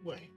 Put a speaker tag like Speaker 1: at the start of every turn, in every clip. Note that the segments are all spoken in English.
Speaker 1: Wait.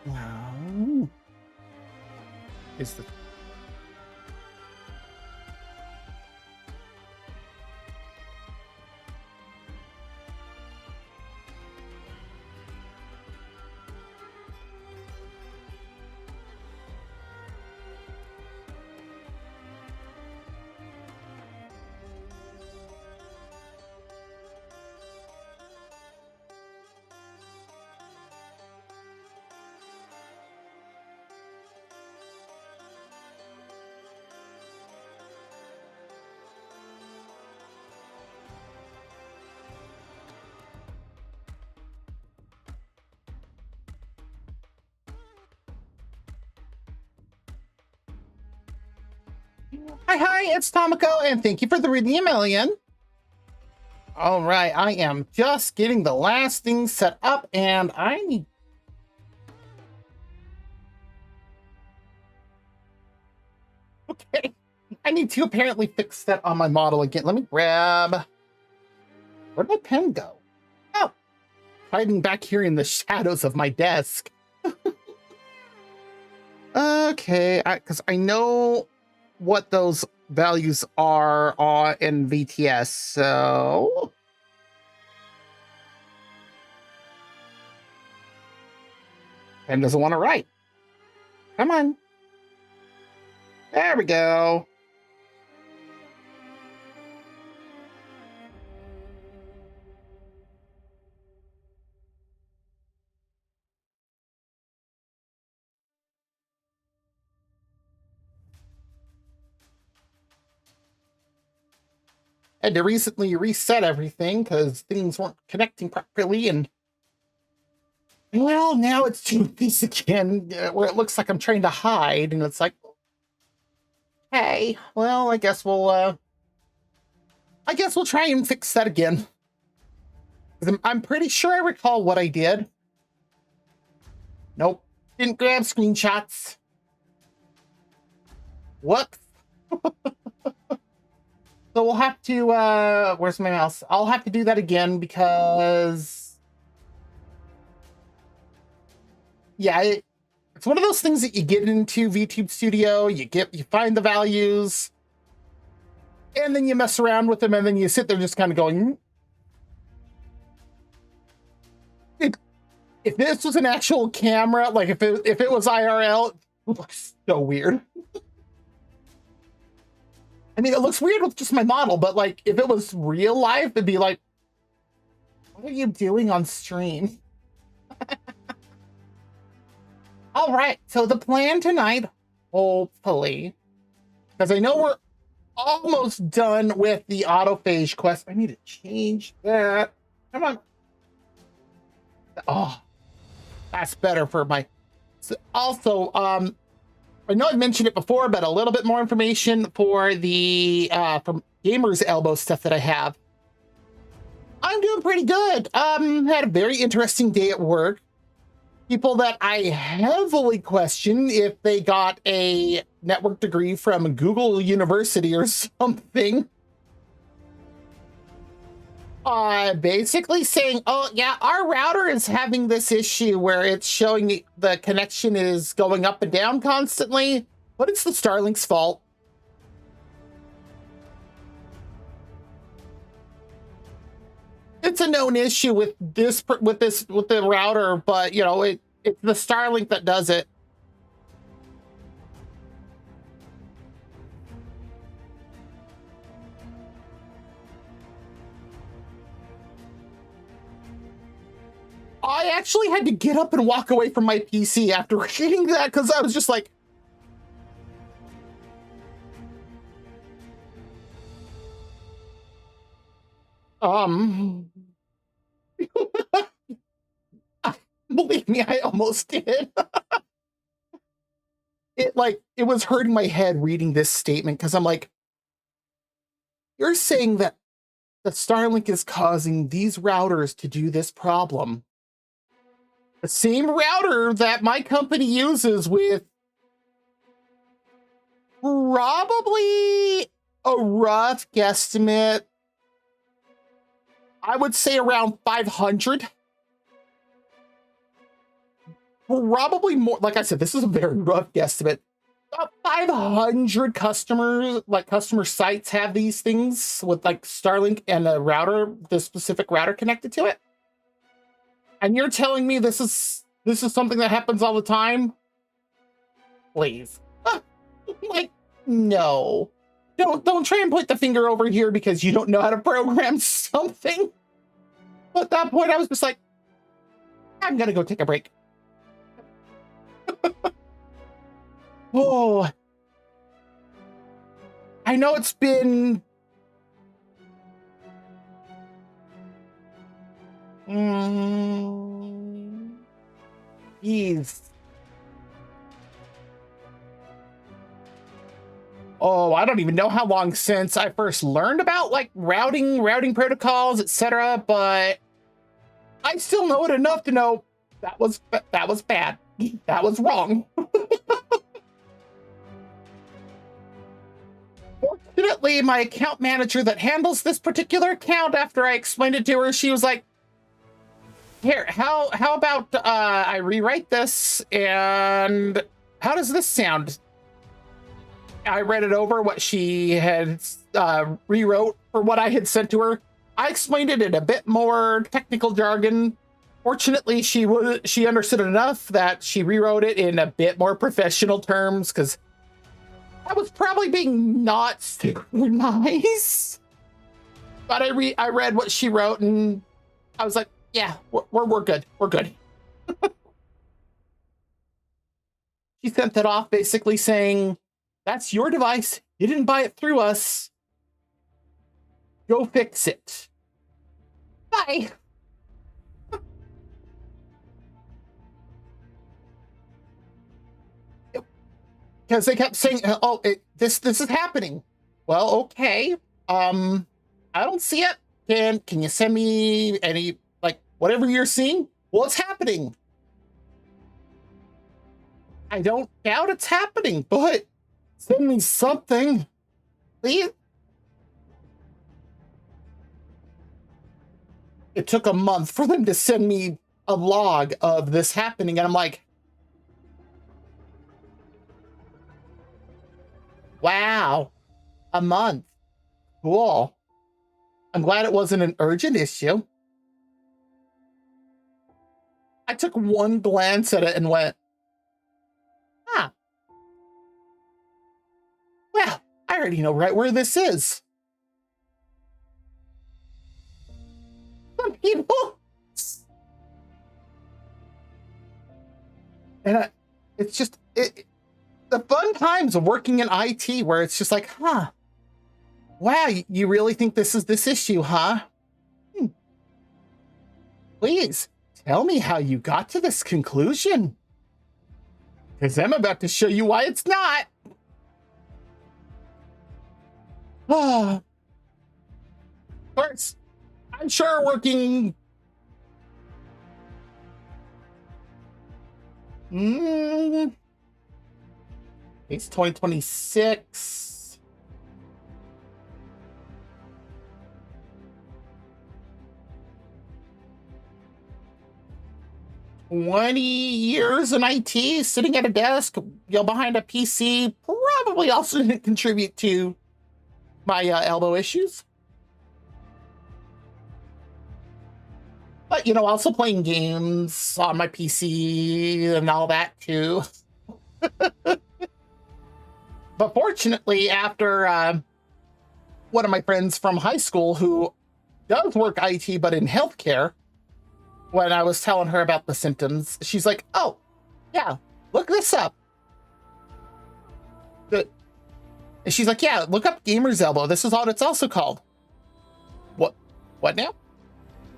Speaker 2: Wow. Is the Hi, it's Tama-chan, and thank you for the reading million. All right, I am just getting the last thing set up, and I need... Okay, I need to apparently fix that on my model again. Let me grab... Where'd my pen go? Oh, hiding back here in the shadows of my desk. Okay, because I know what those values are in VTS, so... Pen doesn't want to write. Come on. There we go. Had to recently reset everything because things weren't connecting properly, and well, now it's doing this again, where it looks like I'm trying to hide, and it's like, hey, well, I guess we'll try and fix that again. I'm pretty sure I recall what I did. Nope, didn't grab screenshots. Whoops. So we'll have to, where's my mouse? I'll have to do that again because, yeah, it's one of those things that you get into VTube Studio, you find the values, and then you mess around with them, and then you sit there just kind of going, if this was an actual camera, like if it was IRL, it looks so weird. I mean, it looks weird with just my model, but like if it was real life, it'd be like, what are you doing on stream? All right, so the plan tonight, hopefully, because I know we're almost done with the autophage quest. I need to change that. Come on. Oh, that's better for my... So also, I know I mentioned it before, but a little bit more information for the from Gamer's Elbow stuff that I have. I'm doing pretty good. Had a very interesting day at work. People that I heavily question if they got a network degree from Google University or something. Basically saying, oh yeah, our router is having this issue where it's showing the connection is going up and down constantly, but it's the Starlink's fault. It's a known issue with the router, but you know, it's the Starlink that does it. I actually had to get up and walk away from my PC after reading that because I was just like, believe me, I almost did. It was hurting my head reading this statement because I'm like, you're saying that the Starlink is causing these routers to do this problem. The same router that my company uses with probably a rough guesstimate, I would say around 500. Probably more. Like I said, this is a very rough guesstimate. About 500 customers, like customer sites, have these things with like Starlink and a router, the specific router connected to it. And you're telling me this is something that happens all the time? Please. Like, no. Don't try and point the finger over here because you don't know how to program something. But at that point, I was just like, I'm gonna go take a break. Oh, I know it's been... Geez. Oh, I don't even know how long since I first learned about like routing protocols, etc. But I still know it enough to know that was bad. That was wrong. Fortunately, my account manager that handles this particular account, after I explained it to her, she was like, here, how about I rewrite this, and how does this sound? I read it over, what she had rewrote for what I had sent to her. I explained it in a bit more technical jargon. Fortunately, she understood enough that she rewrote it in a bit more professional terms, because I was probably being not super nice. But I read what she wrote, and I was like, yeah, we're good. We're good. She sent that off basically saying, that's your device. You didn't buy it through us. Go fix it. Bye. Because they kept saying, oh, this is happening. Well, okay. I don't see it. Can you send me any, like, whatever you're seeing? What's happening? I don't doubt it's happening, but send me something, please. It took a month for them to send me a log of this happening, and I'm like, wow, a month. Cool. I'm glad it wasn't an urgent issue. I took one glance at it and went, ah. Well, I already know right where this is. Some people. And it's just, the fun times of working in IT where it's just like, huh, wow, you really think this is this issue, huh? Please tell me how you got to this conclusion, because I'm about to show you why it's not. Of course, I'm sure working it's 2026. $20 years in IT, sitting at a desk, behind a PC, probably also didn't contribute to my elbow issues. But, also playing games on my PC and all that, too. But fortunately, after one of my friends from high school who does work IT, but in healthcare, when I was telling her about the symptoms, she's like, oh, yeah, look this up. And she's like, yeah, look up gamer's elbow. This is what it's also called. What now?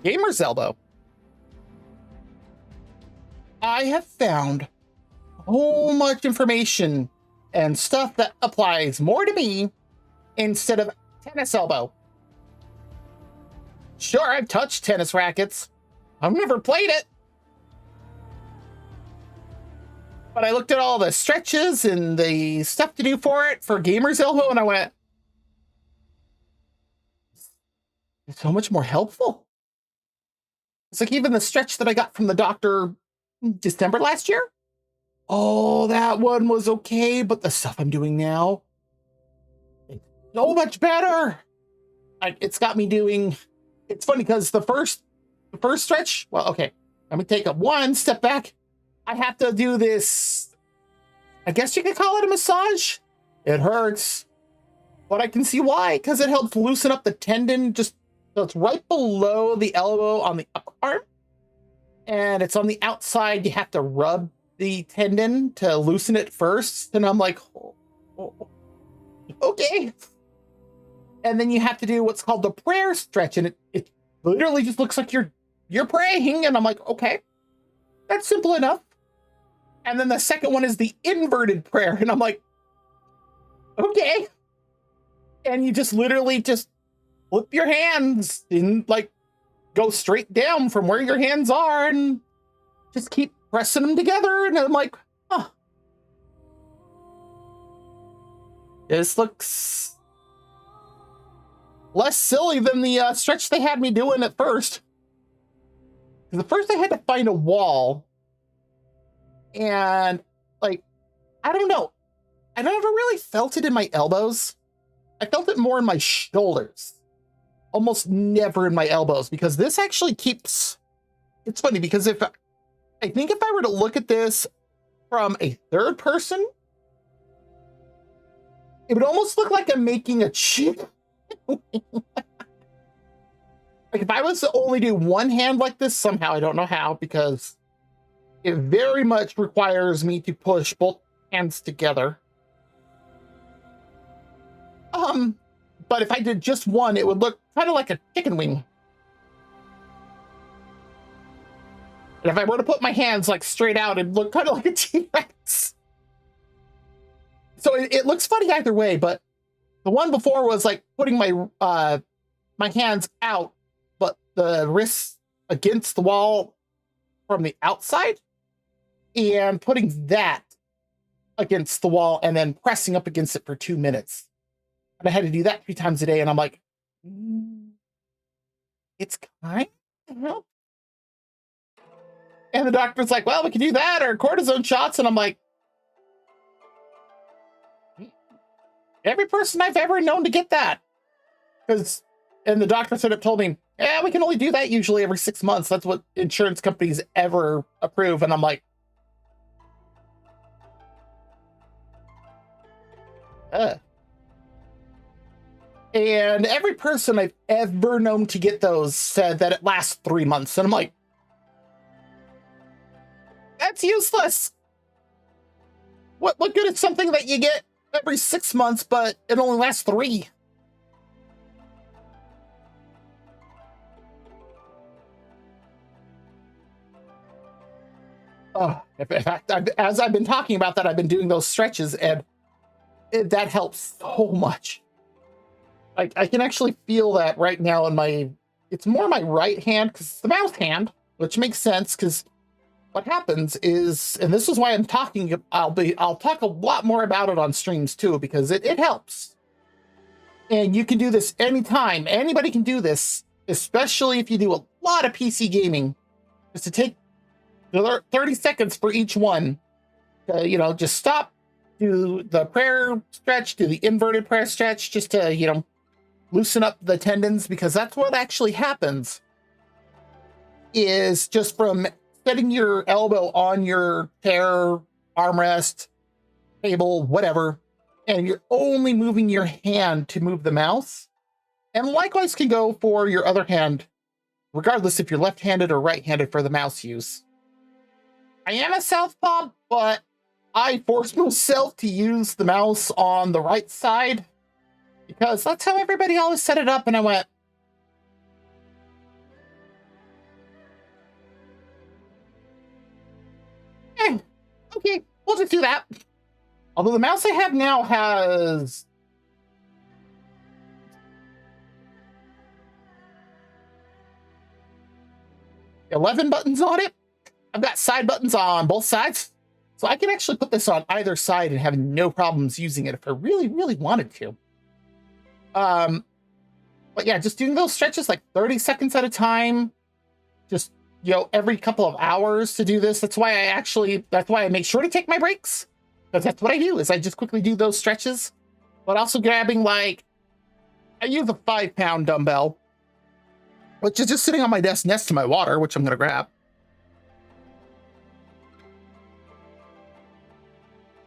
Speaker 2: Gamer's elbow. I have found so much information and stuff that applies more to me instead of tennis elbow. Sure, I've touched tennis rackets. I've never played it. But I looked at all the stretches and the stuff to do for it for gamer's elbow, and I went, it's so much more helpful. It's like even the stretch that I got from the doctor December last year. Oh, that one was okay, but the stuff I'm doing now, it's so much better. It's got me doing, it's funny because the first stretch, well, okay, let me take one step back. I have to do this, I guess you could call it a massage. It hurts, but I can see why, because it helps loosen up the tendon, just so it's right below the elbow on the upper arm, and it's on the outside. You have to rub the tendon to loosen it first, and I'm like, oh, okay. And then you have to do what's called the prayer stretch, and it literally just looks like you're praying, and I'm like, okay, that's simple enough. And then the second one is the inverted prayer, and I'm like, okay. And you just literally just flip your hands and like go straight down from where your hands are and just keep pressing them together. And I'm like, huh. This looks less silly than the stretch they had me doing at first. Because at first I had to find a wall. And like, I don't know. I never really felt it in my elbows. I felt it more in my shoulders. Almost never in my elbows, because this actually keeps... It's funny, because I think if I were to look at this from a third person, it would almost look like I'm making a chip. Like if I was to only do one hand like this, somehow, I don't know how, because it very much requires me to push both hands together. But if I did just one, it would look kind of like a chicken wing. And if I were to put my hands like straight out, it'd look kind of like a T-Rex. So it looks funny either way, but the one before was like putting my my hands out, but the wrists against the wall from the outside, and putting that against the wall and then pressing up against it for 2 minutes. And I had to do that 3 times a day, and I'm like, it's kind of help. And the doctor's like, well, we can do that or cortisone shots. And I'm like, every person I've ever known to get that. And the doctor straight up told me, yeah, we can only do that usually every 6 months. That's what insurance companies ever approve. And I'm like, And every person I've ever known to get those said that it lasts 3 months. And I'm like, that's useless. What good is something that you get every 6 months, but it only lasts 3? Oh, in fact, as I've been talking about that, I've been doing those stretches, and that helps so much. I can actually feel that right now in my, it's more my right hand, because it's the mouse hand, which makes sense, because what happens is, and this is why I'm talking, I'll talk a lot more about it on streams too, because it helps. And you can do this anytime. Anybody can do this, especially if you do a lot of PC gaming, just to take 30 seconds for each one. Just stop, do the prayer stretch, do the inverted prayer stretch, just to, loosen up the tendons, because that's what actually happens, is just from setting your elbow on your chair, armrest, table, whatever, and you're only moving your hand to move the mouse. And likewise can go for your other hand, regardless if you're left-handed or right-handed for the mouse use. I am a southpaw, but I force myself to use the mouse on the right side, because that's how everybody always set it up, and I went, okay, we'll just do that. Although the mouse I have now has 11 buttons on it. I've got side buttons on both sides, so I can actually put this on either side and have no problems using it if I really, really wanted to. But yeah, just doing those stretches like 30 seconds at a time, just, every couple of hours to do this. That's why I make sure to take my breaks, because that's what I do, is I just quickly do those stretches, but also grabbing, I use a 5-pound dumbbell, which is just sitting on my desk next to my water, which I'm going to grab.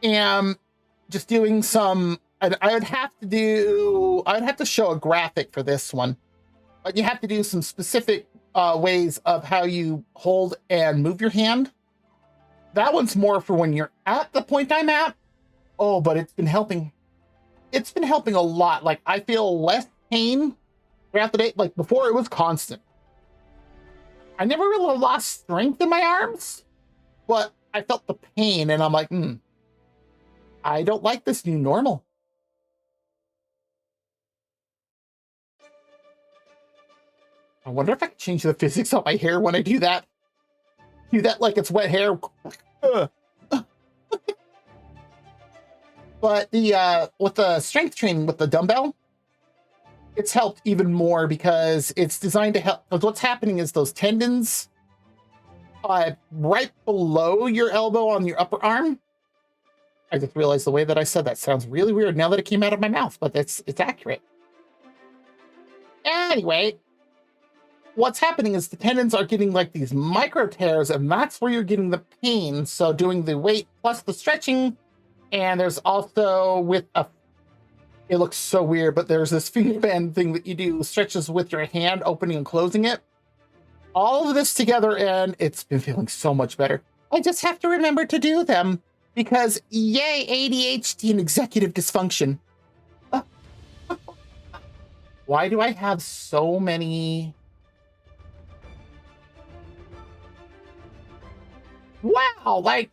Speaker 2: And just doing some, I'd have to show a graphic for this one, but you have to do some specific ways of how you hold and move your hand. That one's more for when you're at the point I'm at. Oh, but it's been helping. It's been helping a lot. Like, I feel less pain throughout the day. Like, before, it was constant. I never really lost strength in my arms, but I felt the pain, and I'm like, I don't like this new normal. I wonder if I can change the physics on my hair when I do that. Do that like it's wet hair. But the with the strength training with the dumbbell, it's helped even more because it's designed to help. What's happening is those tendons right below your elbow on your upper arm. I just realized the way that I said that sounds really weird now that it came out of my mouth, but it's accurate. Anyway, what's happening is the tendons are getting like these micro tears, and that's where you're getting the pain. So doing the weight plus the stretching, and there's also with a, it looks so weird, but there's this finger bend thing that you do, stretches with your hand, opening and closing it. All of this together, and it's been feeling so much better. I just have to remember to do them because yay, ADHD and executive dysfunction. Why do I have so many? Wow, like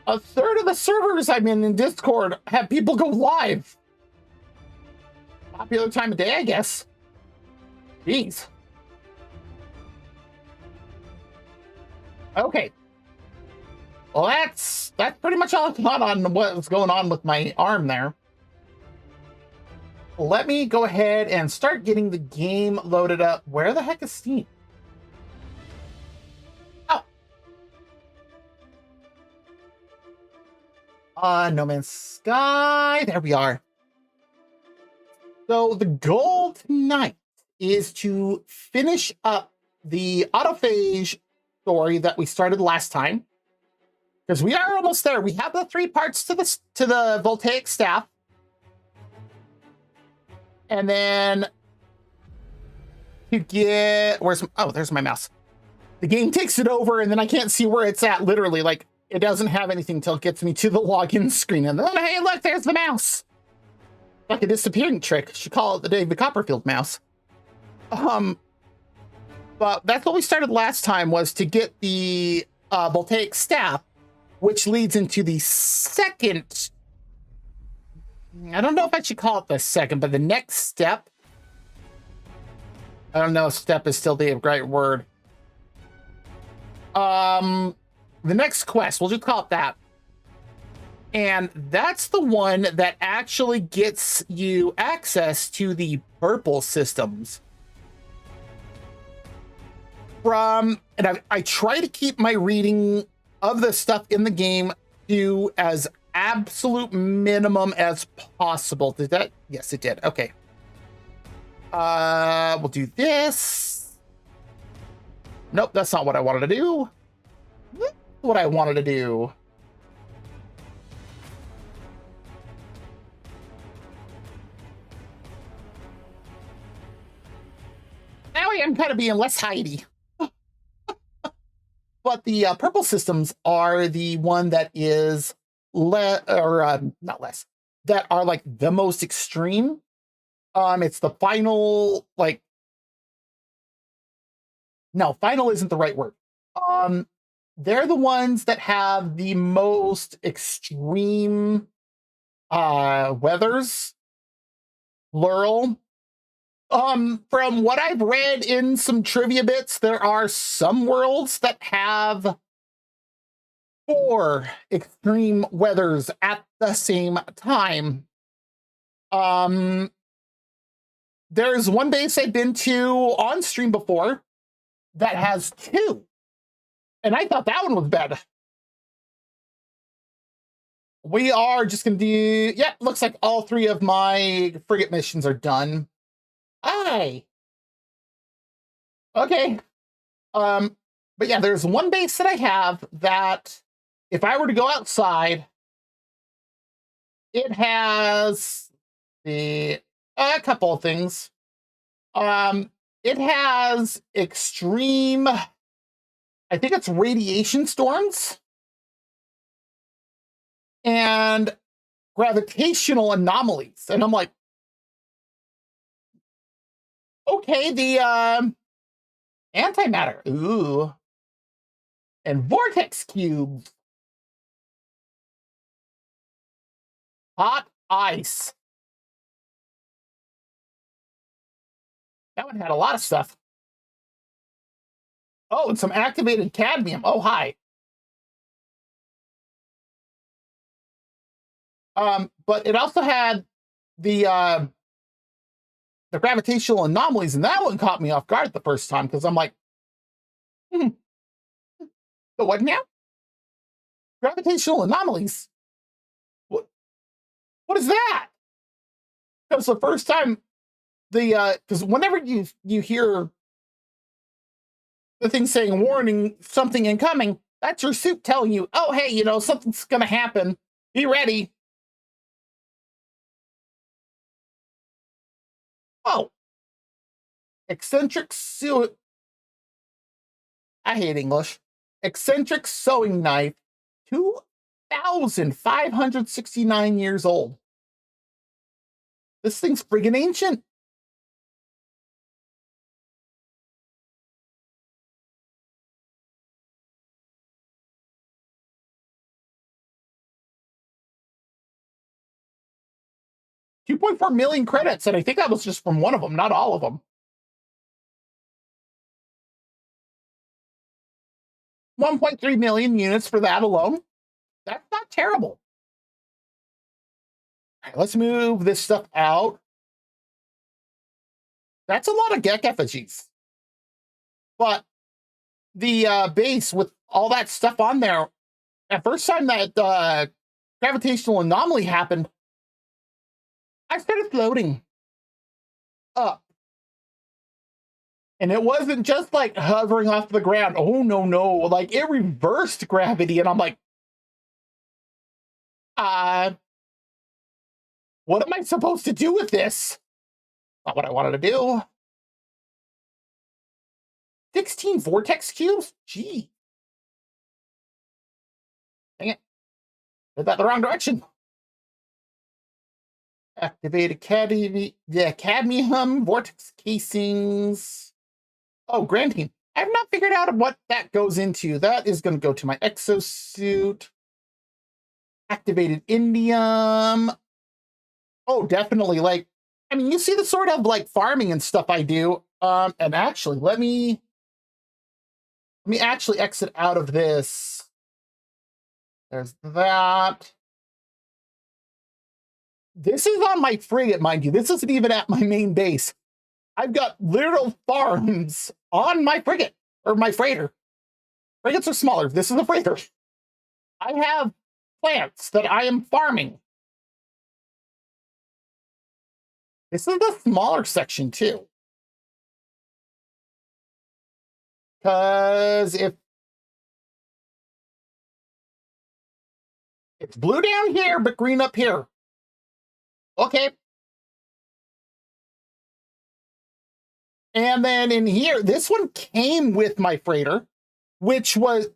Speaker 2: a third of the servers I'm in Discord have people go live. Popular time of day, I guess. Jeez. Okay. Well, that's pretty much all I've got on what's going on with my arm there. Let me go ahead and start getting the game loaded up. Where the heck is Steam? No Man's Sky. There we are. So the goal tonight is to finish up the autophage story that we started last time, because we are almost there. We have the 3 parts to the voltaic staff, and then to get there's my mouse. The game takes it over, and then I can't see where it's at. Literally, like it doesn't have anything until it gets me to the login screen, and then hey, look, there's the mouse. Like a disappearing trick. Should call it the David Copperfield mouse. But that's what we started last time, was to get the voltaic staff, which leads into the second. I don't know if I should call it the second, but the next step. I don't know if step is still the right word. The next quest, we'll just call it that. And that's the one that actually gets you access to the purple systems. And I try to keep my reading of the stuff in the game to as absolute minimum as possible. Did that? Yes, it did. Okay. We'll do this. Nope, that's not what I wanted to do. That's what I wanted to do. Now I am kind of being less hidey. But the purple systems are the one that is not less, that are like the most extreme. It's the final, like, no, final isn't the right word. They're the ones that have the most extreme weathers, plural. From what I've read in some trivia bits, there are some worlds that have 4 extreme weathers at the same time. There's one base I've been to on stream before that has 2. And I thought that one was bad. We are just going to do... Yeah, looks like all 3 of my frigate missions are done. Aye. Okay. But yeah, there's one base that I have that if I were to go outside, it has a couple of things. It has extreme, I think it's radiation storms and gravitational anomalies. And I'm like, okay, the antimatter. Ooh. And vortex cubes. Hot ice. That one had a lot of stuff. Oh, and some activated cadmium. Oh, hi. But it also had the gravitational anomalies, and that one caught me off guard the first time because I'm like, the what now? Gravitational anomalies? What is that? Because the first time because whenever you hear the thing saying warning, something incoming, that's your suit telling you, oh hey, something's gonna happen. Be ready. Oh, eccentric suit. I hate English. Eccentric sewing knife, 2,569 years old. This thing's friggin' ancient. $2.4 million credits, and I think that was just from one of them, not all of them. 1.3 million units for that alone. That's not terrible. All right, let's move this stuff out. That's a lot of Gek effigies. But the base with all that stuff on there, at first time that gravitational anomaly happened, I started floating up. And it wasn't just like hovering off the ground. Oh, no. Like it reversed gravity. And I'm like, what am I supposed to do with this? Not what I wanted to do. 16 vortex cubes? Gee. Dang it. Did that the wrong direction. Activated cadmium, vortex casings. Oh, granting. I have not figured out what that goes into. That is going to go to my exosuit. Activated indium. Oh, definitely. Like, I mean, you see the sort of like farming and stuff I do. And actually, let me actually exit out of this. There's that. This is on my frigate, mind you. This isn't even at my main base. I've got literal farms on my frigate, or my freighter. Frigates are smaller. This is a freighter. I have plants that I am farming. This is the smaller section, too. Because if it's blue down here, but green up here. Okay. And then in here, this one came with my freighter, which was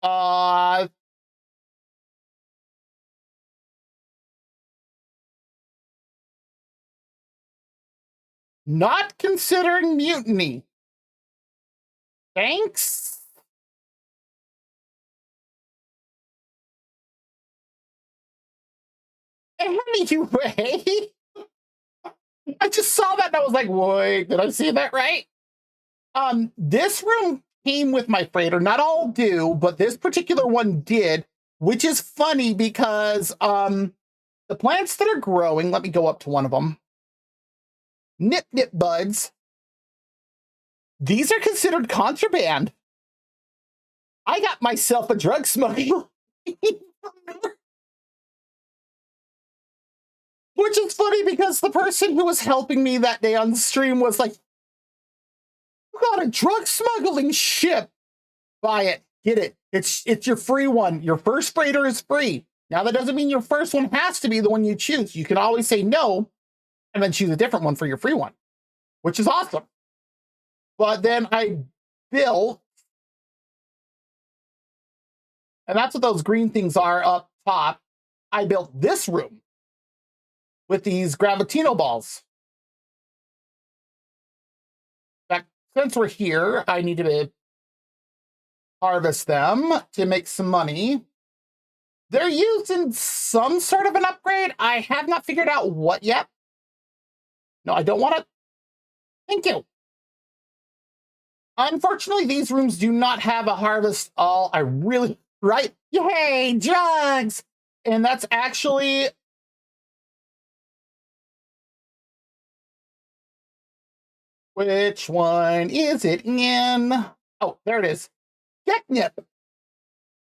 Speaker 2: not considering mutiny. Thanks. Anyway, I just saw that and I was like, wait, did I see that right? This room came with my freighter. Not all do, but this particular one did, which is funny because the plants that are growing, let me go up to one of them. Nip buds. These are considered contraband. I got myself a drug smuggler. Which is funny because the person who was helping me that day on stream was like, you got a drug smuggling ship. Buy it. Get it. It's your free one. Your first freighter is free. Now, that doesn't mean your first one has to be the one you choose. You can always say no and then choose a different one for your free one, which is awesome. But then I built, and that's what those green things are up top. I built this room with these gravitino balls. In fact, since we're here, I need to harvest them to make some money. They're used in some sort of an upgrade. I have not figured out what yet. No, I don't want to Thank you. Unfortunately, these rooms do not have a harvest all. I really, right? Yay, drugs! And that's actually, which one is it in? Oh, there it is. Geknip,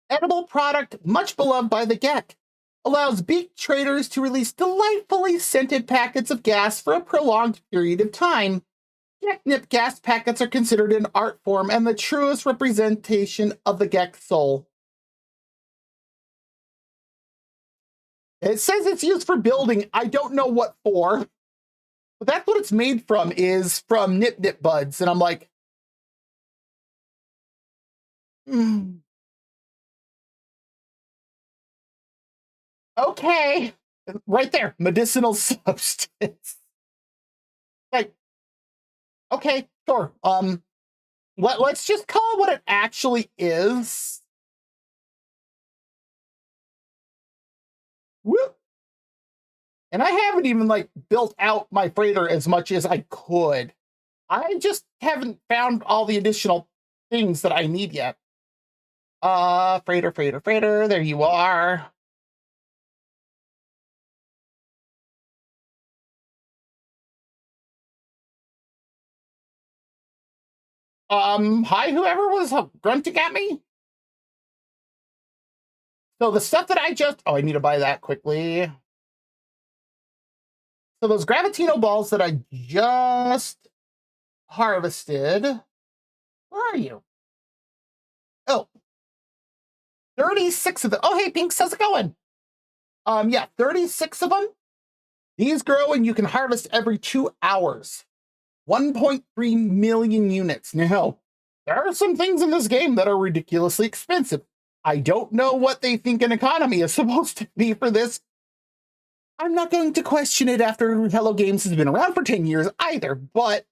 Speaker 2: edible product much beloved by the Gek, allows beak traders to release delightfully scented packets of gas for a prolonged period of time. Geknip gas packets are considered an art form and the truest representation of the Gek soul. It says it's used for building. I don't know what for, but that's what it's made from, is from Nip Nip buds. And I'm like, okay. Right there, medicinal substance. Like, okay, sure. Let's just call it what it actually is. Whoop. And I haven't even like built out my freighter as much as I could. I just haven't found all the additional things that I need yet. Freighter, freighter, freighter, there you are. Hi, whoever was grunting at me. So the stuff that I need to buy that quickly. So those Gravitino balls that I just harvested, where are you? Oh, 36 of them. Oh, hey, Pinks, how's it going? Yeah, 36 of them. These grow and you can harvest every 2 hours. 1.3 million units. Now, there are some things in this game that are ridiculously expensive. I don't know what they think an economy is supposed to be for this. I'm not going to question it after Hello Games has been around for 10 years either, but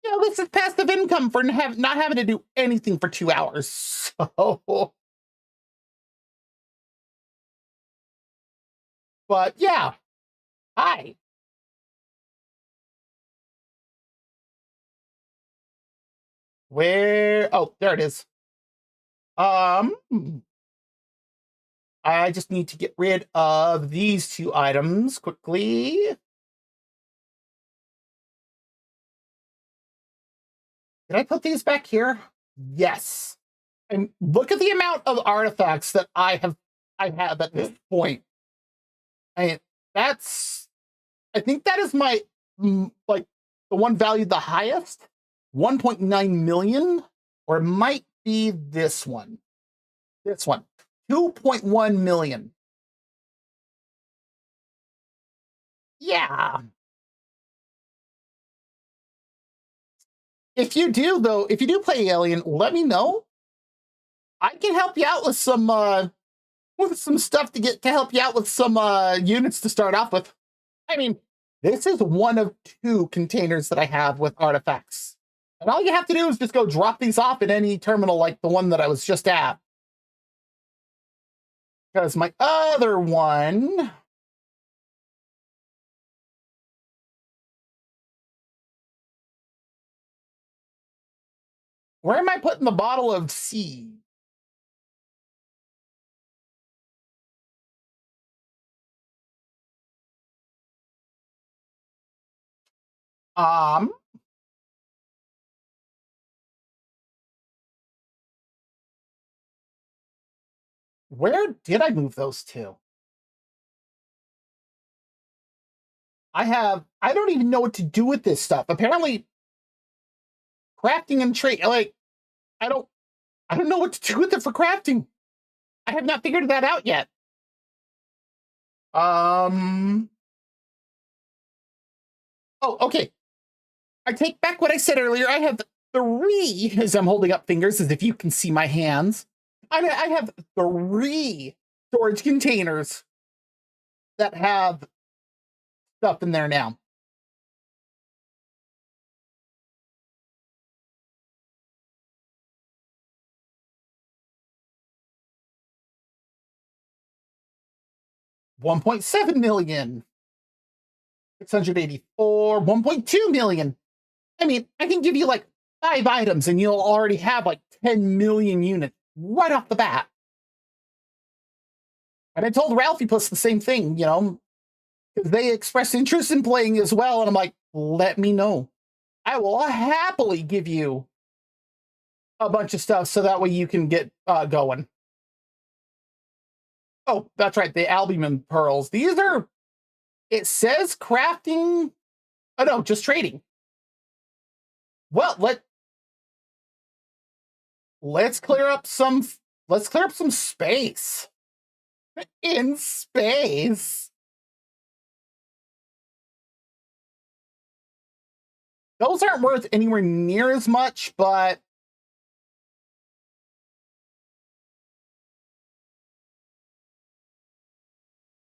Speaker 2: you know, this is passive income for not having to do anything for 2 hours. So, but yeah, hi. Where? Oh, there it is. Um, I just need to get rid of these 2 items quickly. Did I put these back here? Yes. And look at the amount of artifacts that I have at this point. I that's I think that is my like the one valued the highest, 1.9 million, or it might be this one. This one, 2.1 million. Yeah. If you do though, if you do play Alien, let me know. I can help you out with some stuff to help you out with some units to start off with. I mean, this is one of 2 containers that I have with artifacts. And all you have to do is just go drop these off in any terminal like the one that I was just at. Because my other one... Where am I putting the bottle of seed? Um... Where did I move those to? I don't even know what to do with this stuff. Apparently, crafting and trade, like, I don't know what to do with it for crafting. I have not figured that out yet. Oh, okay. I take back what I said earlier. I have 3, as I'm holding up fingers, as if you can see my hands. I have 3 storage containers that have stuff in there now. $1.7 million, 684, 1.2 million. I mean, I can give you like 5 items and you'll already have like 10 million units right off the bat. And I told Ralphie Puss the same thing, you know, because they expressed interest in playing as well. And I'm like, let me know. I will happily give you a bunch of stuff so that way you can get going. Oh, that's right. The albumin pearls. These are, it says crafting. Oh, no, just trading. Well, let's clear up some, space. In space. Those aren't worth anywhere near as much, but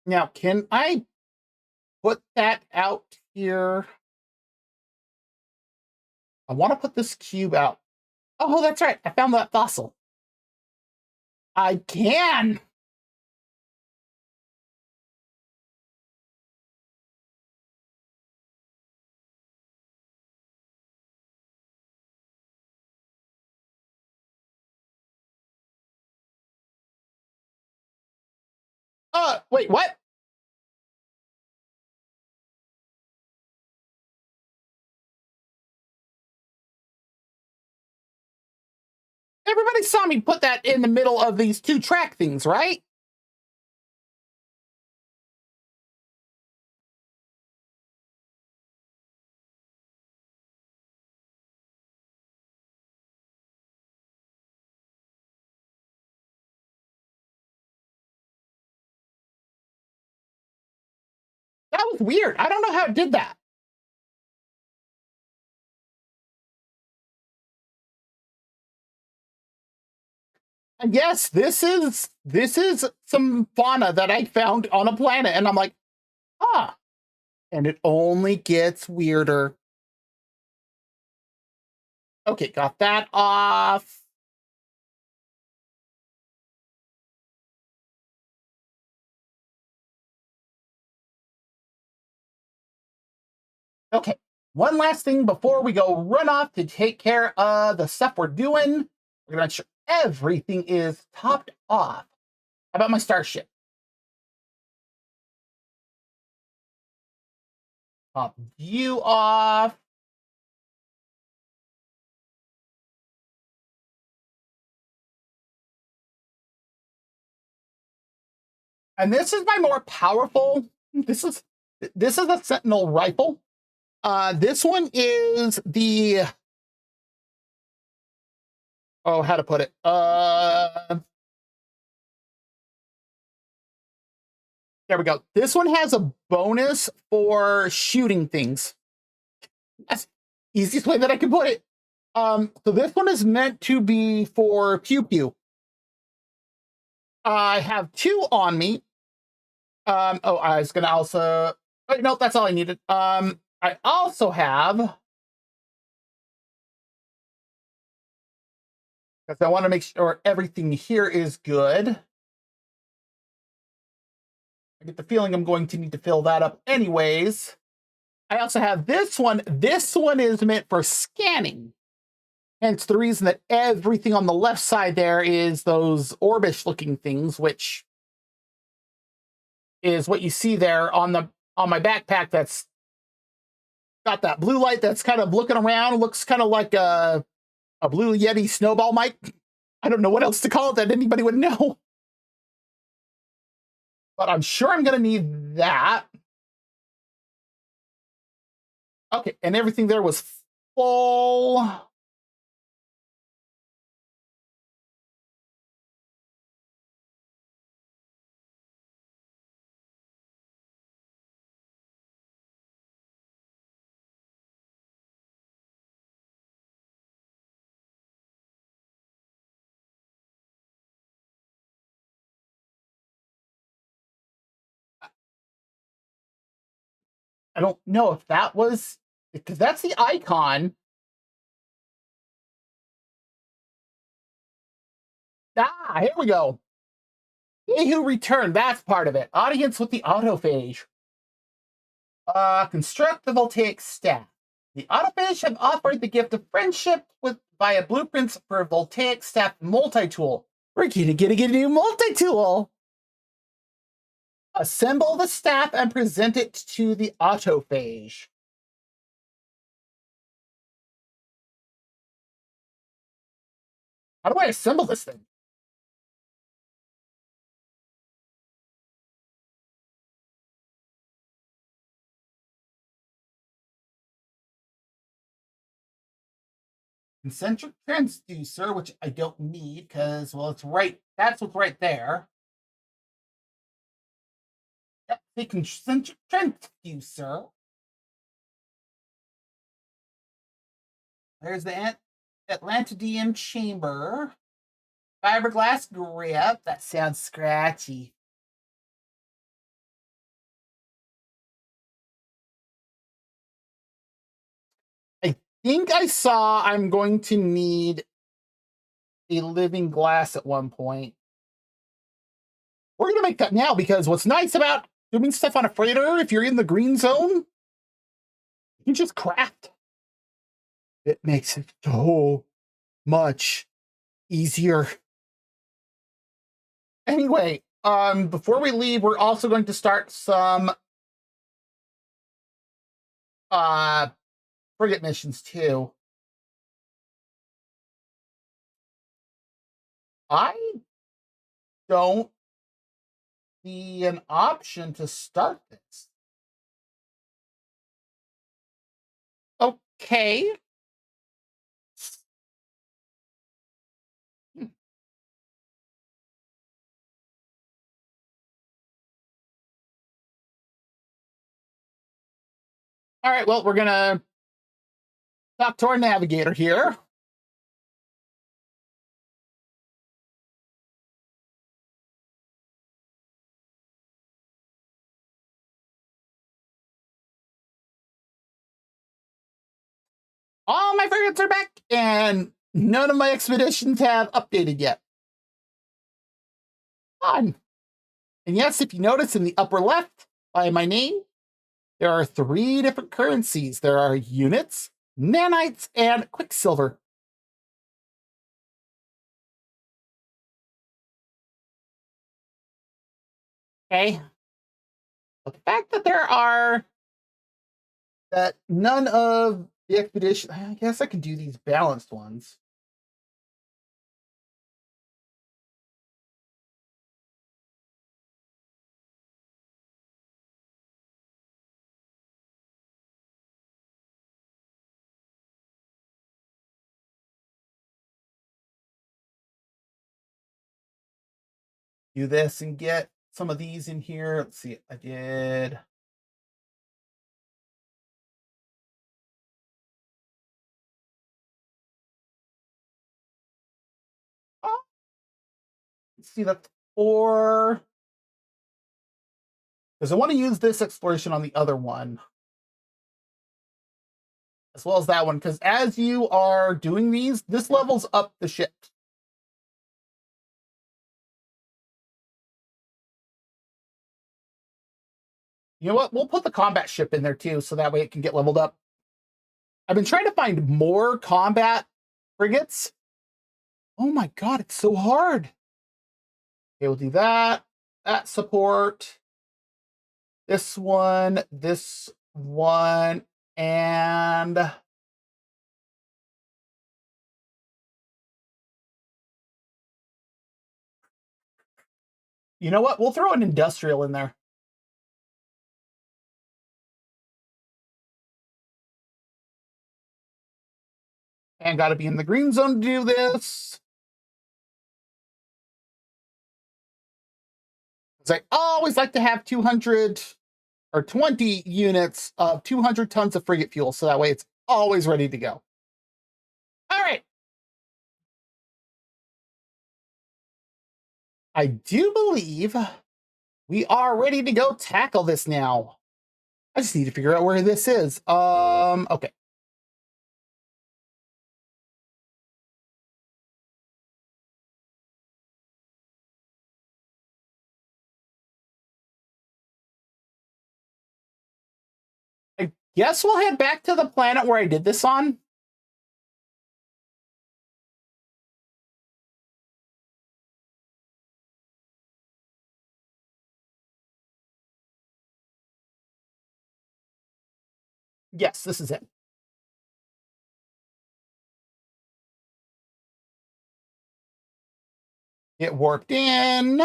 Speaker 2: now can I put that out here? I want to put this cube out. Oh, that's right. I found that fossil. I can. Wait, what? Everybody saw me put that in the middle of these 2 track things, right? That was weird. I don't know how it did that. And yes, this is some fauna that I found on a planet, and I'm like, ah. And it only gets weirder. Okay, got that off. Okay, one last thing before we go run off to take care of the stuff we're doing. We're gonna make sure everything is topped off. How about my starship? Top you off. And this is my more powerful. This is a Sentinel rifle. This one is the, oh, how to put it? There we go. This one has a bonus for shooting things. That's the easiest way that I can put it. So this one is meant to be for pew pew. I have 2 on me. Oh, I was gonna also. Wait, no, that's all I needed. I also have, because I want to make sure everything here is good. I get the feeling I'm going to need to fill that up anyways. I also have this one. This one is meant for scanning. Hence the reason that everything on the left side there is those orbish looking things, which is what you see there on my backpack. That's got that blue light that's kind of looking around. Looks kind of like a blue Yeti snowball mic. I don't know what else to call it that anybody would know. But I'm sure I'm going to need that. Okay, and everything there was full. I don't know if that was, because that's the icon. Ah, here we go. He who returned, that's part of it. Audience with the autophage. Construct the voltaic staff. The Autofish have offered the gift of friendship with via blueprints for a voltaic staff multi-tool. We're gonna get a new multi-tool. Assemble the staff and present it to the autophage. How do I assemble this thing? Concentric transducer, which I don't need because, well, it's right. That's what's right there. Yep, the concentric transducer. There's the Atlantidium chamber. Fiberglass grip. That sounds scratchy. I think I saw I'm going to need a living glass at one point. We're going to make that now because what's nice about doing stuff on a freighter, if you're in the green zone, you just craft. It makes it so much easier. Anyway, before we leave, we're also going to start some frigate missions too. I don't see an option to start this. Okay. All right, well, we're gonna talk to our navigator here. All my frigates are back, and none of my expeditions have updated yet. Fun. And yes, if you notice in the upper left by my name, there are 3 different currencies. There are units, nanites, and quicksilver. Okay. The fact that that none of the expedition, I guess I can do these balanced ones. Do this and get some of these in here. Let's see, I did. Oh, let's see, that's 4. Because I want to use this exploration on the other one, as well as that one. Because as you are doing these, this levels up the ship. You know what? We'll put the combat ship in there too, so that way it can get leveled up. I've been trying to find more combat frigates. Oh my god, it's so hard. Okay, we'll do that. That support. This one, and you know what? We'll throw an industrial in there. And got to be in the green zone to do this. Because I always like to have 200 or 20 units of 200 tons of frigate fuel, so that way it's always ready to go. All right. I do believe we are ready to go tackle this now. I just need to figure out where this is. Okay. I guess we'll head back to the planet where I did this on. Yes, this is it. It warped in.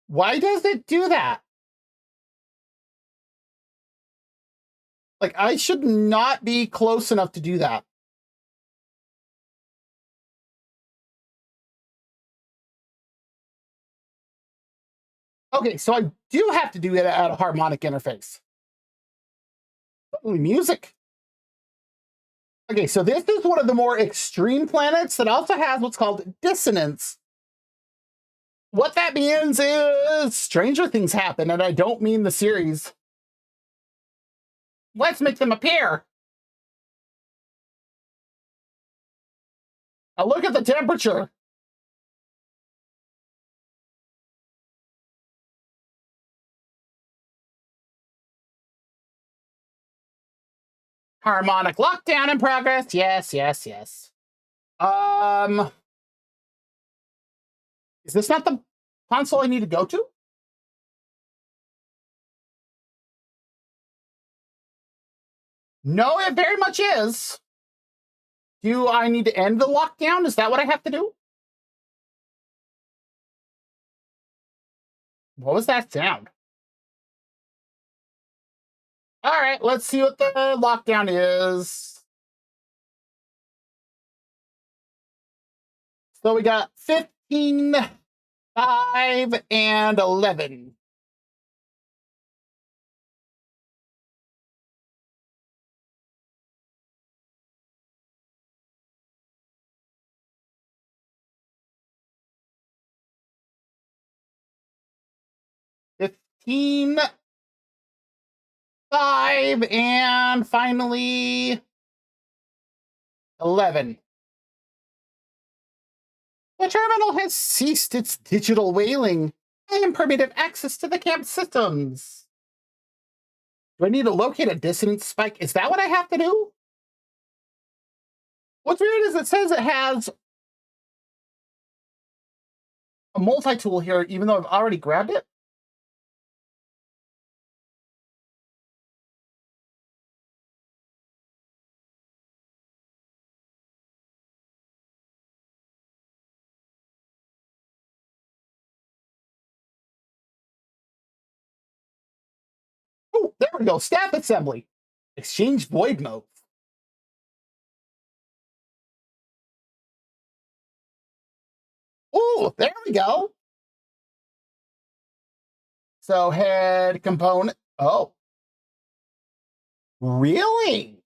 Speaker 2: Why does it do that? Like, I should not be close enough to do that. Okay, so I do have to do it at a harmonic interface. Ooh, music. Okay, so this is one of the more extreme planets that also has what's called dissonance. What that means is stranger things happen, and I don't mean the series. Let's make them appear. Now look at the temperature. Harmonic lockdown in progress. Yes, yes, yes. Is this not the console I need to go to? No, it very much is. Do I need to end the lockdown? Is that what I have to do? What was that sound? All right, let's see what the lockdown is. So we got 15, 5, and 11. $15, 5, and finally 11. The terminal has ceased its digital whaling. I am permitted access to the camp systems. Do I need to locate a dissonance spike? Is that what I have to do? What's weird is it says it has a multi-tool here, even though I've already grabbed it. Oh, there we go. Staff assembly. Exchange void mode. Oh, there we go. So head component. Oh, really?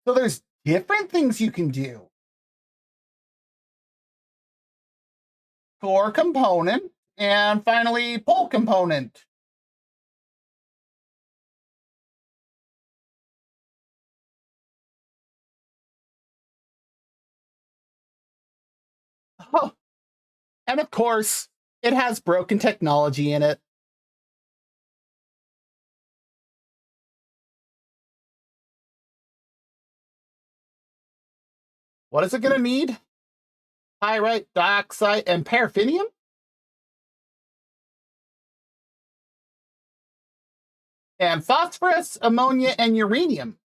Speaker 2: So there's different things you can do. Core component, and finally pull component. Oh, and of course, it has broken technology in it. What is it going to need? Pyrite, dioxide, and paraffinium? And phosphorus, ammonia, and uranium.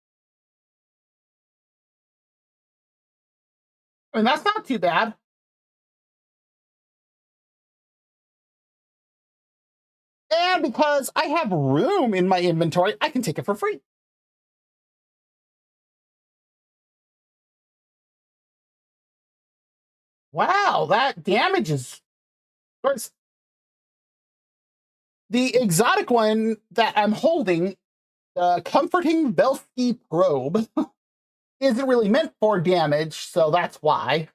Speaker 2: I mean, that's not too bad. And because I have room in my inventory, I can take it for free. Wow, that damage is... Of course, the exotic one that I'm holding, the Comforting Belsky Probe, isn't really meant for damage, so that's why.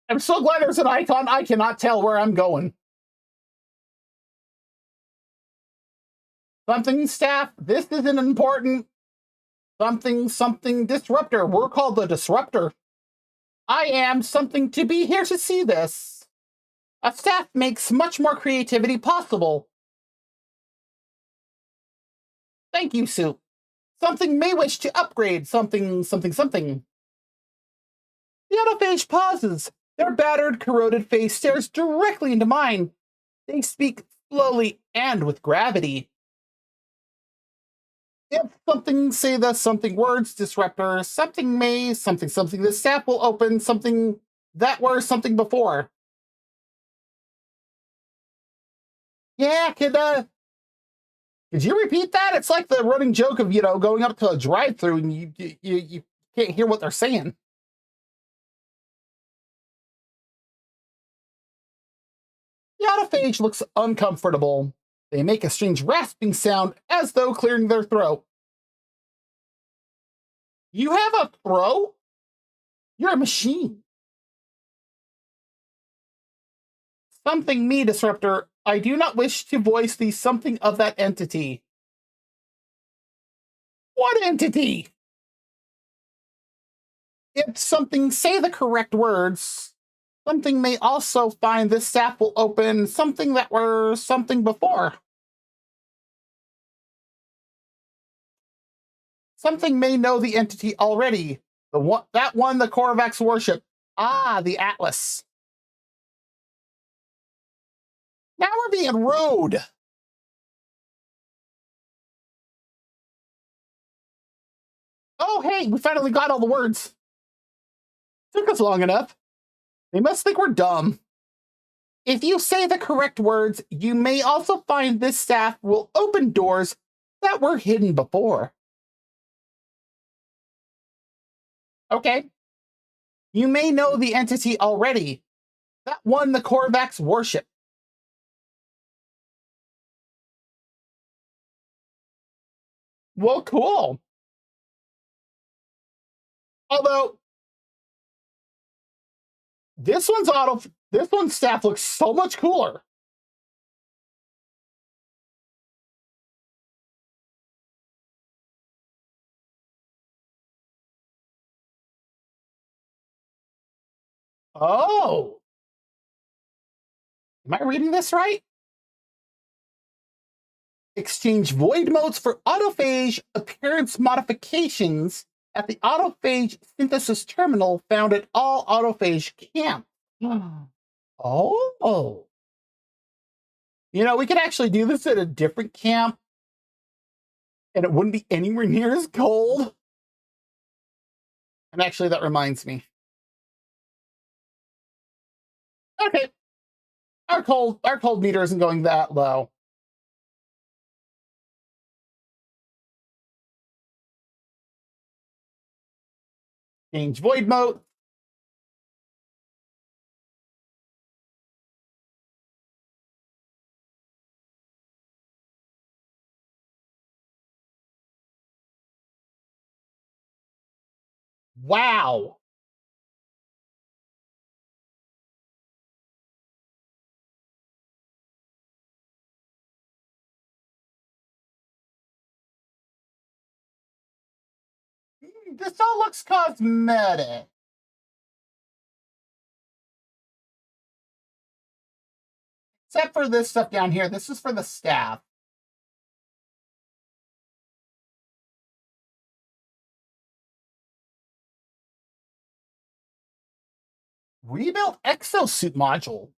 Speaker 2: I'm so glad there's an icon. I cannot tell where I'm going. Something staff. This isn't important. Something disruptor. We're called the disruptor. I am something to be here to see this. A staff makes much more creativity possible. Thank you, Soup. Something may wish to upgrade something. The autophage pauses. Their battered, corroded face stares directly into mine. They speak slowly and with gravity. If something say the something words, disruptor, something may, something, the staff will open something that were something before. Yeah, could you repeat that? It's like the running joke of, going up to a drive-thru and you can't hear what they're saying. The autophage looks uncomfortable. They make a strange rasping sound as though clearing their throat. You have a throat? You're a machine. Something me, disruptor. I do not wish to voice the something of that entity. What entity? If something say the correct words, something may also find this staff will open something that were something before. Something may know the entity already. That one the Korvax worship. Ah, the Atlas. Now we're being rude. Oh, hey, we finally got all the words. Took us long enough. They must think we're dumb. If you say the correct words, you may also find this staff will open doors that were hidden before. Okay. You may know the entity already. That one the Korvax worship. Well, cool. Although this one's staff looks so much cooler. Oh. Am I reading this right? Exchange void modes for autophage appearance modifications at the autophage synthesis terminal found at all autophage camps. Oh. We could actually do this at a different camp and it wouldn't be anywhere near as cold. And actually, that reminds me. Okay. Our cold meter isn't going that low. Change void mode. Wow. This all looks cosmetic. Except for this stuff down here. This is for the staff. Rebuilt exosuit module.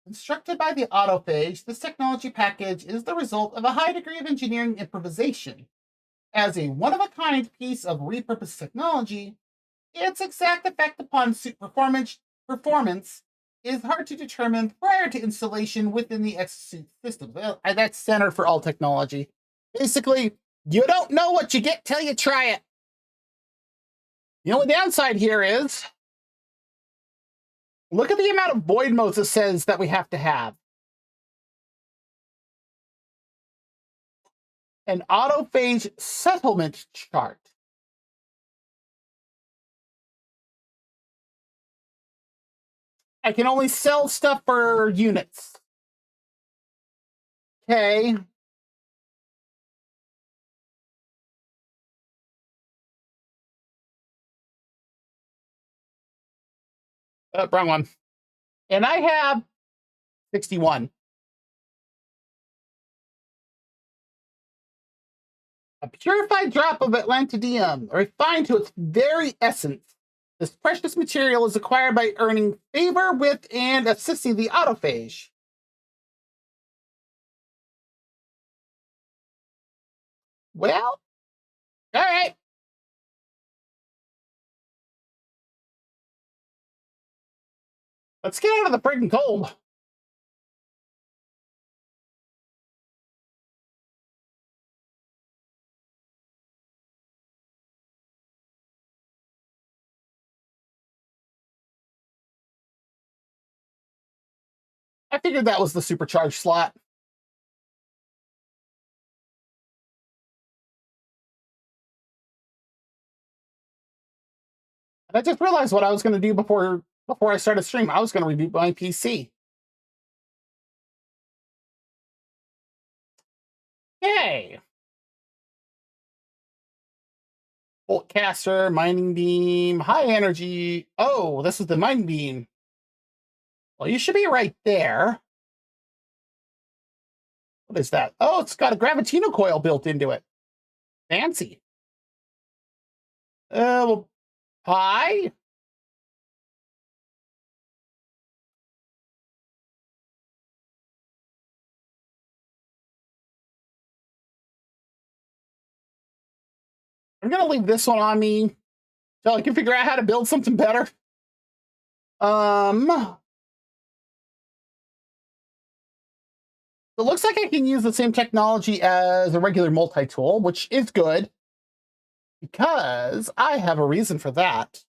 Speaker 2: Constructed by the autophage, this technology package is the result of a high degree of engineering improvisation. As a one-of-a-kind piece of repurposed technology, its exact effect upon suit performance is hard to determine prior to installation within the exosuit system. Well, that's standard for all technology. Basically, you don't know what you get till you try it. The only downside here is, look at the amount of void modes it says that we have to have. An autophage settlement chart. I can only sell stuff for units. Okay. Wrong one. And I have 61. A purified drop of Atlantidium, refined to its very essence. This precious material is acquired by earning favor with and assisting the autophage. Well, all right. Let's get out of the friggin' cold. I figured that was the supercharged slot. And I just realized what I was going to do before I started stream. I was going to reboot my PC. Yay! Bolt caster, mining beam, high energy. Oh, this is the mining beam. Well, you should be right there. What is that? Oh, it's got a gravitino coil built into it. Fancy. Well, hi. I'm gonna leave this one on me so I can figure out how to build something better. It looks like I can use the same technology as a regular multi-tool, which is good because I have a reason for that.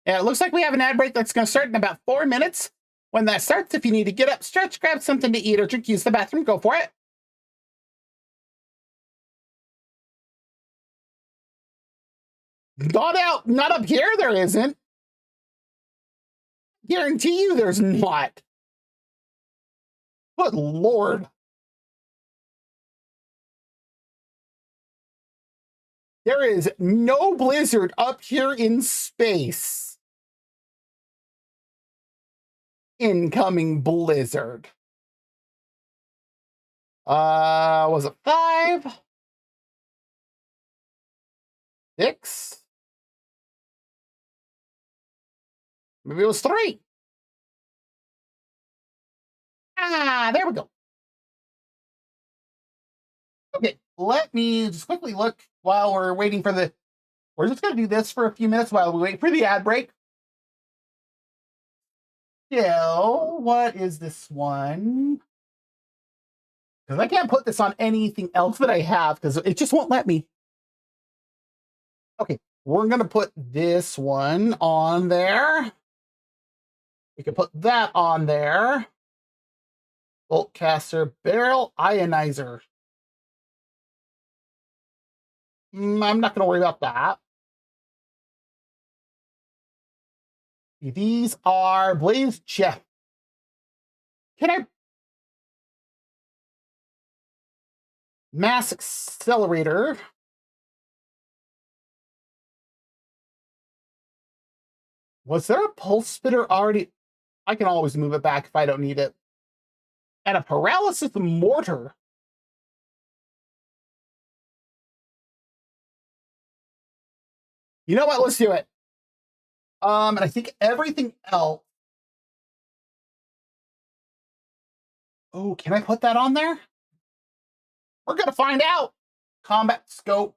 Speaker 2: And it looks like we have an ad break that's going to start in about 4 minutes. When that starts, if you need to get up, stretch, grab something to eat or drink, use the bathroom, go for it. Not up here, there isn't. Guarantee you there's not. Good Lord. There is no blizzard up here in space. Incoming blizzard. Was it 5? 6? Maybe it was 3. There we go. Okay, let me just quickly look while we're waiting for the... We're just going to do this for a few minutes while we wait for the ad break. So, what is this one? Because I can't put this on anything else that I have because it just won't let me. Okay, we're going to put this one on there. We can put that on there. Bolt caster, barrel ionizer. I'm not going to worry about that. These are blaze jet. Can I? Mass accelerator. Was there a pulse spitter already? I can always move it back if I don't need it. And a paralysis mortar. You know what? Let's do it. And I think everything else. Oh, can I put that on there? We're gonna find out. Combat scope.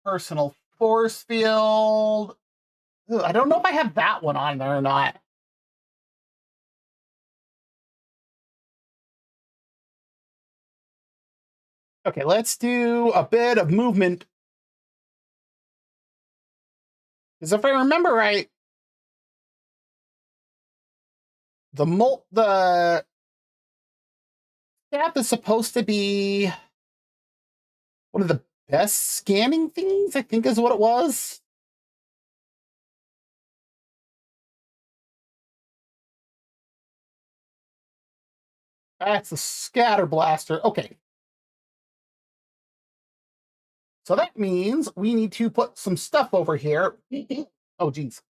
Speaker 2: Personal force field. Ugh, I don't know if I have that one on there or not. Okay, let's do a bit of movement. Because if I remember right, the staff is supposed to be one of the best scanning things, I think is what it was. That's the scatter blaster. Okay. So that means we need to put some stuff over here. Oh, geez.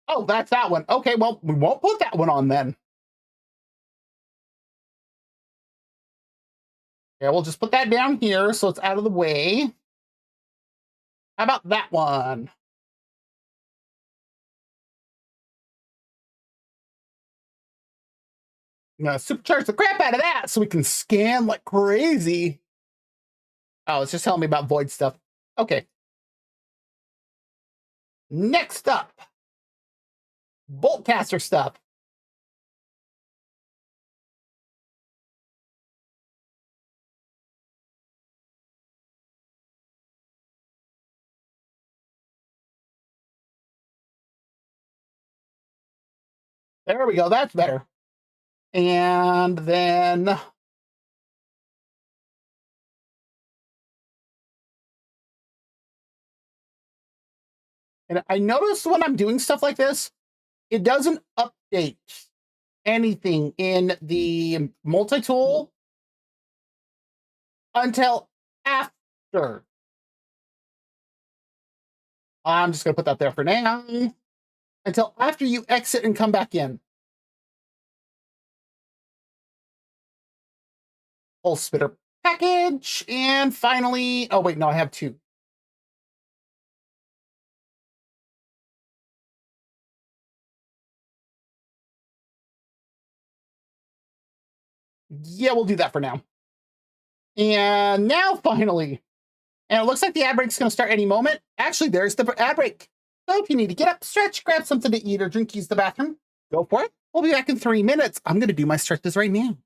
Speaker 2: Oh, that's that one. Okay, well, we won't put that one on then. Yeah, we'll just put that down here so it's out of the way. How about that one? I'm gonna supercharge the crap out of that so we can scan like crazy. Oh, it's just telling me about void stuff. Okay. Next up, Boltcaster stuff. There we go. That's better. And then and I notice when I'm doing stuff like this, it doesn't update anything in the multi-tool until after. I'm just going to put that there for now. Until after you exit and come back in. Full spitter package. And finally, oh wait, no, I have two. Yeah, we'll do that for now. And now finally, and it looks like the ad break's going to start any moment. Actually, there's the ad break. So if you need to get up, stretch, grab something to eat or drink, use the bathroom, go for it. We'll be back in 3 minutes. I'm going to do my stretches right now.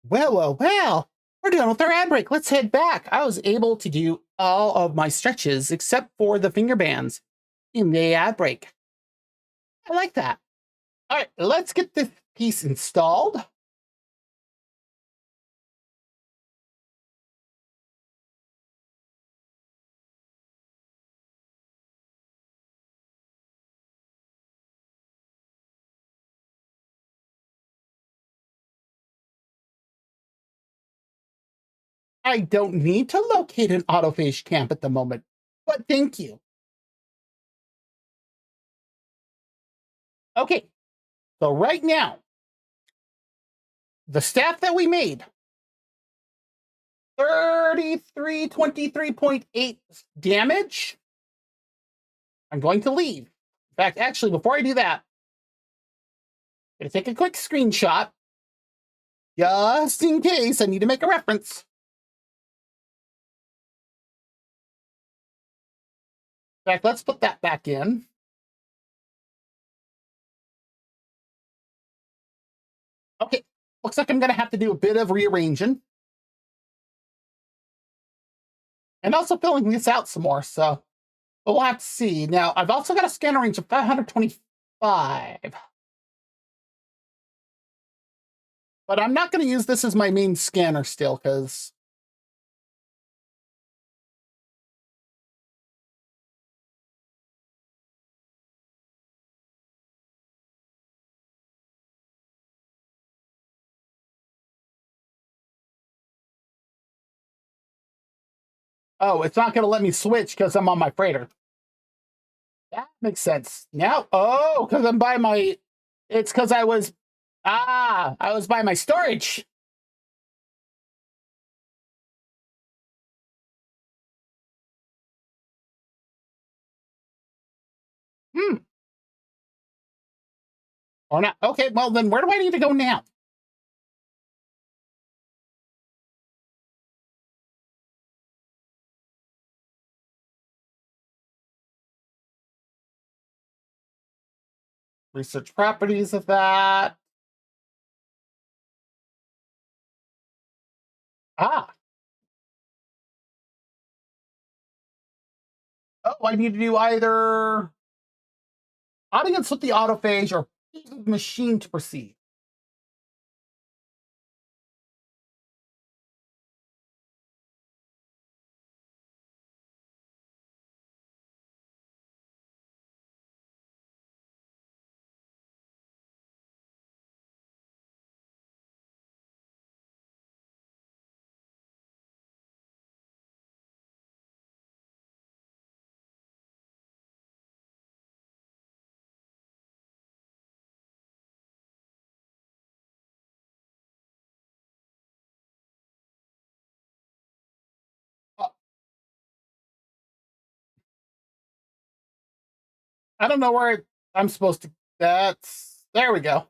Speaker 2: Well, well, well. We're done with our ad break. Let's head back. I was able to do all of my stretches except for the finger bands in the ad break. I like that. All right, let's get this piece installed. I don't need to locate an autophage camp at the moment, but thank you. Okay, so right now, the staff that we made, 3323.8 damage. I'm going to leave. In fact, actually, before I do that, I'm going to take a quick screenshot, just in case I need to make a reference. In fact, let's put that back in. Okay, looks like I'm going to have to do a bit of rearranging. And also filling this out some more, so we'll have to see. Now, I've also got a scanner range of 525. But I'm not going to use this as my main scanner still, because... Oh, it's not going to let me switch because I'm on my freighter. That makes sense. Now, oh, because I'm by my... It's because I was... I was by my storage. Hmm. Or not. Okay, well, then where do I need to go now? Research properties of that. Ah. Oh, I need to do either audience with the autophage or machine to proceed. Uh, I don't know where I'm supposed to. That's there we go.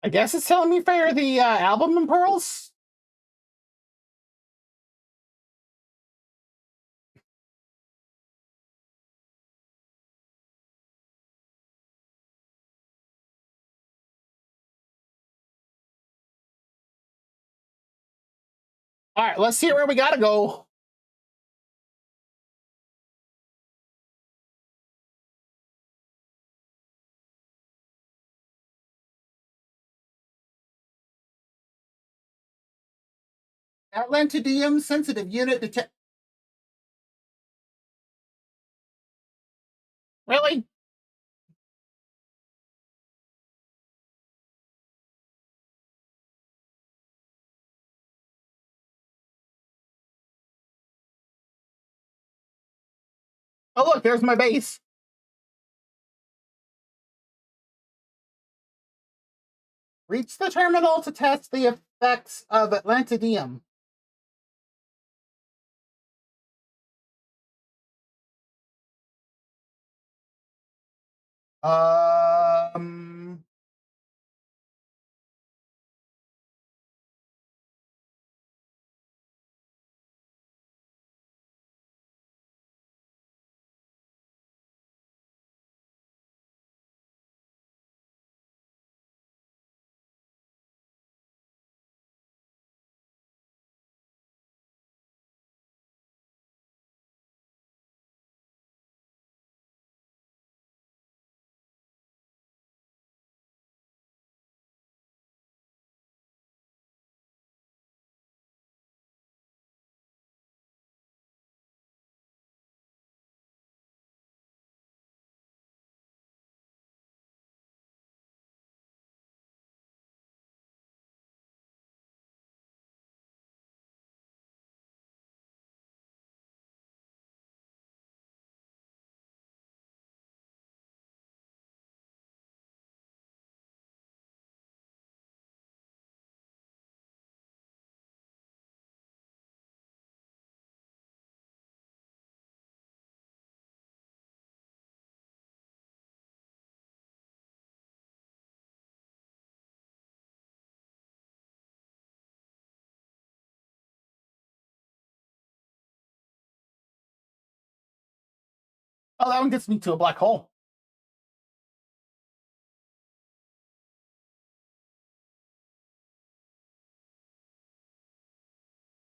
Speaker 2: I guess it's telling me for the album and pearls. All right, let's see where we gotta go. Atlantidium sensitive unit detect. Really? Oh, look, there's my base. Reach the terminal to test the effects of Atlantidium. Um. Oh, that one gets me to a black hole.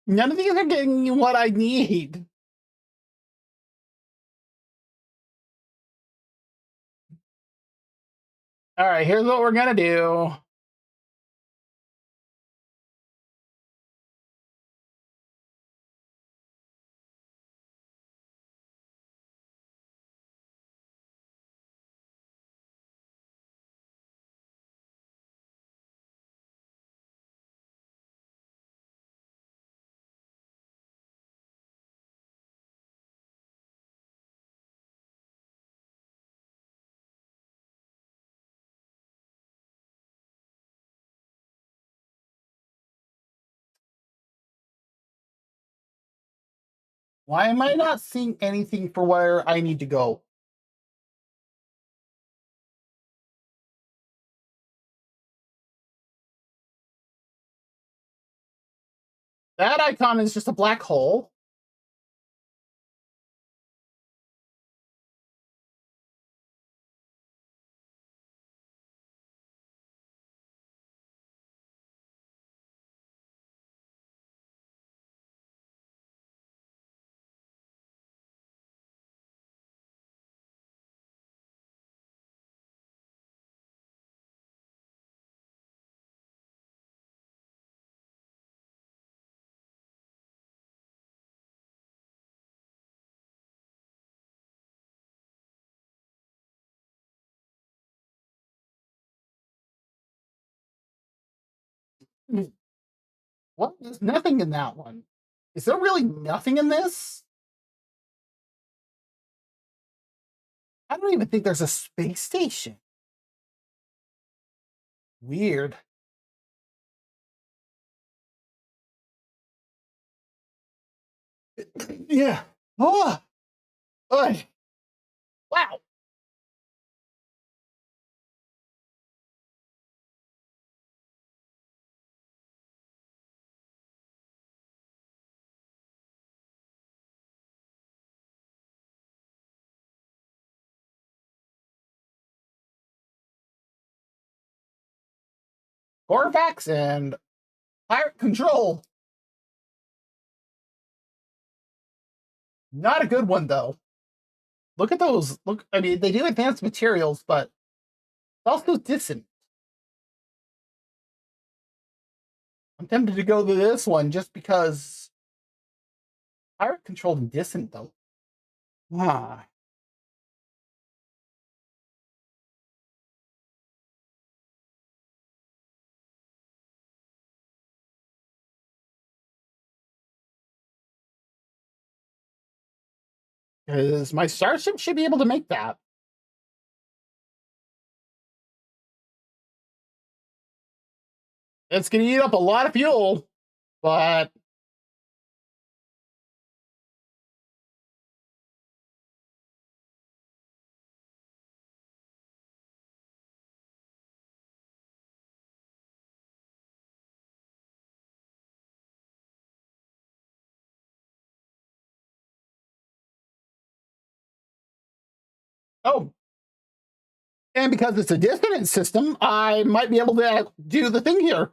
Speaker 2: None of these are getting me what I need. All right, here's what we're gonna do. Why am I not seeing anything for where I need to go? That icon is just a black hole. What? There's nothing in that one. Is there really nothing in this? I don't even think there's a space station. Weird. Yeah. Oh, wow. Corvax and pirate control. Not a good one though. Look at those. Look, I mean, they do advanced materials, but also dissonant. I'm tempted to go to this one just because pirate controlled and dissonant though. Ah, because my starship should be able to make that. It's going to eat up a lot of fuel, but oh, and because it's a dissonant system, I might be able to do the thing here.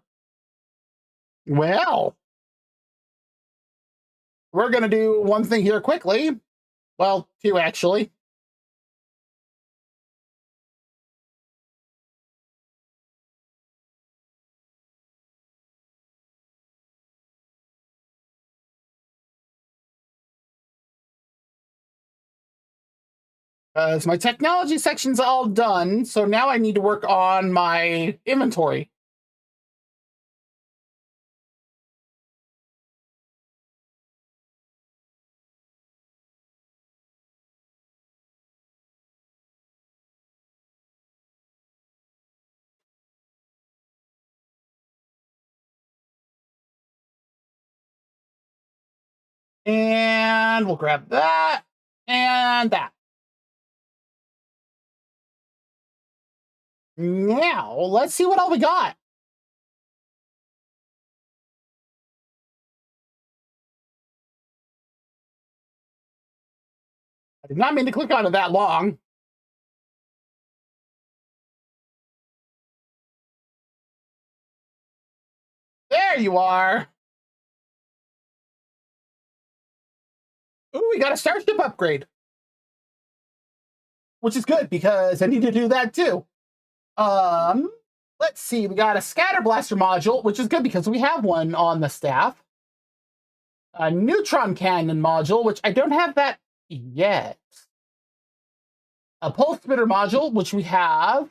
Speaker 2: Well, we're going to do one thing here quickly. Well, two actually. As my technology section's all done, so now I need to work on my inventory. And we'll grab that and that. Now, let's see what all we got. I did not mean to click on it that long. There you are. Ooh, we got a starship upgrade. Which is good because I need to do that too. Let's see. We got a scatter blaster module, which is good because we have one on the staff. A neutron cannon module, which I don't have that yet. A pulse spitter module, which we have.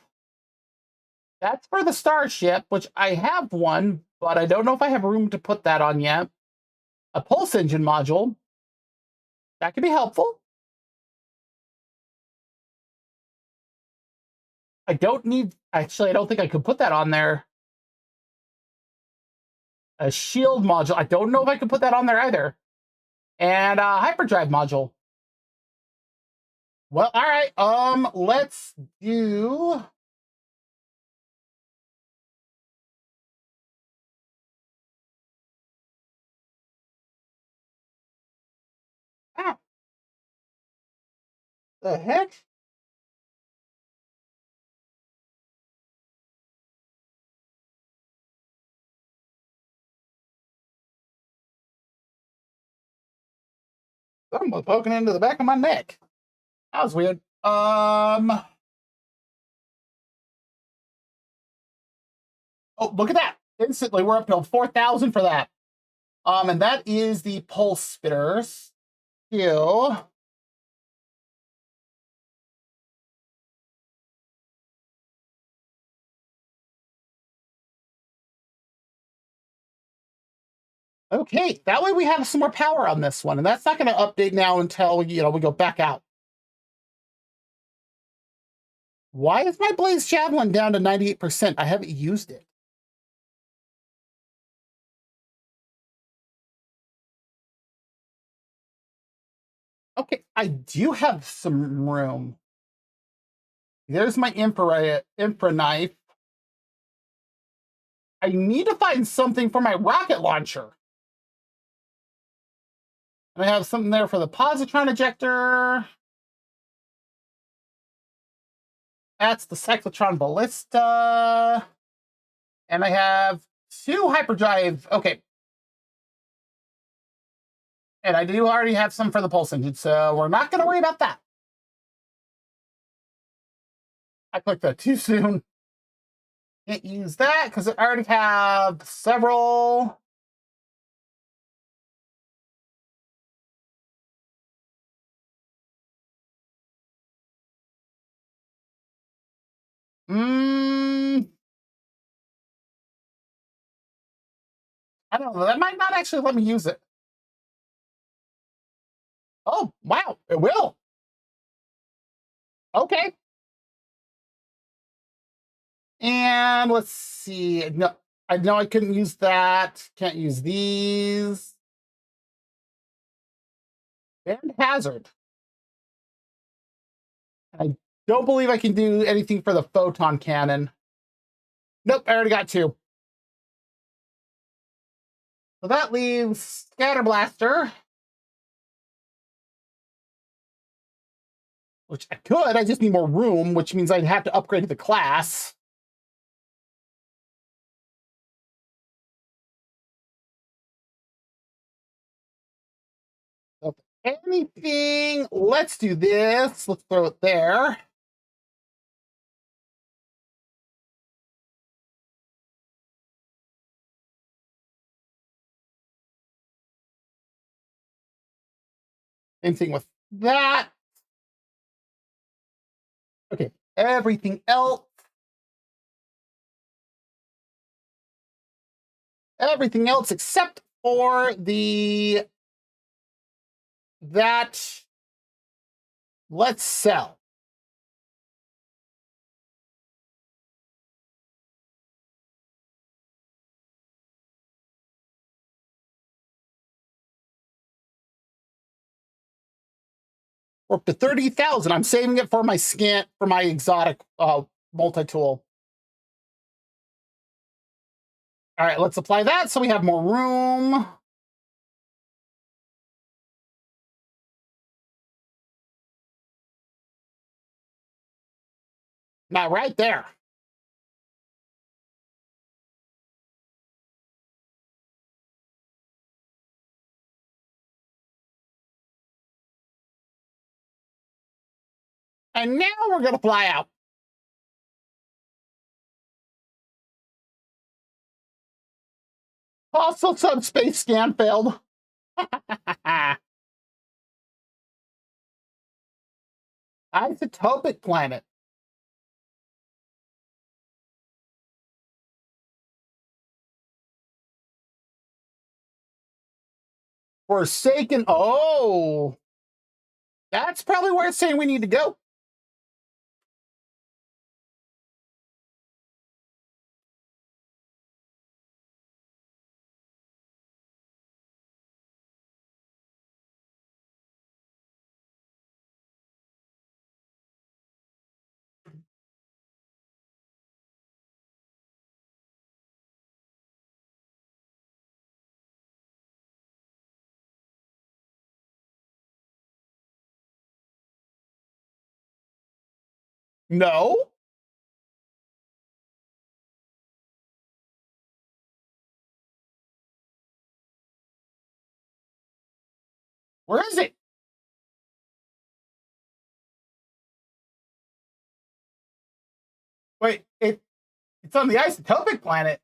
Speaker 2: That's for the starship, which I have one, but I don't know if I have room to put that on yet. A pulse engine module. That could be helpful. I don't need... Actually, I don't think I could put that on there. A shield module. I don't know if I could put that on there either. And a hyperdrive module. Well, all right. Let's do... Ah, the heck? Something was poking into the back of my neck. That was weird. Oh, look at that. Instantly, we're up to 4,000 for that. And that is the pulse spitters. Ew. Okay, that way we have some more power on this one, and that's not going to update now until, we go back out. Why is my Blaze Javelin down to 98%? I haven't used it. Okay, I do have some room. There's my Emperor knife. I need to find something for my rocket launcher. And I have something there for the positron ejector. That's the cyclotron ballista. And I have 2 hyperdrive. Okay. And I do already have some for the pulse engine, so we're not going to worry about that. I clicked that too soon. Can't use that because I already have several. I don't know. That might not actually let me use it. Oh, wow. It will. Okay. And let's see. No, I know I couldn't use that. Can't use these. And hazard. I don't believe I can do anything for the photon cannon. Nope, I already got 2. So that leaves Scatter Blaster. Which I could, I just need more room, which means I'd have to upgrade the class. So if anything, let's do this. Let's throw it there. Same thing with that. Okay, everything else. Everything else except for that. Let's sell. We're up to 30,000. I'm saving it for my for my exotic multi-tool. All right, let's apply that so we have more room. Now, right there. And now we're going to fly out. Also, subspace scan failed. Isotopic planet. Forsaken. Oh, that's probably where it's saying we need to go. No. Where is it? Wait, it's on the isotopic planet.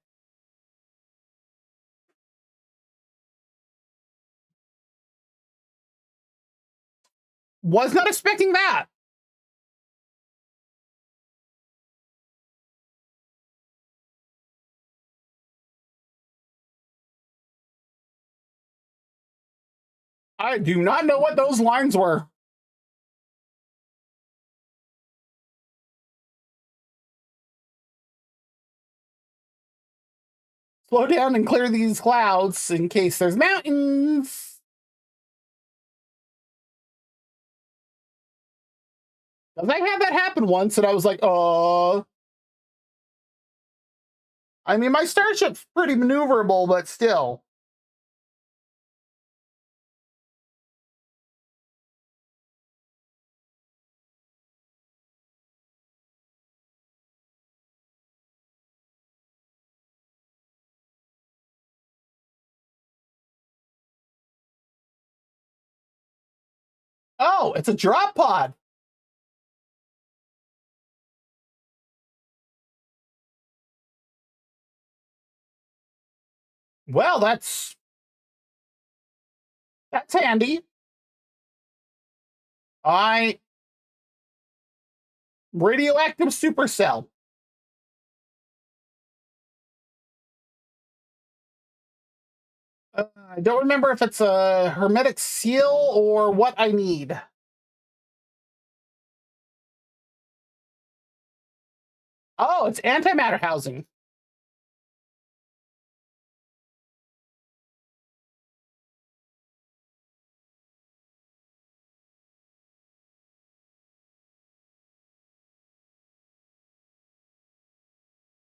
Speaker 2: Was not expecting that. I do not know what those lines were. Slow down and clear these clouds in case there's mountains. Because I had that happen once, and I was like, oh. I mean, my starship's pretty maneuverable, but still. Oh, it's a drop pod. Well, that's handy. I radioactive supercell. I don't remember if it's a hermetic seal or what I need. Oh, it's antimatter housing.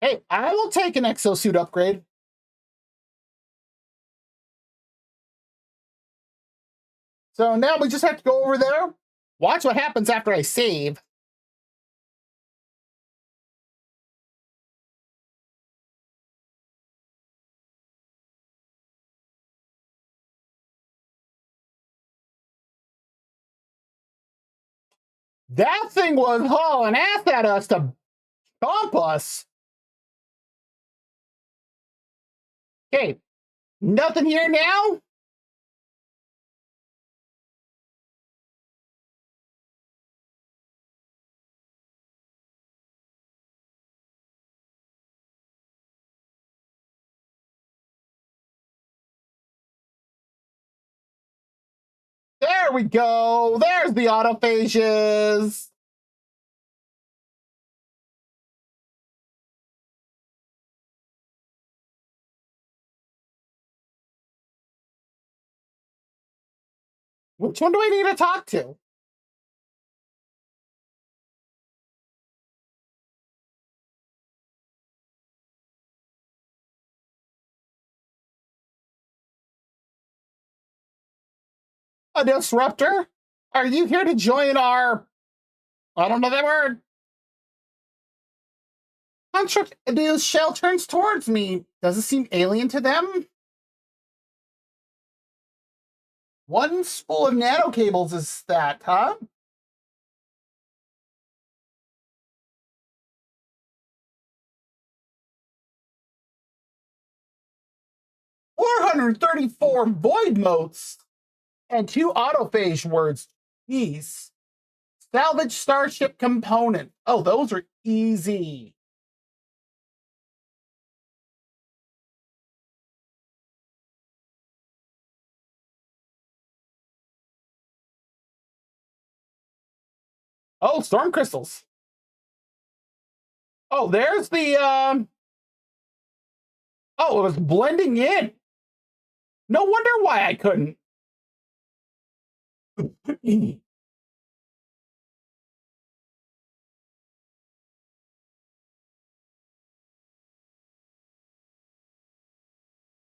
Speaker 2: Hey, I will take an exosuit upgrade. So now we just have to go over there. Watch what happens after I save. That thing was hauling ass at us to bump us. Okay, nothing here now. There we go. There's the autophages. Which one do I need to talk to? A disruptor? Are you here to join our... I don't know that word. Construct, the shell turns towards me. Does it seem alien to them? One spool of nanocables is that, huh? 434 void motes and 2 autophage words. Jeez. Salvage starship component. Oh, those are easy. Oh, storm crystals. Oh, there's the oh, it was blending in. No wonder why I couldn't.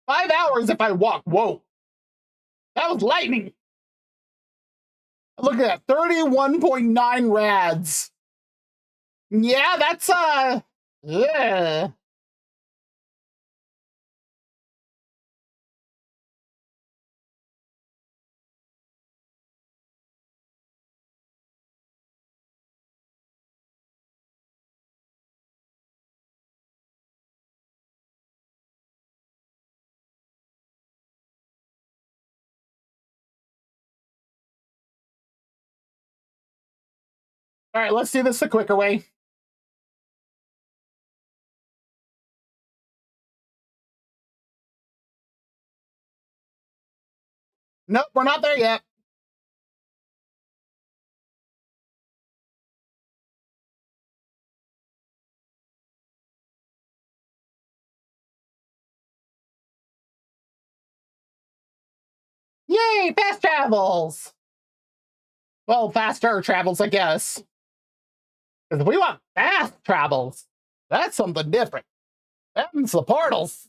Speaker 2: 5 hours if I walk. Whoa. That was lightning. Look at that. 31.9 rads. Yeah, that's yeah. All right, let's do this the quicker way. Nope, we're not there yet. Yay, fast travels. Well, faster travels, I guess. Because we want fast travels. That's something different. Them's the portals.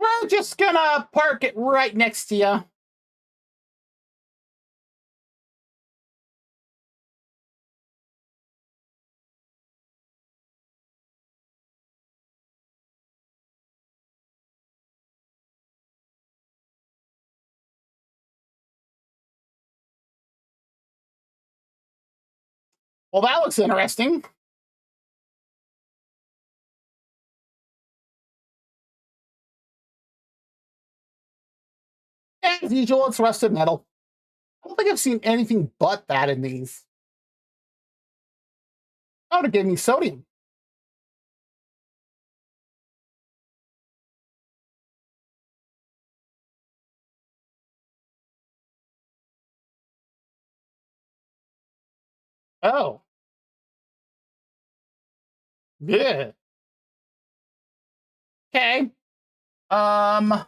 Speaker 2: We're just gonna park it right next to you. Well, that looks interesting. As usual, it's rusted metal. I don't think I've seen anything but that in these. Oh, it gave me sodium. Oh. Yeah. Okay. Um,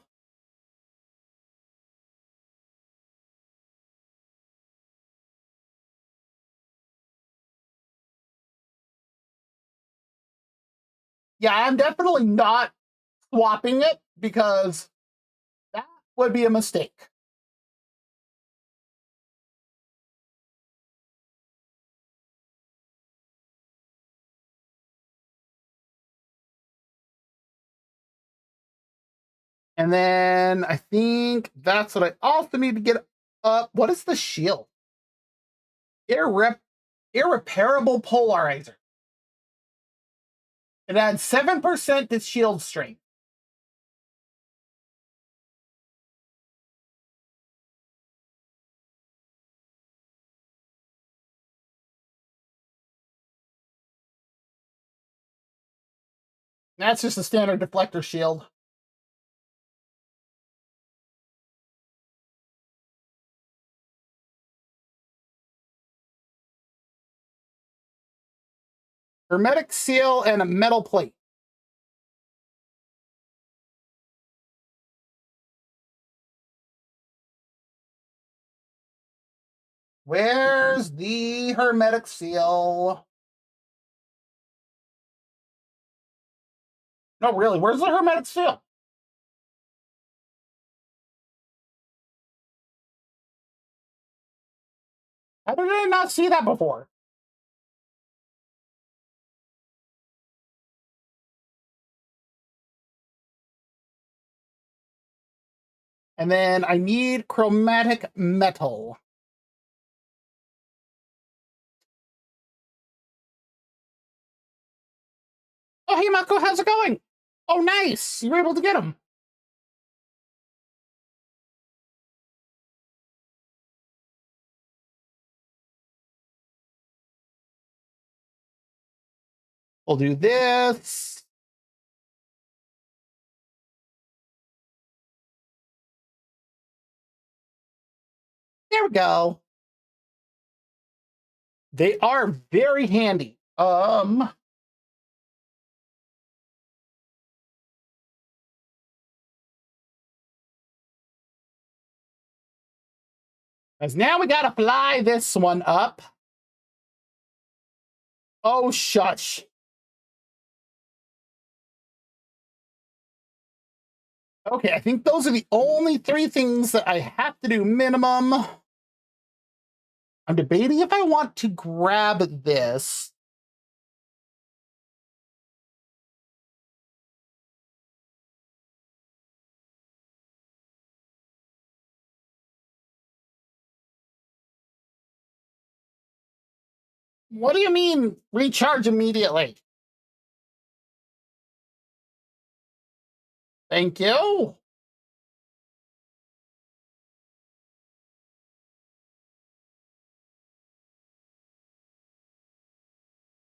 Speaker 2: yeah, I'm definitely not swapping it because that would be a mistake. And then I think that's what I also need to get up. What is the shield? Irreparable polarizer. It adds 7% to shield strength. That's just a standard deflector shield. Hermetic seal and a metal plate. Where's the hermetic seal? No, really, where's the hermetic seal? How did I not see that before? And then I need chromatic metal. Oh, hey, Mako, how's it going? Oh, nice. You were able to get him. We'll do this. There we go. They are very handy. Because now we gotta fly this one up. Oh, shush. Okay, I think those are the only three things that I have to do minimum. I'm debating if I want to grab this. What do you mean, recharge immediately? Thank you.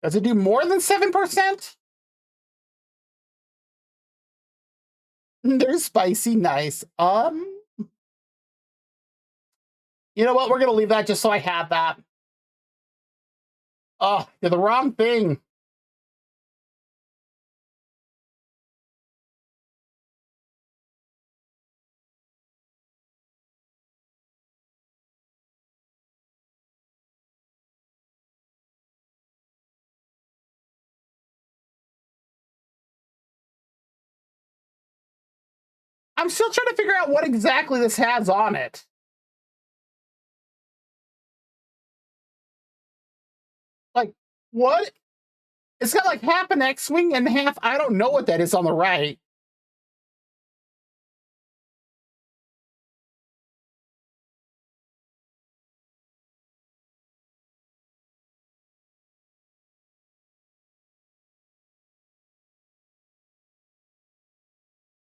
Speaker 2: Does it do more than 7%? They're spicy, nice. You know what? We're gonna leave that just so I have that. Oh, you're the wrong thing. I'm still trying to figure out what exactly this has on it. Like, what? It's got like half an X-Wing and half, I don't know what that is on the right.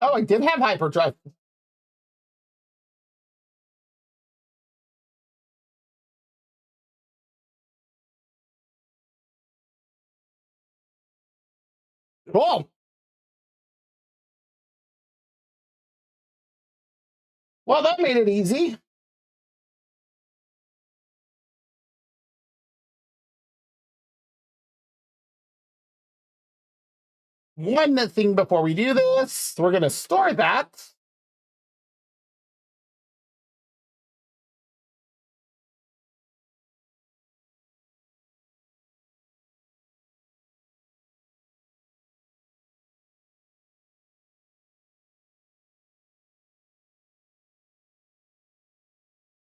Speaker 2: Oh, I did have hyperdrive. Cool. Well, that made it easy. One thing before we do this, we're going to store that.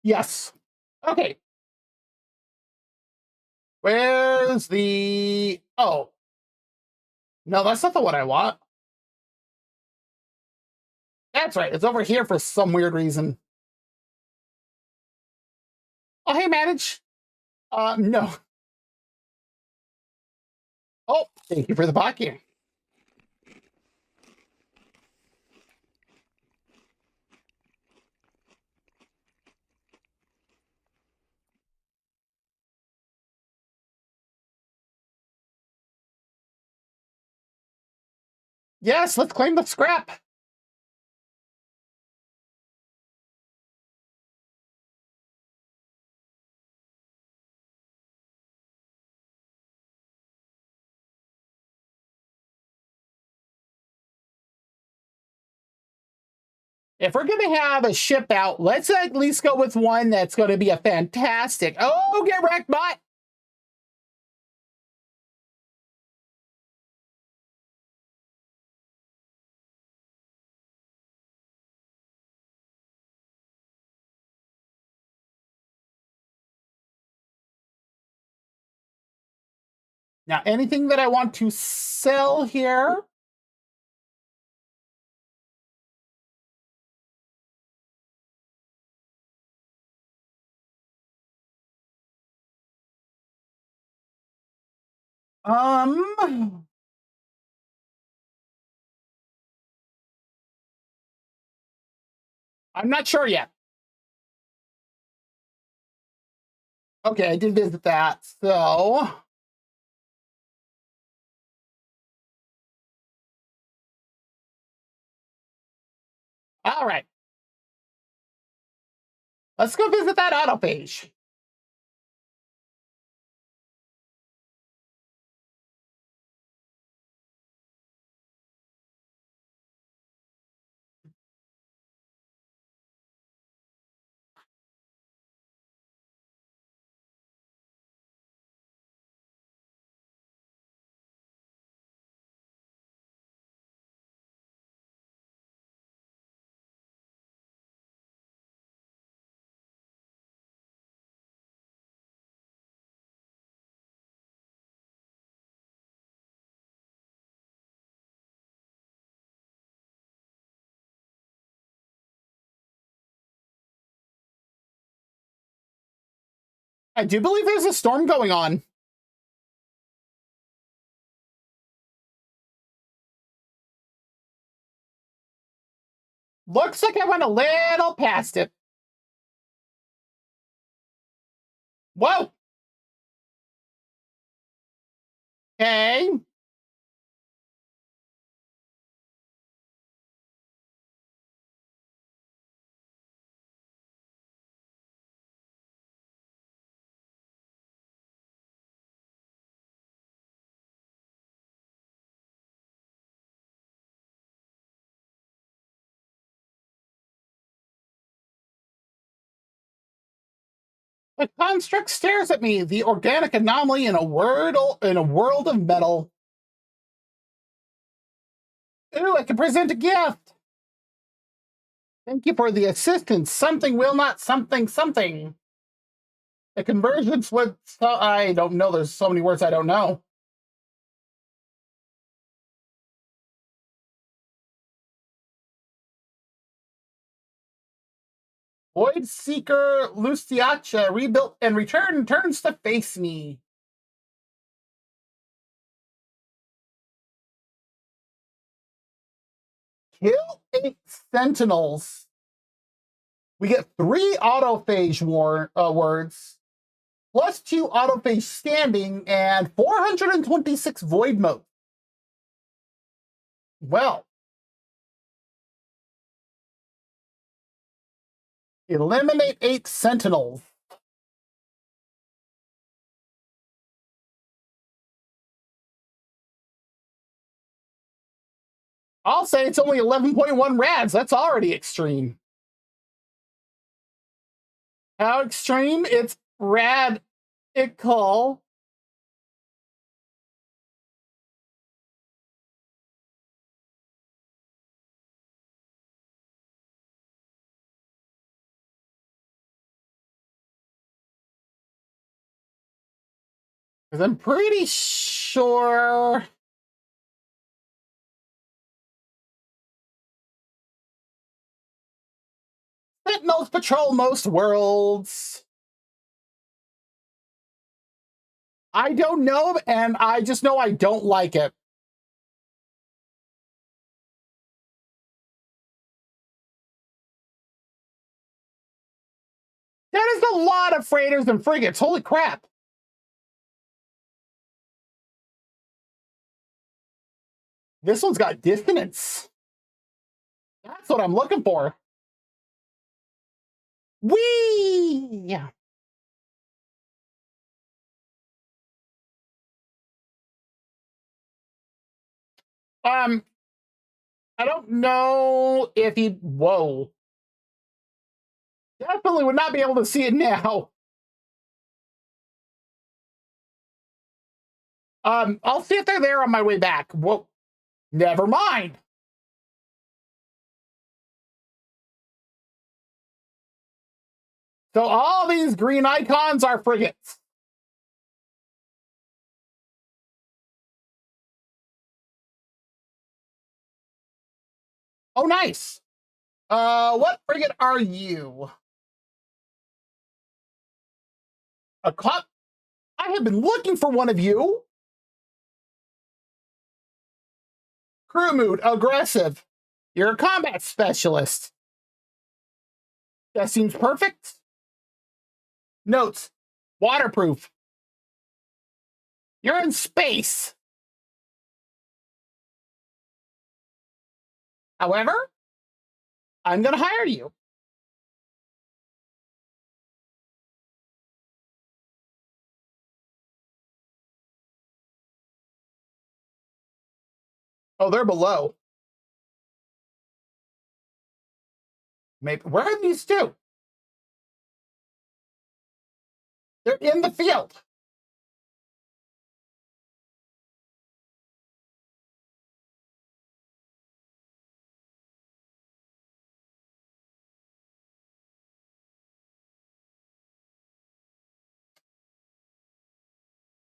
Speaker 2: Yes. Okay. Where's the... Oh. No, that's not the one I want. That's right. It's over here for some weird reason. Oh, hey, manage. No. Oh, thank you for the Baki. Yes, let's claim the scrap. If we're going to have a ship out, let's at least go with one that's going to be a fantastic. Oh, get wrecked, bot. Now, anything that I want to sell here? I'm not sure yet. Okay, I did visit that, so all right. Let's go visit that autopage. I do believe there's a storm going on. Looks like I went a little past it. Whoa. Okay. The construct stares at me, the organic anomaly in a world of metal. Ooh, I can present a gift. Thank you for the assistance. Something will not something something. A convergence with I don't know. There's so many words I don't know. Void Seeker Lustiacha rebuilt and returned turns to face me. Kill 8 sentinels. We get 3 autophage words, plus 2 autophage standing, and 426 void mode. Well, eliminate 8 sentinels. I'll say it's only 11.1 rads. That's already extreme. How extreme? It's radical. Because I'm pretty sure sentinels patrol most worlds. I don't know, and I just know I don't like it. That is a lot of freighters and frigates. Holy crap. This one's got dissonance. That's what I'm looking for. Whee! Um, I don't know if he. Whoa. Definitely would not be able to see it now. I'll see if they're there on my way back. Whoa. Never mind. So all these green icons are frigates. Oh, nice. What frigate are you? A cop? I have been looking for one of you. Crew mood, aggressive. You're a combat specialist. That seems perfect. Notes, waterproof. You're in space. However, I'm going to hire you. Oh, they're below. Maybe. Where are these two? They're in the field.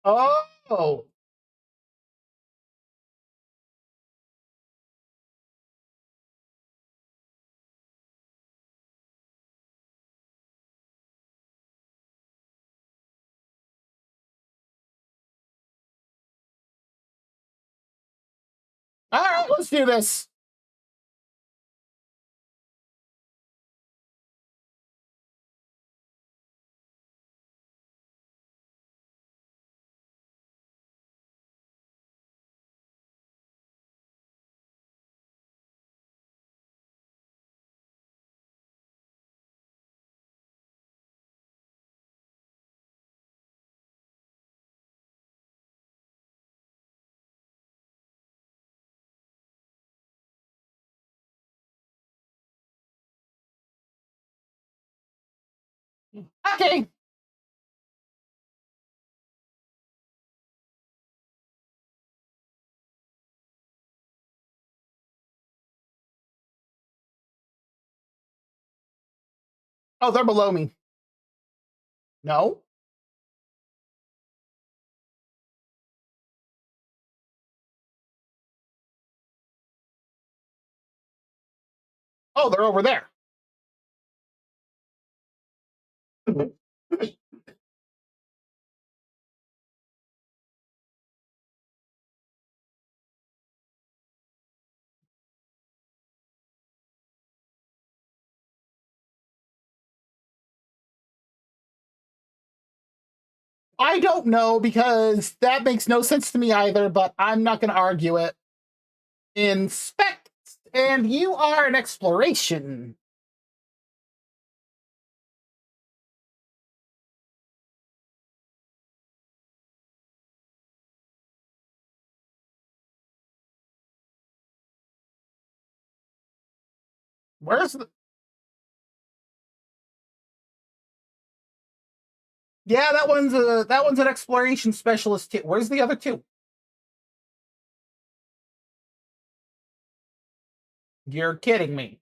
Speaker 2: Oh. All right, let's do this. Okay. Oh, they're below me. No. Oh, they're over there. I don't know because that makes no sense to me either, but I'm not going to argue it. Inspect, and you are an exploration. Where's the? Yeah, that one's an exploration specialist too. Where's the other two? You're kidding me.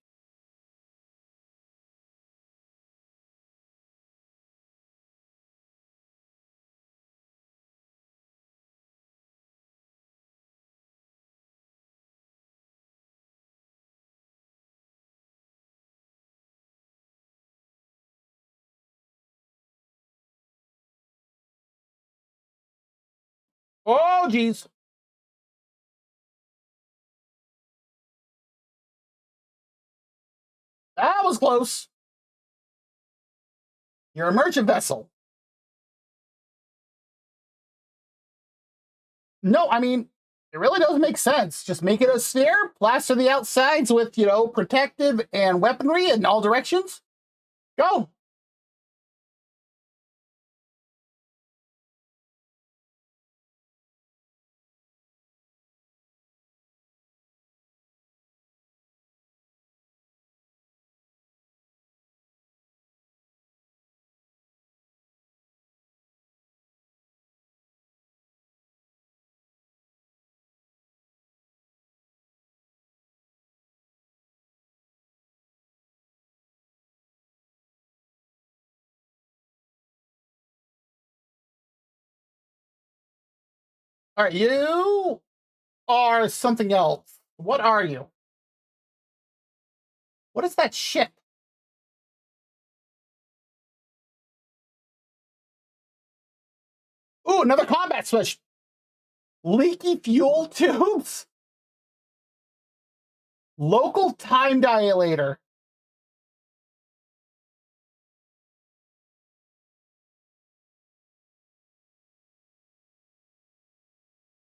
Speaker 2: Oh, geez. That was close. You're a merchant vessel. No, I mean, it really doesn't make sense. Just make it a sphere, plaster the outsides with, protective and weaponry in all directions. Go. All right, you are something else. What are you? What is that ship? Ooh, another combat switch. Leaky fuel tubes. Local time dilator.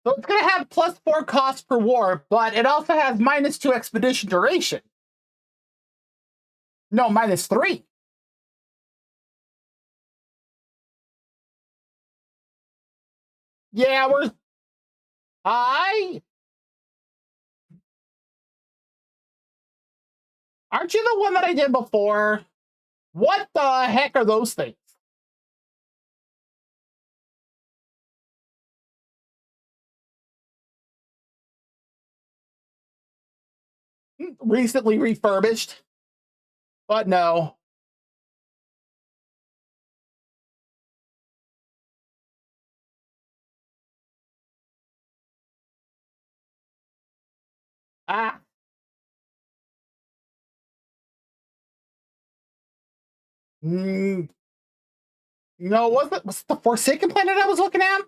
Speaker 2: So it's going to have +4 cost per war, but it also has -2 expedition duration. No, -3. Yeah, we're. I. Aren't you the one that I did before? What the heck are those things? Recently refurbished, but no. Ah, mm, no, was it the Forsaken Planet I was looking at?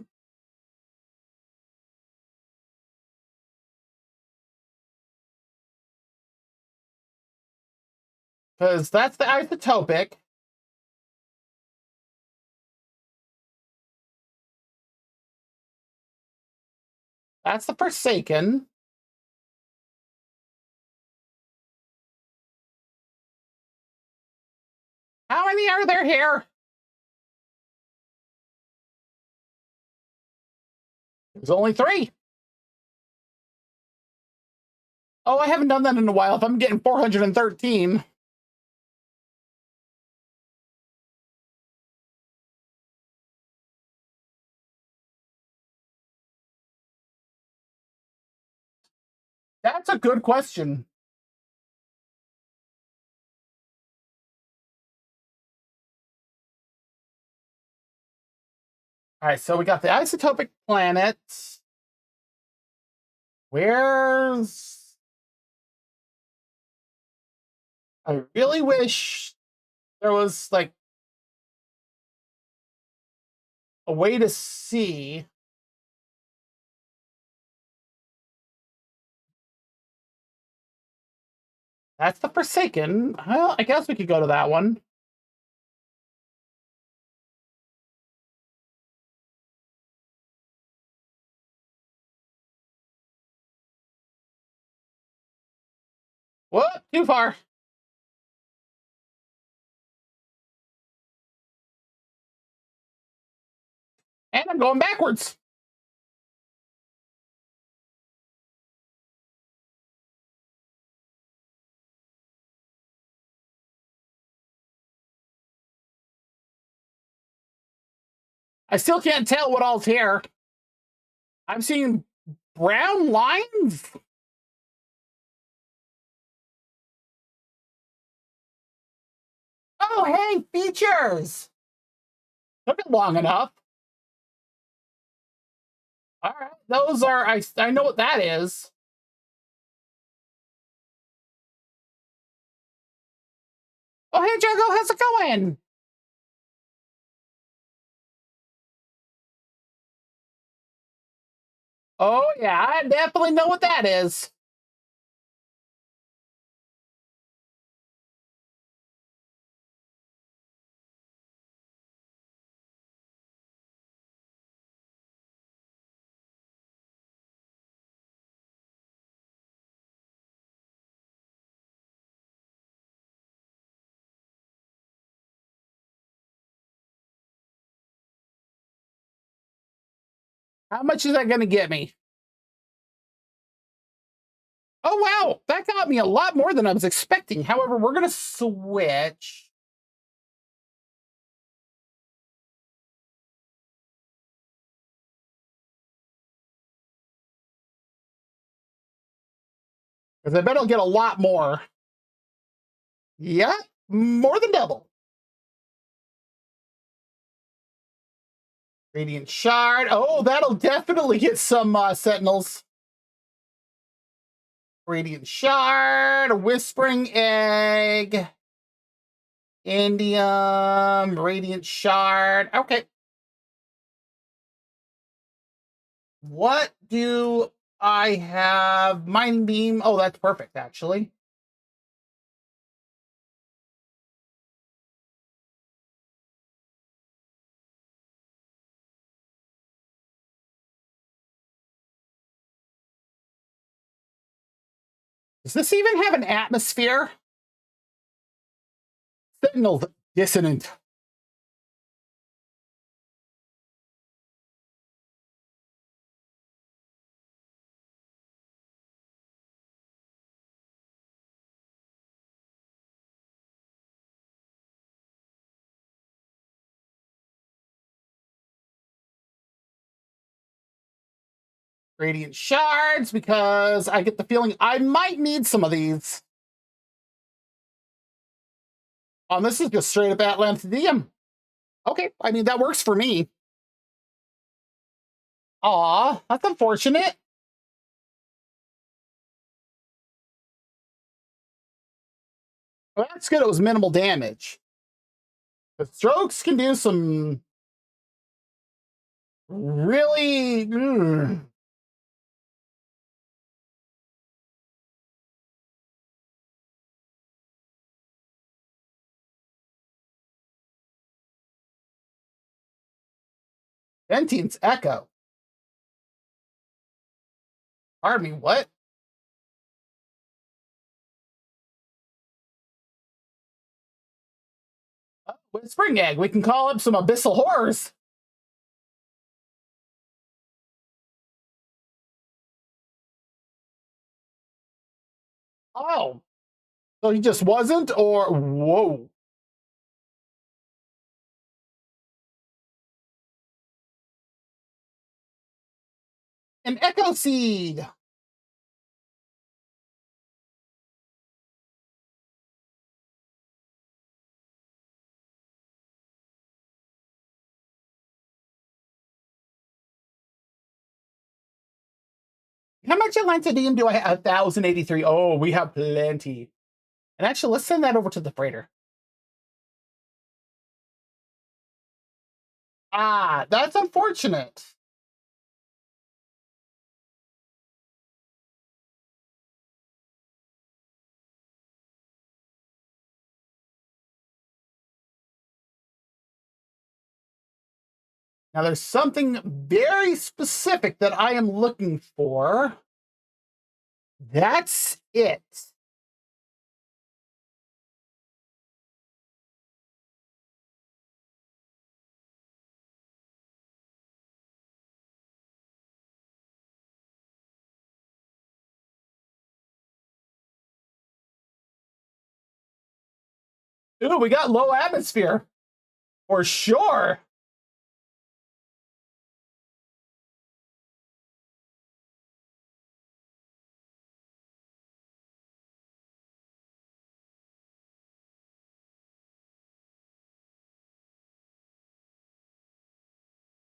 Speaker 2: Because that's the isotopic. That's the Forsaken. How many are there here? There's only 3. Oh, I haven't done that in a while. If I'm getting 413. That's a good question. All right, so we got the isotopic planet. Where's. I really wish there was like a way to see. That's the Forsaken. Well, I guess we could go to that one. What? Too far. And I'm going backwards. I still can't tell what all's here. I'm seeing brown lines. Oh, hey, features. Took it long enough. All right, those are. I know what that is. Oh, hey, Jago, how's it going? Oh, yeah, I definitely know what that is. How much is that going to get me? Oh, wow, that got me a lot more than I was expecting. However, we're going to switch. Because I bet I'll get a lot more. Yeah, more than double. Radiant Shard. Oh, that'll definitely get some Sentinels. Radiant Shard, Whispering Egg, Indium, Radiant Shard. Okay. What do I have? Mining Beam. Oh, that's perfect, actually. Does this even have an atmosphere? Sentinel Dissonant. Radiant Shards, because I get the feeling I might need some of these. This is just straight up Atlantidium. Okay, I mean, that works for me. Aw, that's unfortunate. Well, that's good. It was minimal damage. But strokes can do some really. Ventine's Echo. Pardon me, what? Whispering Egg. We can call up some abyssal horrors. Oh. So he just wasn't, or whoa. An Echo Seed. How much Atlantidium do I have? 1,083. Oh, we have plenty. And actually, let's send that over to the freighter. Ah, that's unfortunate. Now, there's something very specific that I am looking for. That's it. Ooh, we got low atmosphere. For sure.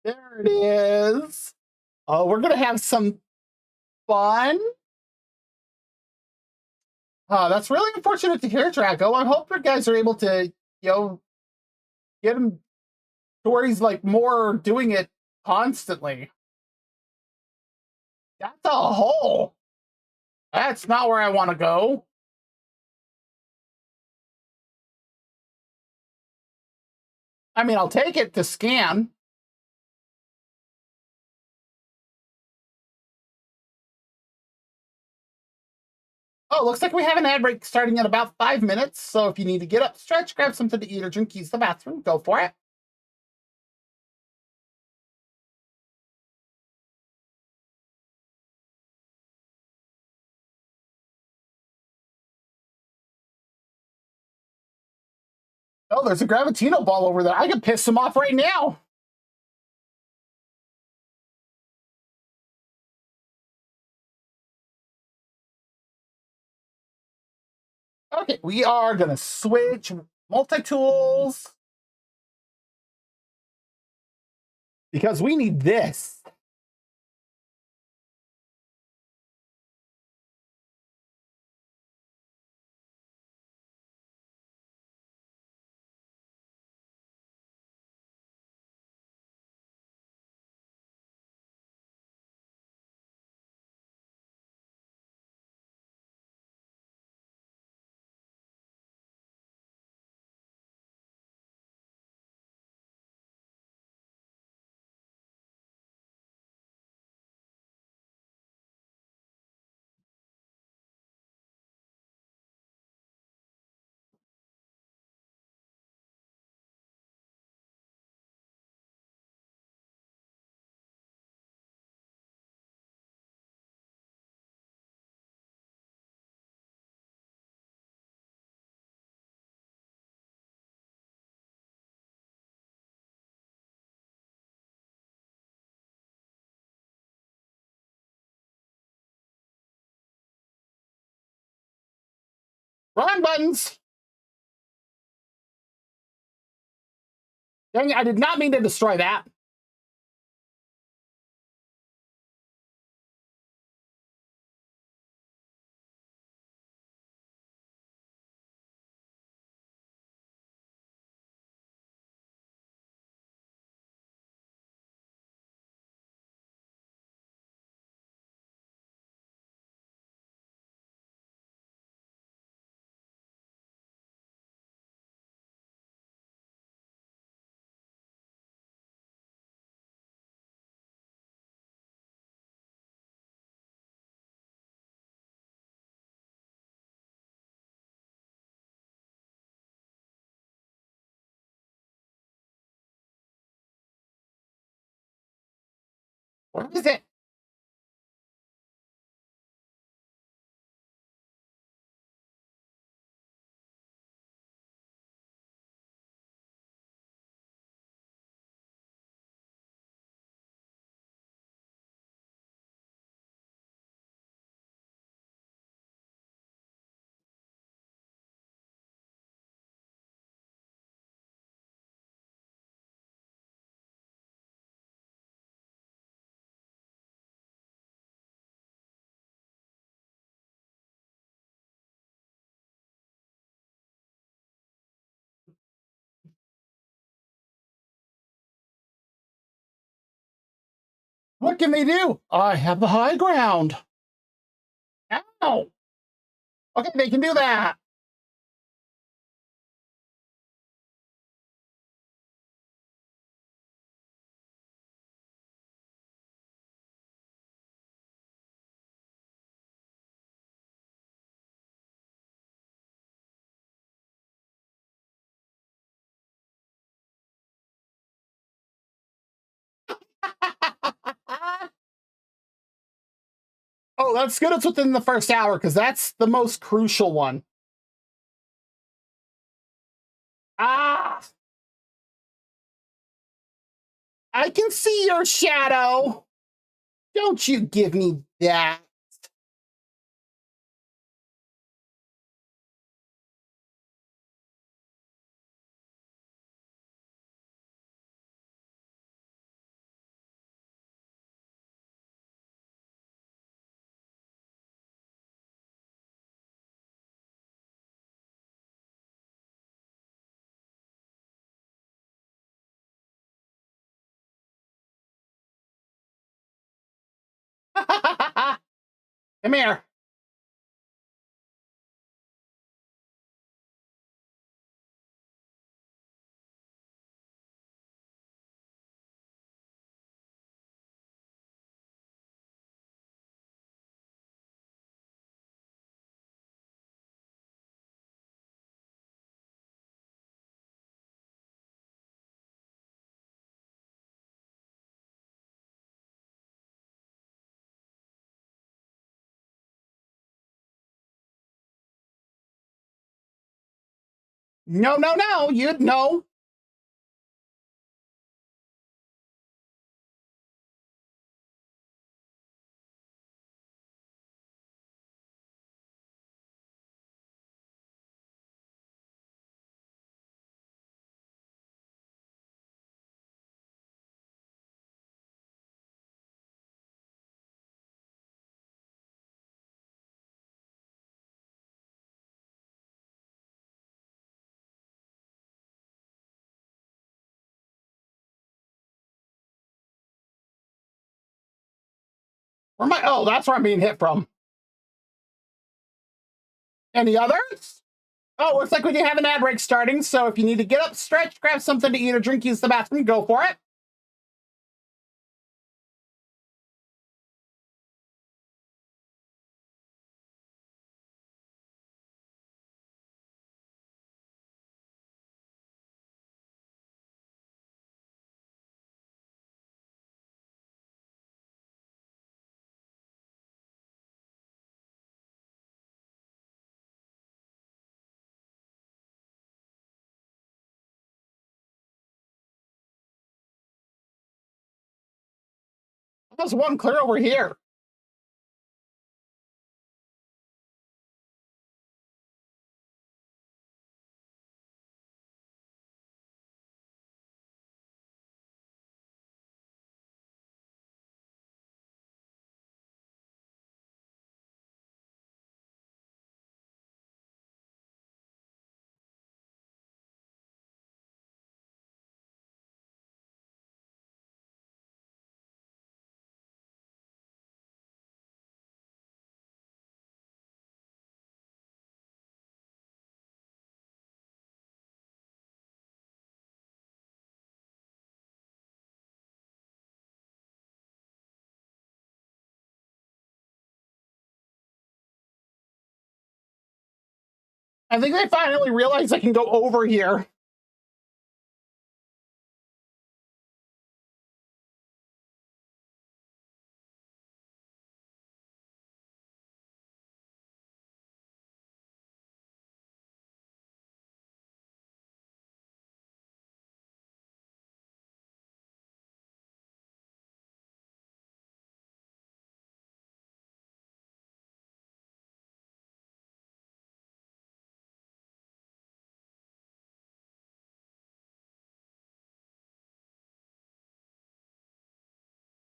Speaker 2: There it is. Oh, we're going to have some fun. That's really unfortunate to hear, Draco. I hope you guys are able to, get him to where he's like more doing it constantly. That's a hole. That's not where I want to go. I mean, I'll take it to scan. Oh, looks like we have an ad break starting in about 5 minutes. So if you need to get up, stretch, grab something to eat or drink, use the bathroom, go for it. Oh, there's a Gravitino ball over there. I can piss him off right now. Okay, we are going to switch multi-tools. Because we need this. Wrong buttons. Dang it, I did not mean to destroy that. What is it? What can they do? I have the high ground. Ow. Okay, they can do that. Oh, that's good. It's within the first hour because that's the most crucial one. Ah, I can see your shadow. Don't you give me that. Come here. No, no, no. You'd know. Where am I? Oh, that's where I'm being hit from. Any others? Oh, looks like we do have an ad break starting, so if you need to get up, stretch, grab something to eat or drink, use the bathroom, go for it. There's one clear over here. I think they finally realized I can go over here.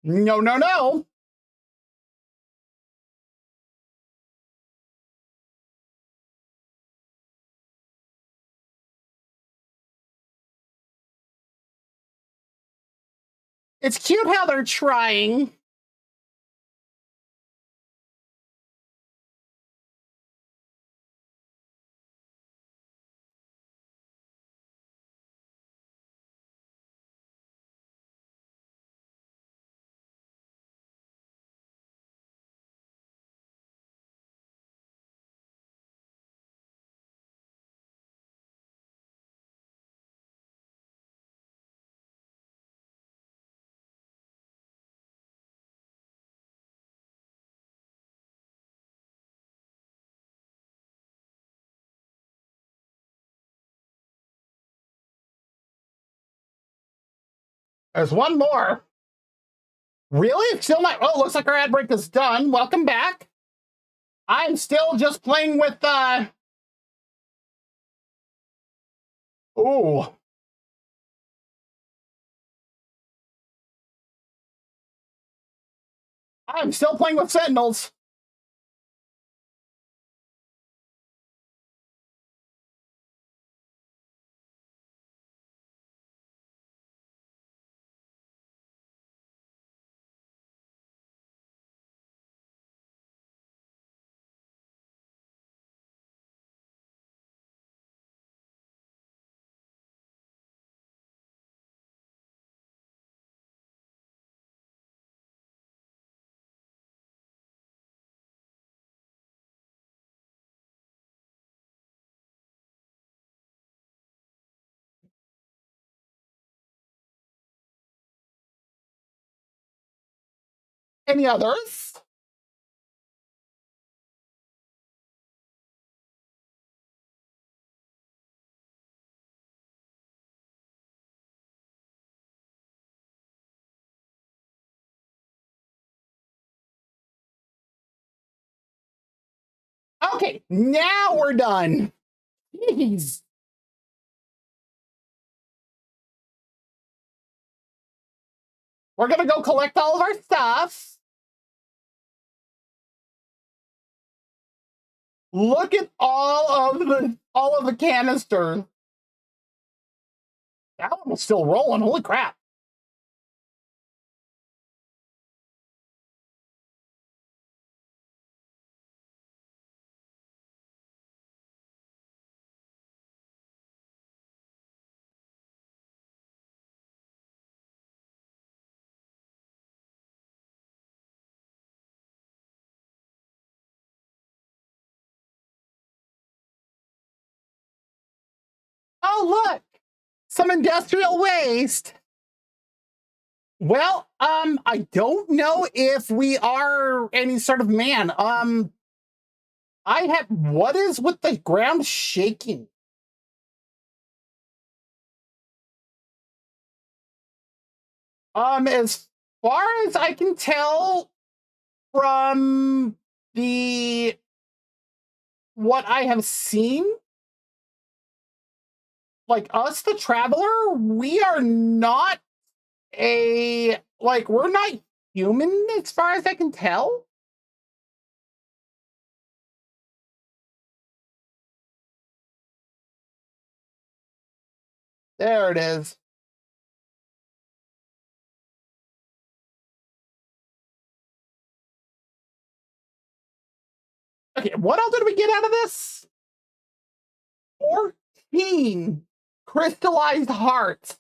Speaker 2: No, no, no. It's cute how they're trying. There's one more. Really? It's still not. Oh, looks like our ad break is done. Welcome back. I'm still just playing with Ooh. I'm still playing with Sentinels. Any others? Okay, now we're done. Jeez. We're gonna go collect all of our stuff. Look at all of the canisters. That one was still rolling. Holy crap. Oh, look, some industrial waste. Well, I don't know if we are any sort of man. I have, what is with the ground shaking? As far as I can tell from the what I have seen, like us, the traveler, we are not we're not human as far as I can tell. There it is. Okay, what else did we get out of this? 14 crystallized hearts.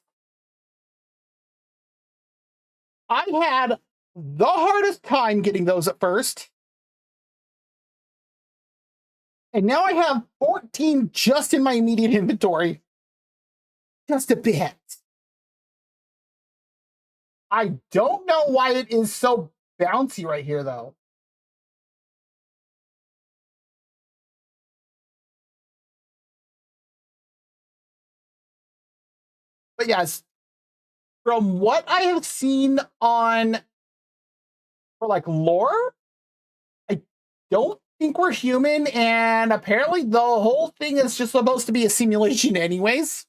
Speaker 2: I had the hardest time getting those at first. And now I have 14 just in my immediate inventory. Just a bit. I don't know why it is so bouncy right here, though. But yes, from what I have seen on for like lore, I don't think we're human, and apparently the whole thing is just supposed to be a simulation, anyways.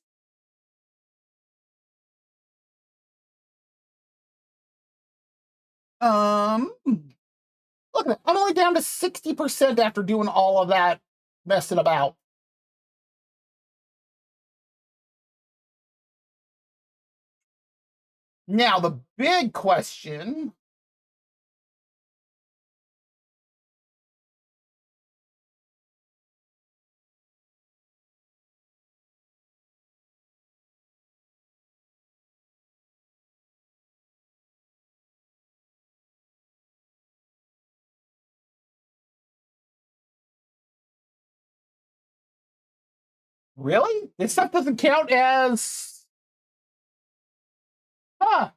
Speaker 2: Look at that. I'm only down to 60% after doing all of that messing about. Now, the big question. Really? This stuff doesn't count as. Huh.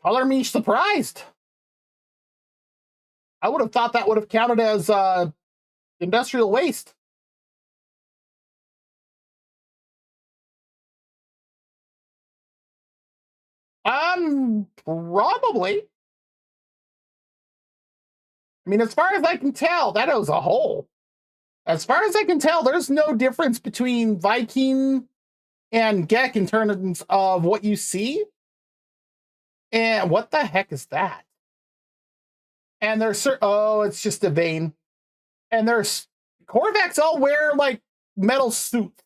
Speaker 2: Color me surprised. I would have thought that would have counted as industrial waste. Probably. I mean, as far as I can tell, that was a hole. As far as I can tell, there's no difference between Viking and Gek in terms of what you see. And what the heck is that? And there's oh, it's just a vein. And there's Korvax all wear like metal suit.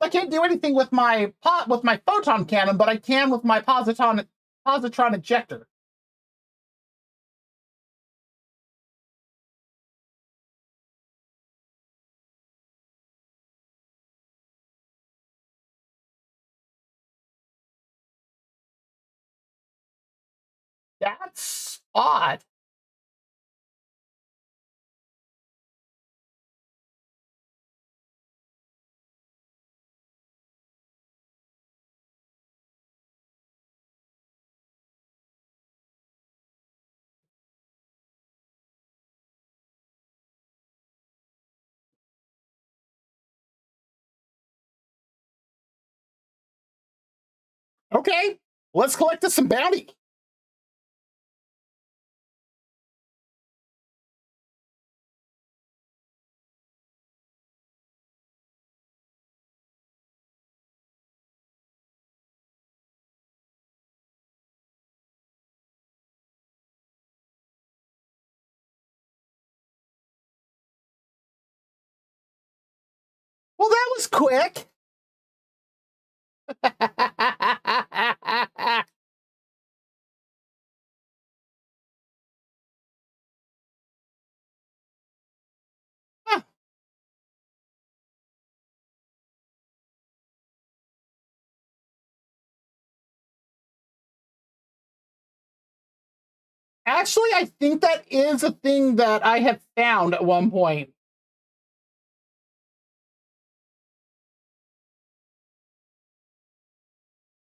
Speaker 2: I can't do anything with my photon cannon, but I can with my positron ejector. That's odd. Okay, let's collect us some bounty. Well, that was quick. Actually, I think that is a thing that I have found at one point.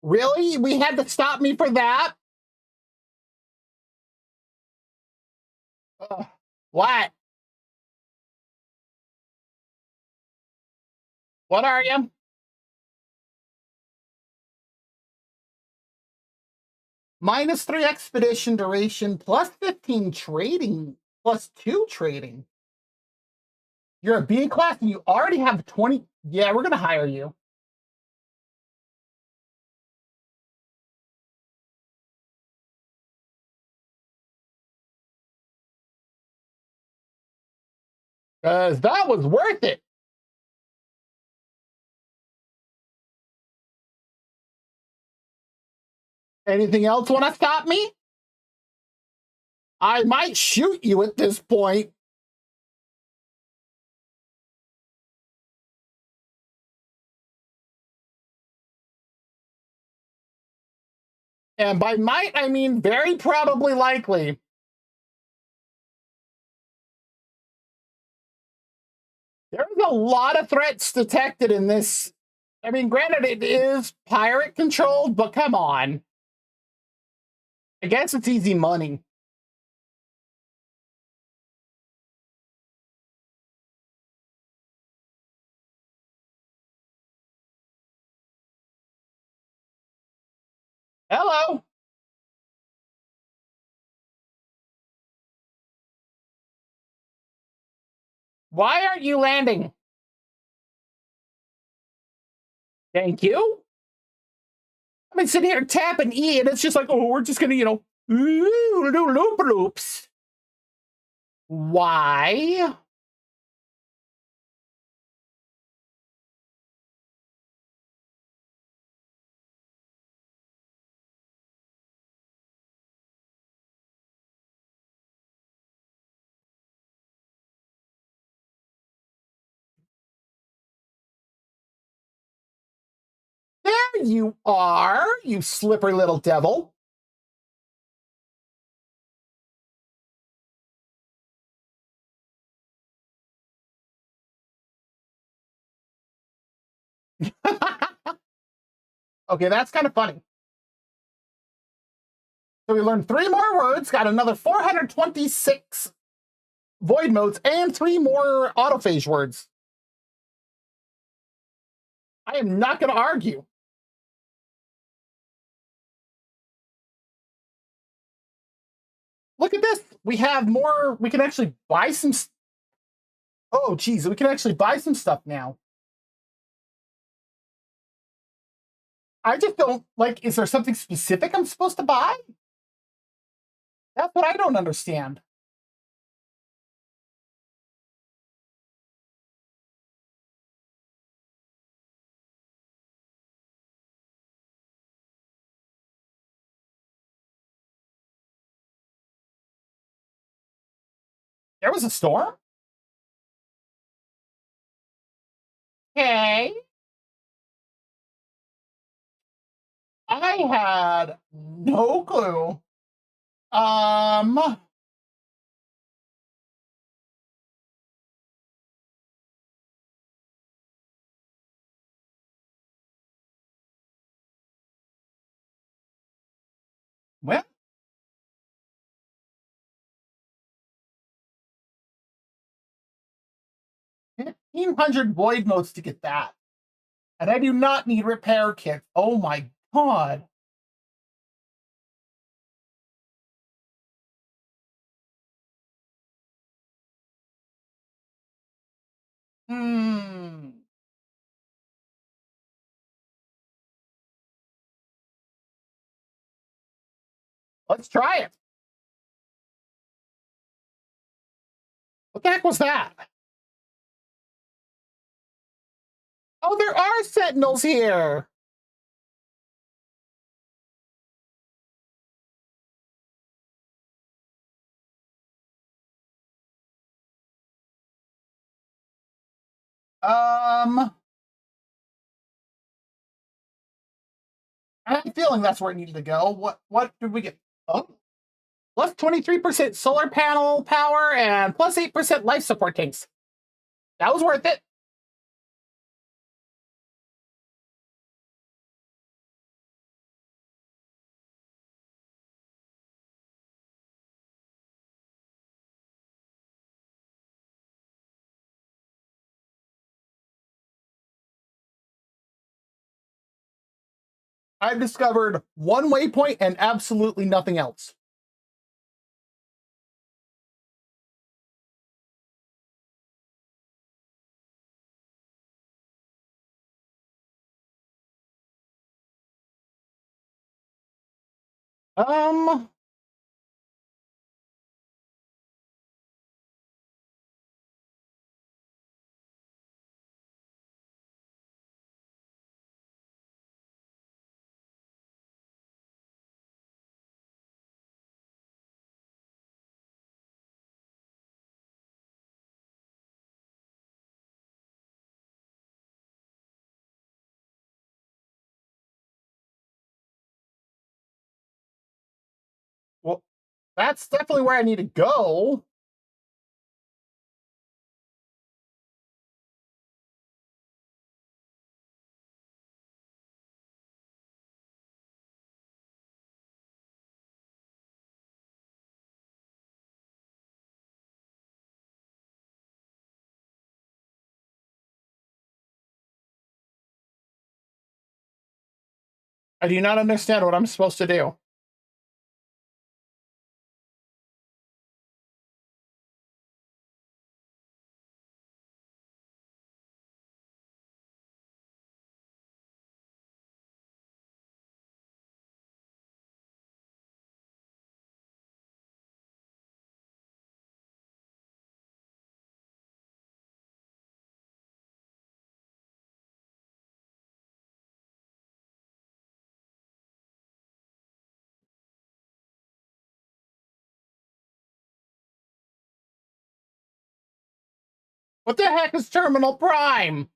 Speaker 2: Really? We had to stop me for that? Ugh. What? What are you? -3 expedition duration, plus 15 trading, plus 2 trading. You're a B class and you already have 20. Yeah, we're going to hire you. Because that was worth it. Anything else want to stop me? I might shoot you at this point. And by might, I mean very probably likely. There's a lot of threats detected in this. I mean, granted, it is pirate controlled, but come on. I guess it's easy money. Hello. Why aren't you landing? Thank you. I've been sitting here tapping E, and it's just like, oh, we're just gonna, loop loops. Why? There you are, you slippery little devil. Okay, that's kind of funny. So we learned 3 more words, got another 426 void modes, and 3 more autophage words. I am not going to argue. Look at this. We have more. We can actually buy some. Oh, geez. We can actually buy some stuff now. I just don't like. Is there something specific I'm supposed to buy? That's what I don't understand. There was a storm? Okay. I had no clue. Um, well, 1,500 void modes to get that. And I do not need repair kits. Oh my god. Hmm. Let's try it. What the heck was that? Oh, there are sentinels here. Um, I have a feeling that's where it needed to go. What did we get? Oh, plus 23% solar panel power, and plus 8% life support tanks. That was worth it. I've discovered one waypoint and absolutely nothing else. Um, well, that's definitely where I need to go. I do not understand what I'm supposed to do. What the heck is Terminal Prime?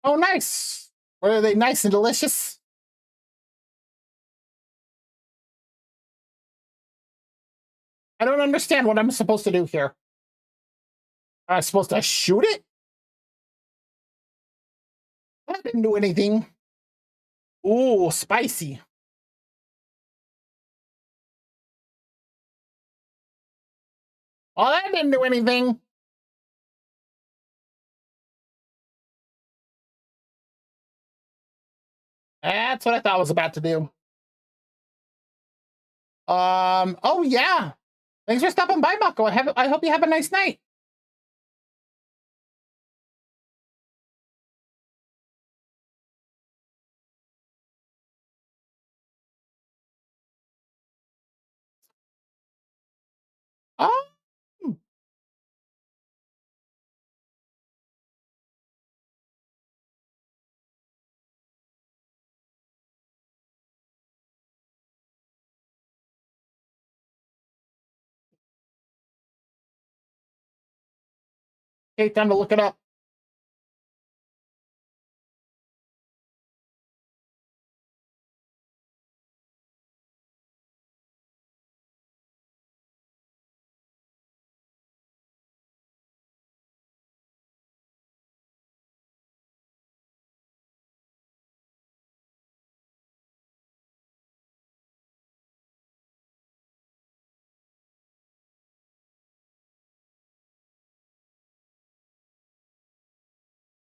Speaker 2: Oh, nice. Were they nice and delicious? I don't understand what I'm supposed to do here. Am I supposed to shoot it? That didn't do anything. Ooh, spicy. Oh, that didn't do anything. That's what I thought was about to do. Oh yeah. Thanks for stopping by, Mako. I hope you have a nice night. Oh, okay, time to look it up.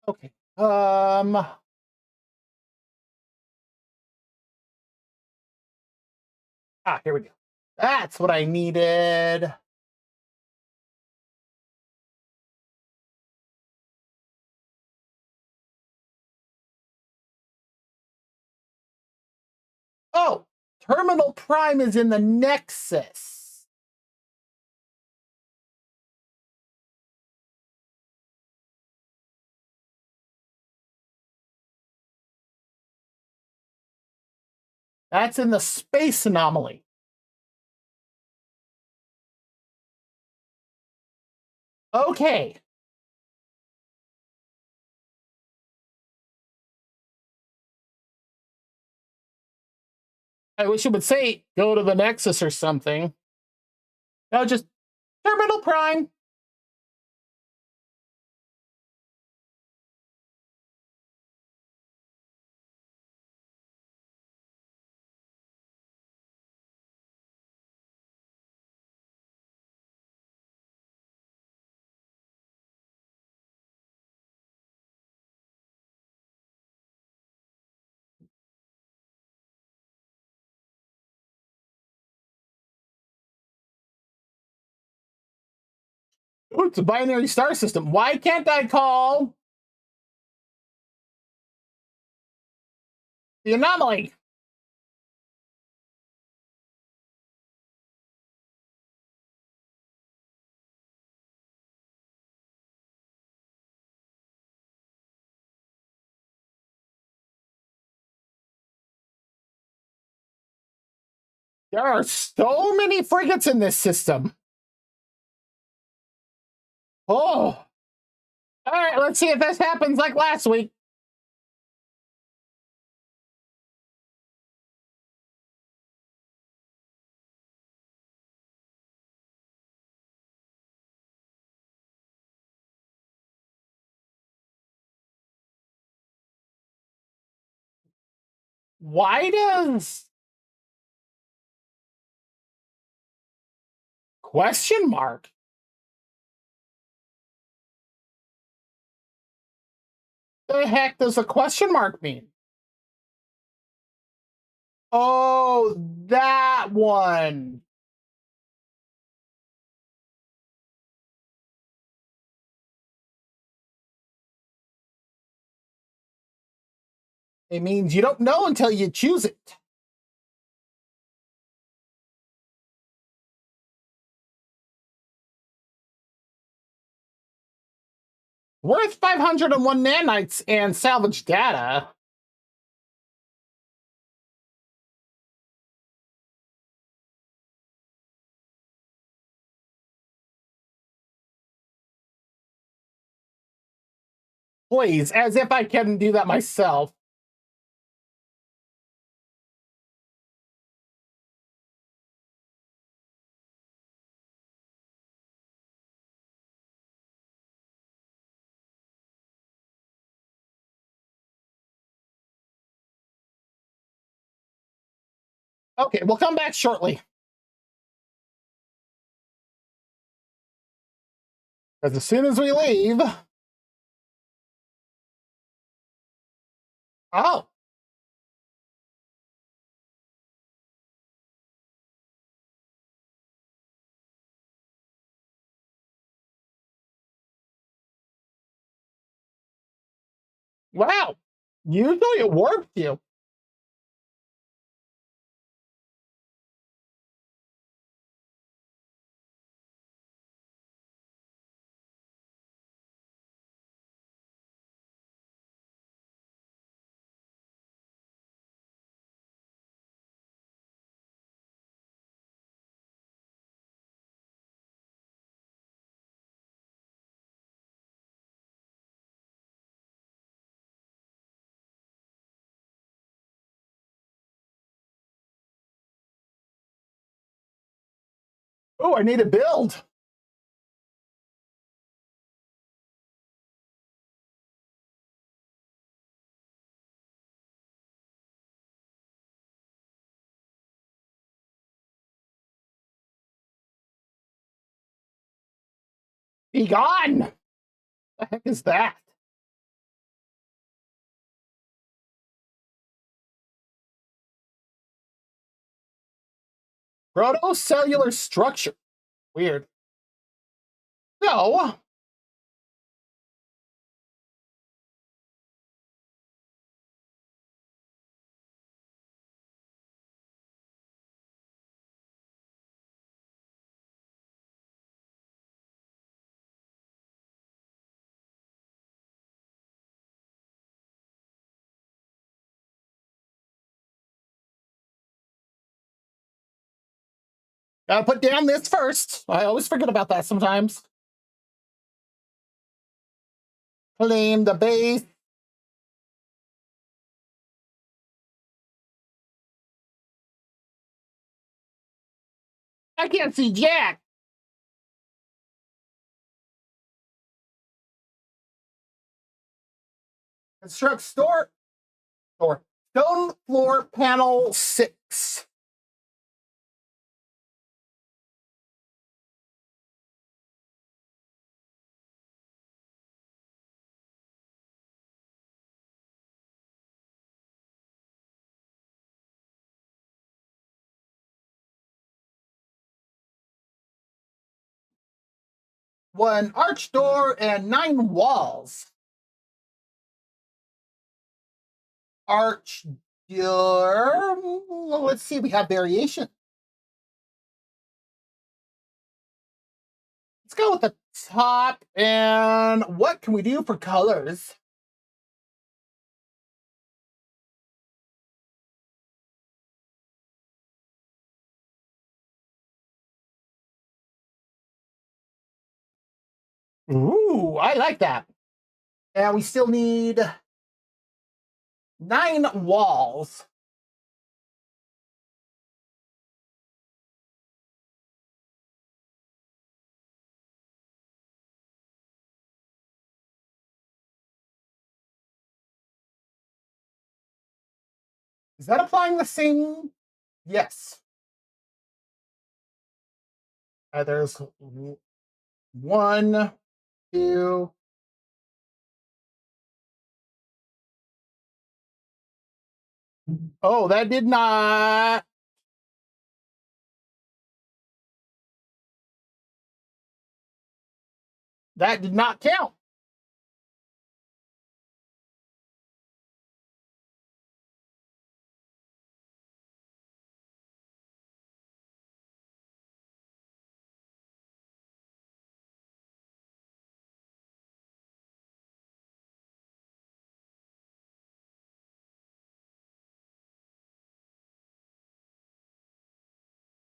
Speaker 2: Okay. Here we go. That's what I needed. Oh, Terminal Prime is in the Nexus. That's in the space anomaly. Okay. I wish it would say go to the Nexus or something. No, just Terminal Prime. Ooh, it's a binary star system. Why can't I call the anomaly? There are so many frigates in this system. Oh. All right, let's see if this happens like last week. Why does question mark? The heck does a question mark mean? Oh, that one. It means you don't know until you choose it. Worth 501 nanites and salvage data. Please, as if I can do that myself. Okay, we'll come back shortly. Because as soon as we leave... Oh. Wow. Usually it warped you. Oh, I need a build. Be gone. The heck is that? Protocellular structure. Weird. So, gotta put down this first. I always forget about that sometimes. Claim the base. I can't see jack. Construct store. Stone floor panel 6. One arch door and 9 walls. Arch door. Let's see, we have variation. Let's go with the top. And what can we do for colors? Ooh, I like that. And we still need 9 walls. Is that applying the same? Yes. There's 1, 2. Oh, that did not. That did not count.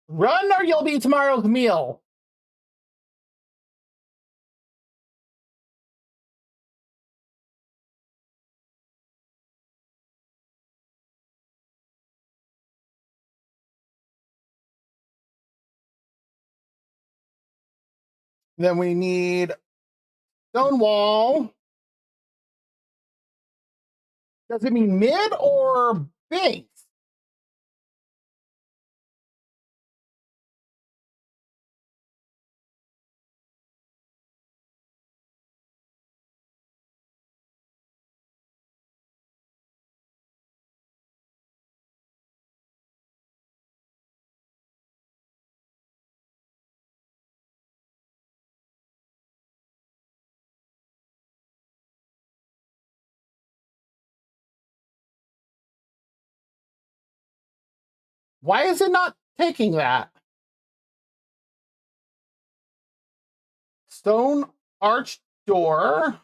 Speaker 2: Run or you'll be tomorrow's meal. Then we need stone wall. Does it mean mid or base? Why is it not taking that? Stone arch door.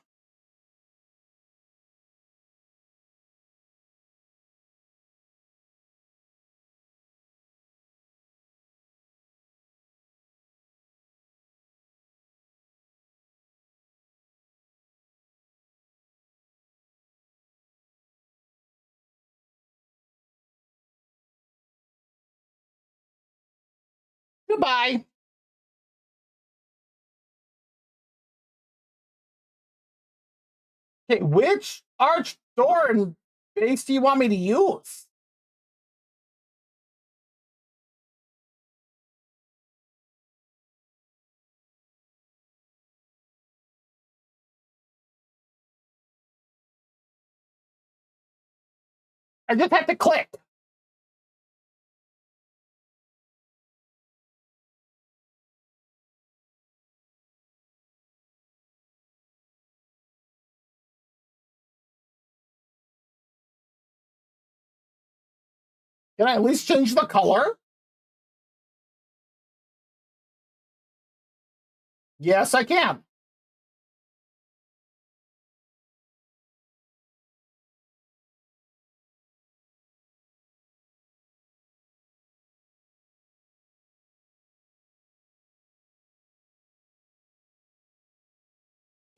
Speaker 2: Goodbye. Okay, which arch door and base do you want me to use? I just have to click. Can I at least change the color? Yes, I can.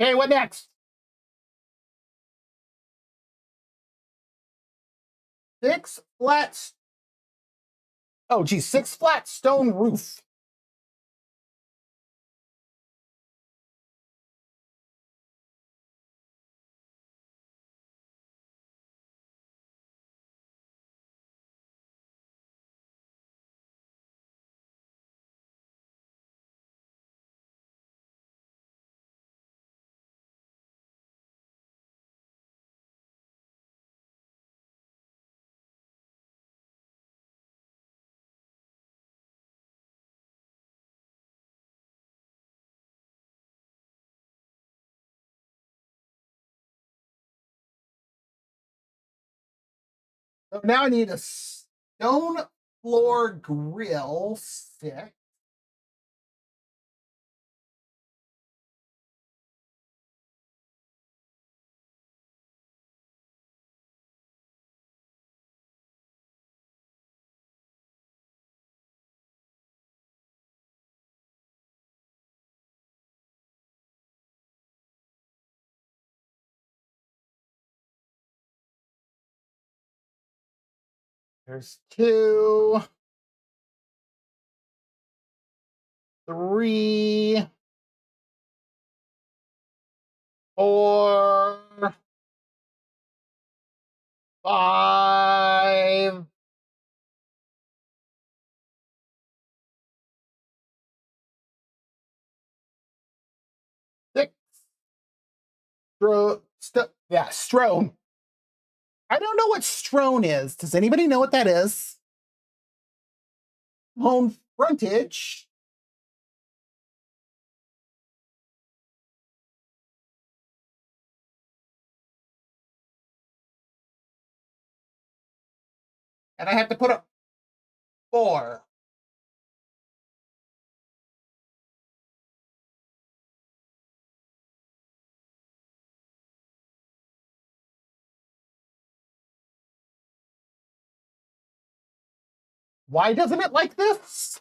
Speaker 2: Okay, what next? Six flat. Oh, geez, six flat stone roof. So now I need a stone floor grill. Six. There's two, three, four, five, six. Yeah, Strone. I don't know what Strone is. Does anybody know what that is? Home frontage. And I have to put up four. Why doesn't it like this?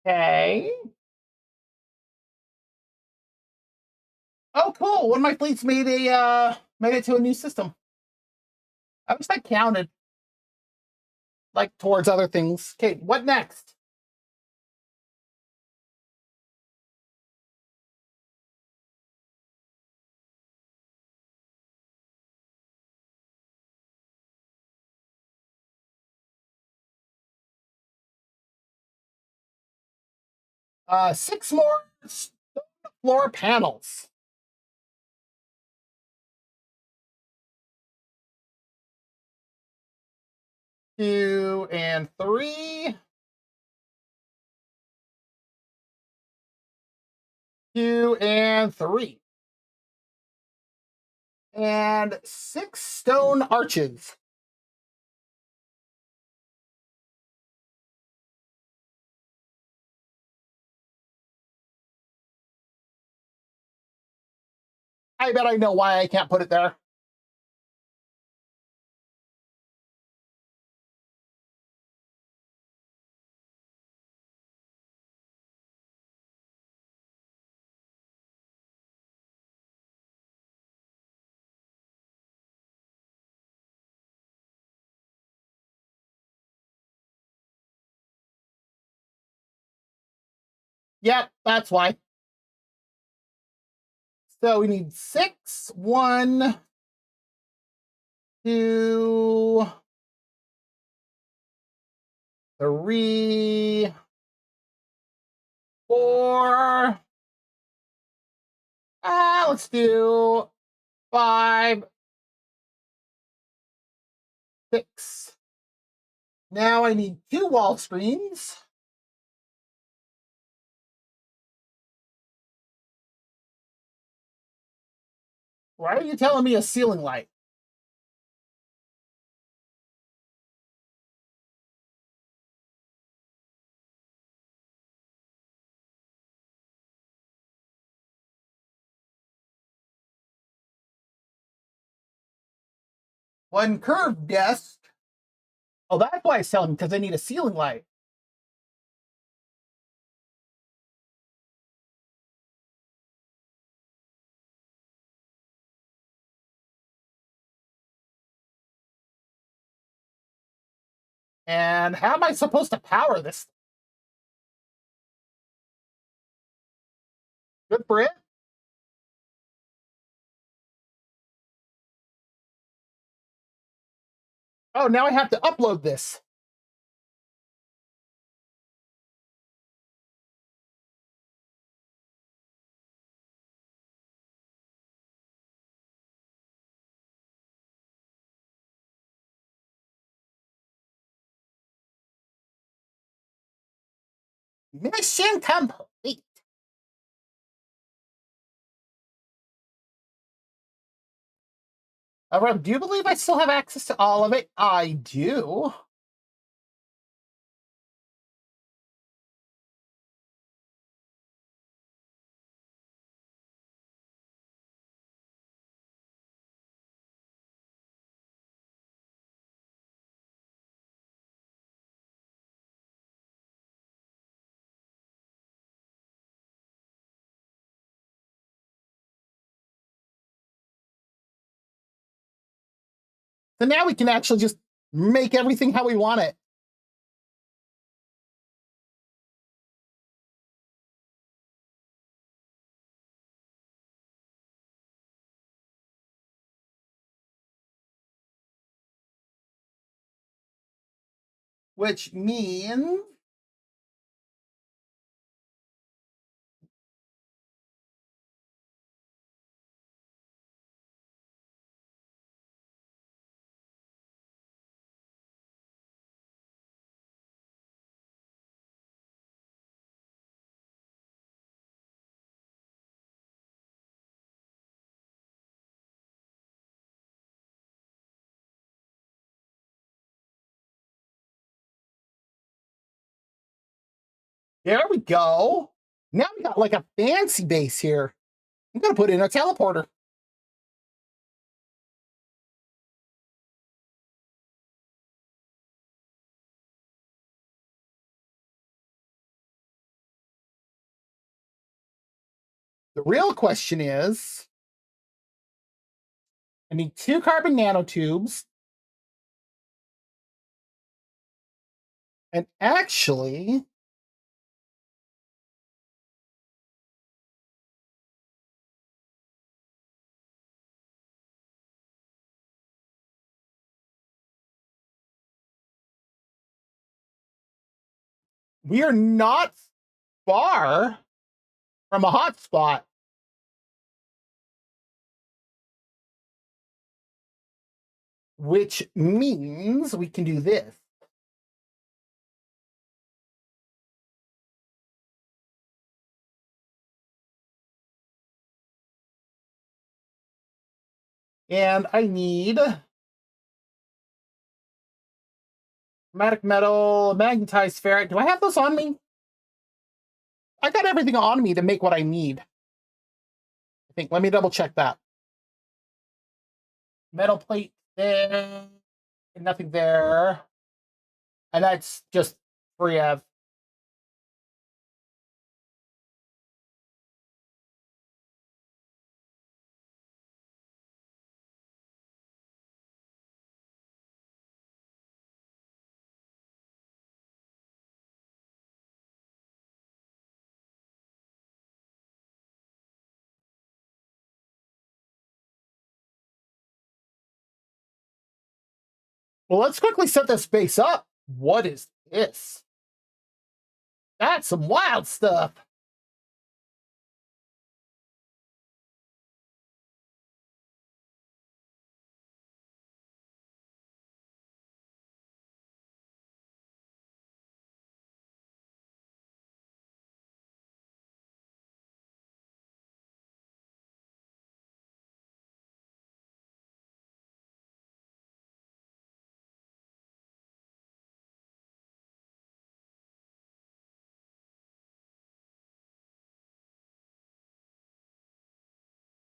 Speaker 2: Okay. Oh, cool. One of my fleets made it to a new system. I wish that counted like towards other things. Okay, what next? Six more floor panels. Two and three. Two and three. And six stone arches. I bet I know why I can't put it there. Yep, that's why. So we need six, one, two, 3, 4. Let's do 5, 6. Now I need 2 wall screens. Why are you telling me a ceiling light? One curved desk. Oh, that's why it's telling me, because I need a ceiling light. And how am I supposed to power this? Good for it. Oh, now I have to upload this. Mission complete. Rob, do you believe I still have access to all of it? I do. So now we can actually just make everything how we want it. Which means there we go. Now we got like a fancy base here. I'm gonna put in a teleporter. The real question is, I need 2 carbon nanotubes. And actually, we are not far from a hotspot. Which means we can do this. And I need chromatic metal, magnetized ferrite. Do I have those on me? I got everything on me to make what I need. I think, let me double check that. Metal plate there, nothing there. And that's just free of. Well, let's quickly set this base up. What is Yes. That's some wild stuff.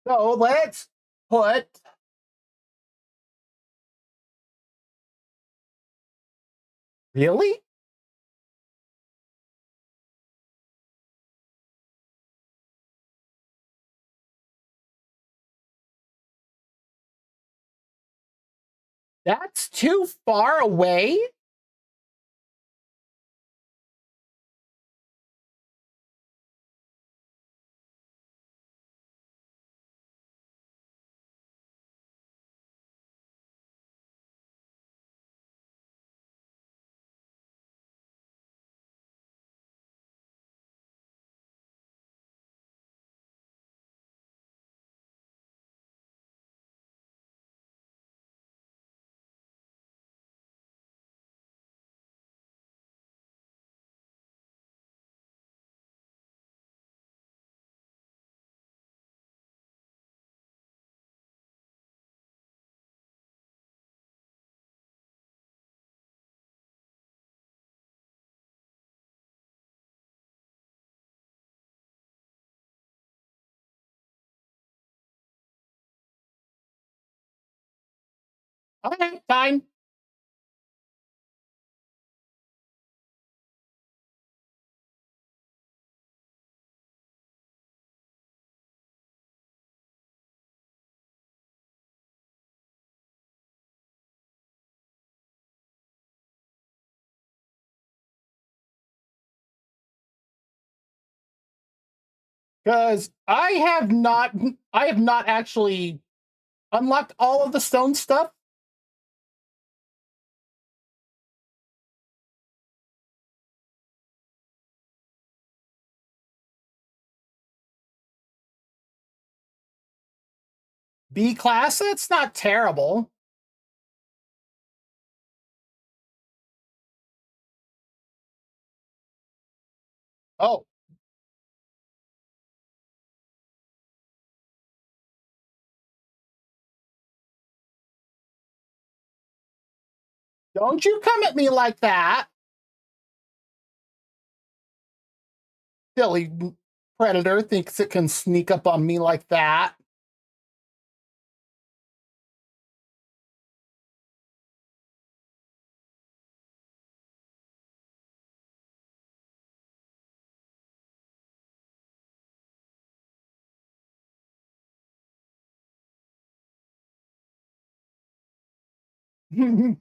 Speaker 2: So let's put really? That's too far away? Okay, fine. Because I have not actually unlocked all of the stone stuff. B class, it's not terrible. Oh, don't you come at me like that. Silly predator thinks it can sneak up on me like that.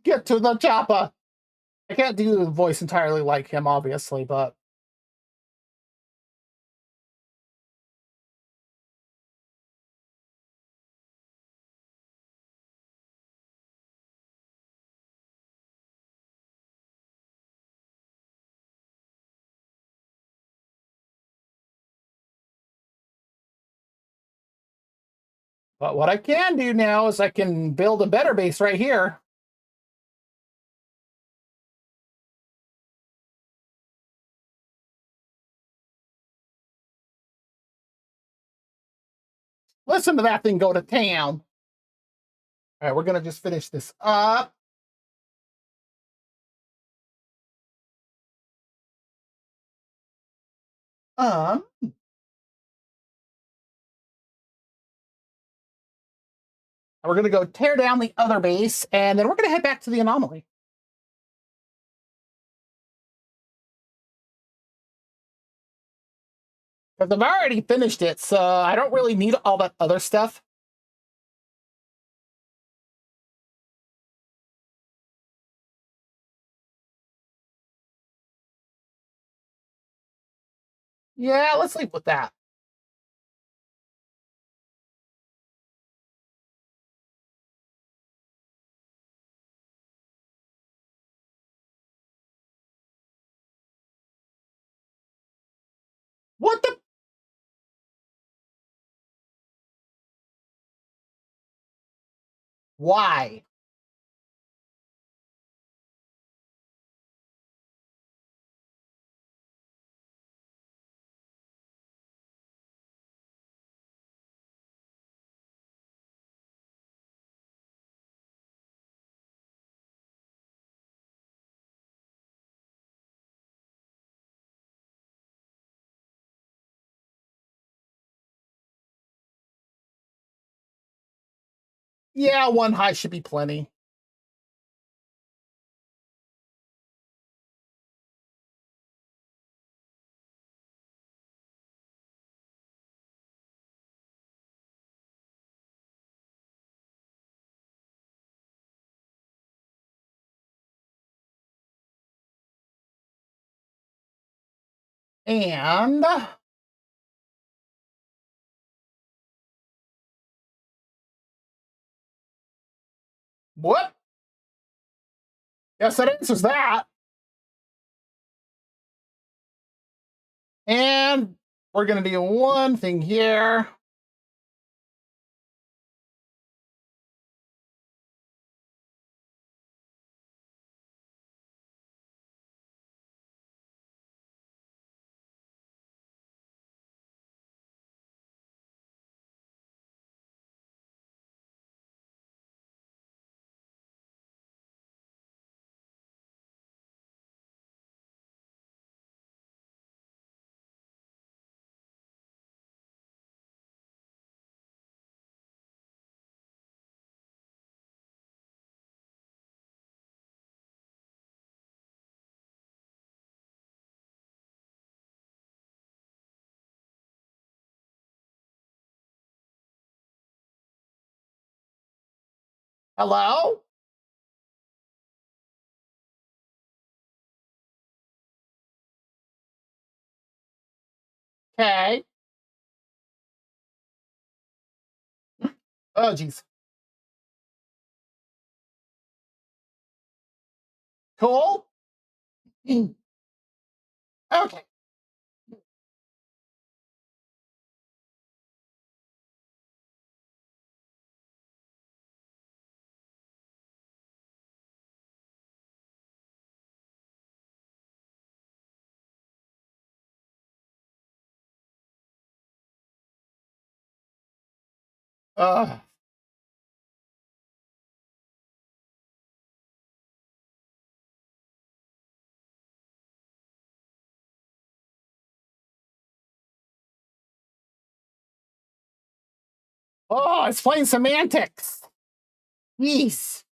Speaker 2: Get to the chopper. I can't do the voice entirely like him, obviously, but what I can do now is I can build a better base right here. Listen to that thing go to town. All right, we're gonna just finish this up. Um, we're gonna go tear down the other base, and then we're gonna head back to the anomaly. Because I've already finished it, so I don't really need all that other stuff. Yeah, let's leave with that. What the? Why? Yeah, one high should be plenty. And what? Yes, that answers that. And we're going to do one thing here. Hello? Okay. Oh, geez. Cool. Mm. Okay. Uh, oh, it's playing semantics. Yeesh.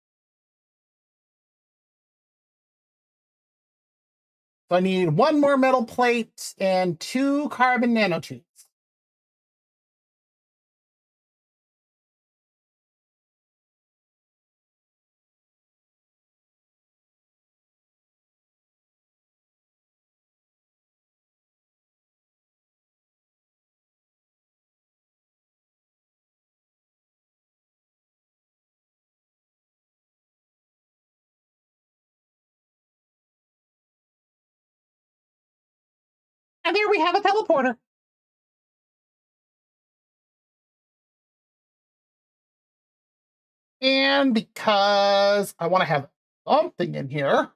Speaker 2: So I need one more metal plate and 2 carbon nanotubes. And there we have a teleporter. And because I want to have something in here,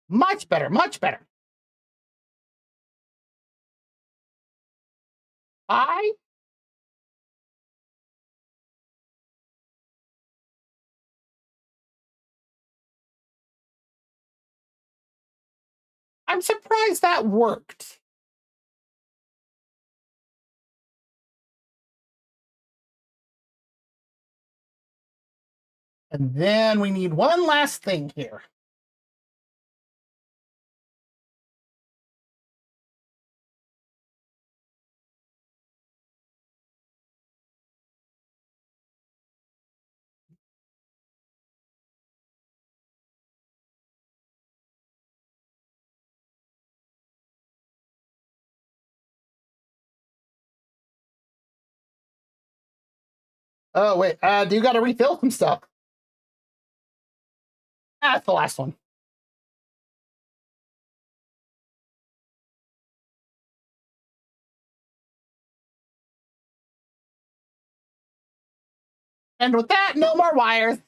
Speaker 2: much better, much better. I'm surprised that worked. And then we need one last thing here. Oh, wait. Do you got to refill some stuff? That's the last one. And with that, no more wires.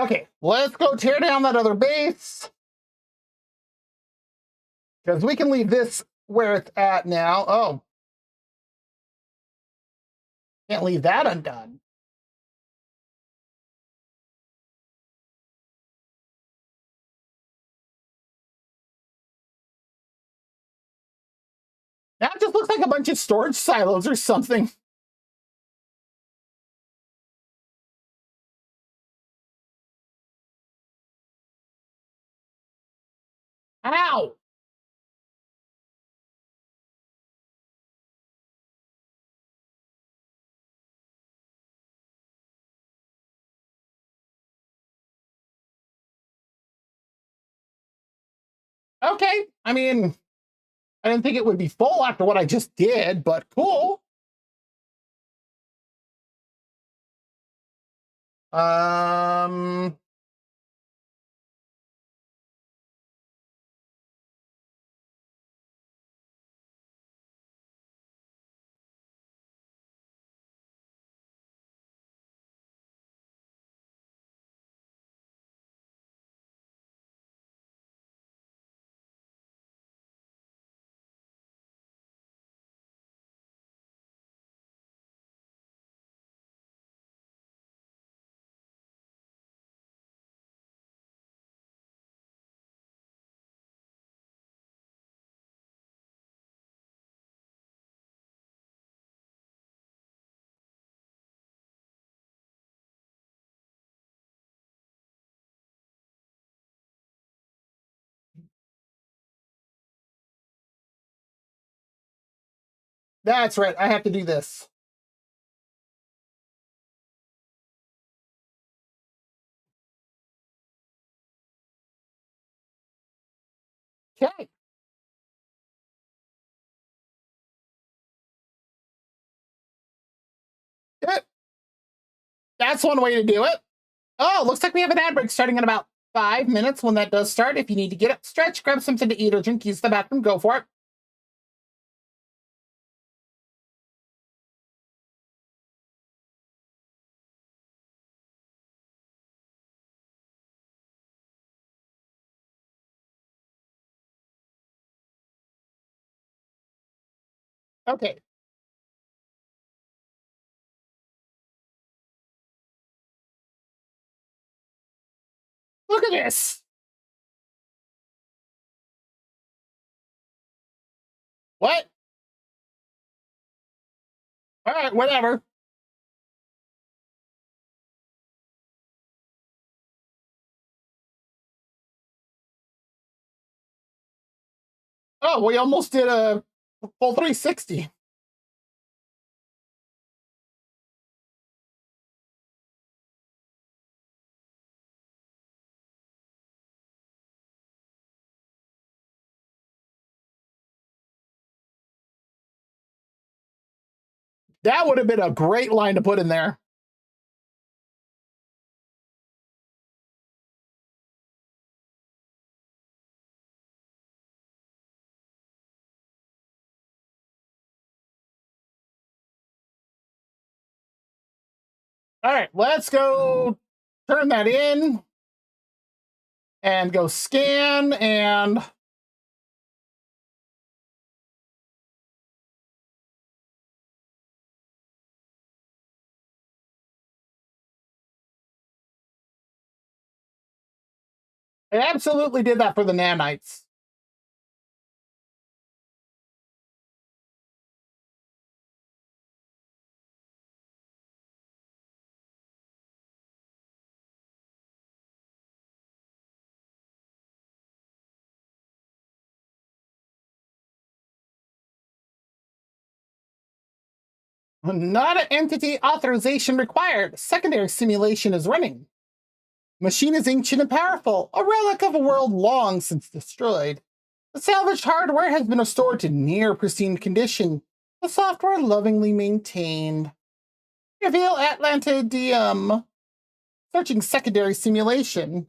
Speaker 2: Okay, let's go tear down that other base. Because we can leave this where it's at now. Oh, can't leave that undone. That just looks like a bunch of storage silos or something. Ow! Okay, I mean, I didn't think it would be full after what I just did, but cool. Um, that's right. I have to do this. Okay. That's one way to do it. Oh, looks like we have an ad break starting in about 5 minutes. When that does start, if you need to get up, stretch, grab something to eat or drink, use the bathroom, go for it. Okay. Look at this. What? All right, whatever. Oh, we almost did a full 360. That would have been a great line to put in there. All right, let's go turn that in and go scan and I absolutely did that for the nanites. Not an entity authorization required. Secondary simulation is running. Machine is ancient and powerful, a relic of a world long since destroyed. The salvaged hardware has been restored to near pristine condition. The software lovingly maintained. Reveal Atlantidium. Searching secondary simulation.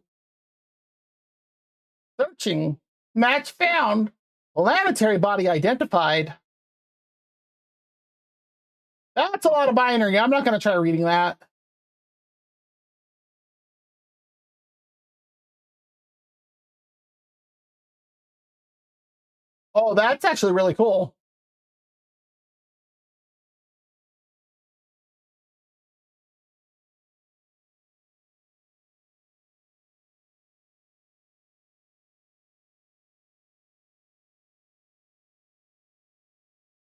Speaker 2: Searching. Match found. Planetary body identified. That's a lot of binary. I'm not going to try reading that. Oh, that's actually really cool.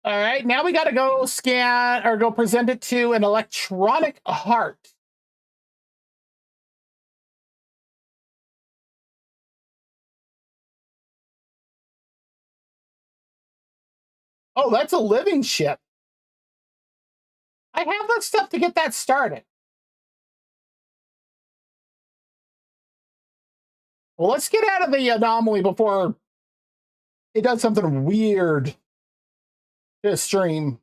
Speaker 2: All right, now we got to go scan or go present it to an electronic heart. Oh, that's a living ship. I have the stuff to get that started. Well, let's get out of the anomaly before it does something weird to the stream.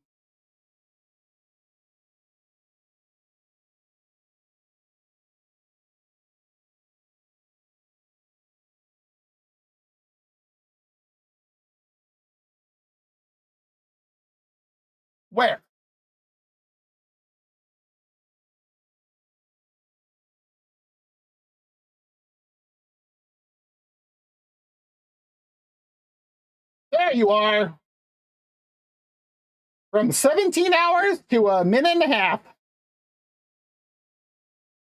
Speaker 2: Where? There you are. From 17 hours to a minute and a half.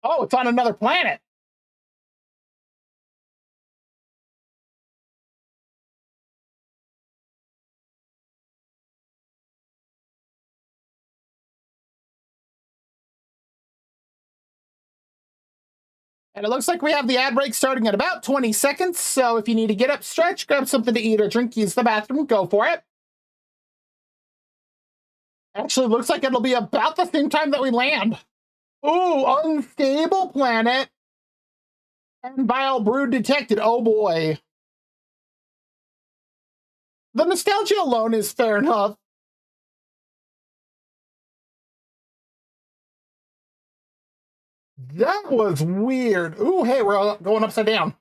Speaker 2: Oh, it's on another planet. And it looks like we have the ad break starting in about 20 seconds. So if you need to get up, stretch, grab something to eat or drink, use the bathroom, go for it. Actually, looks like it'll be about the same time that we land. Ooh, unstable planet. And vile brood detected. Oh boy. The nostalgia alone is fair enough. That was weird. Ooh, hey, we're going upside down.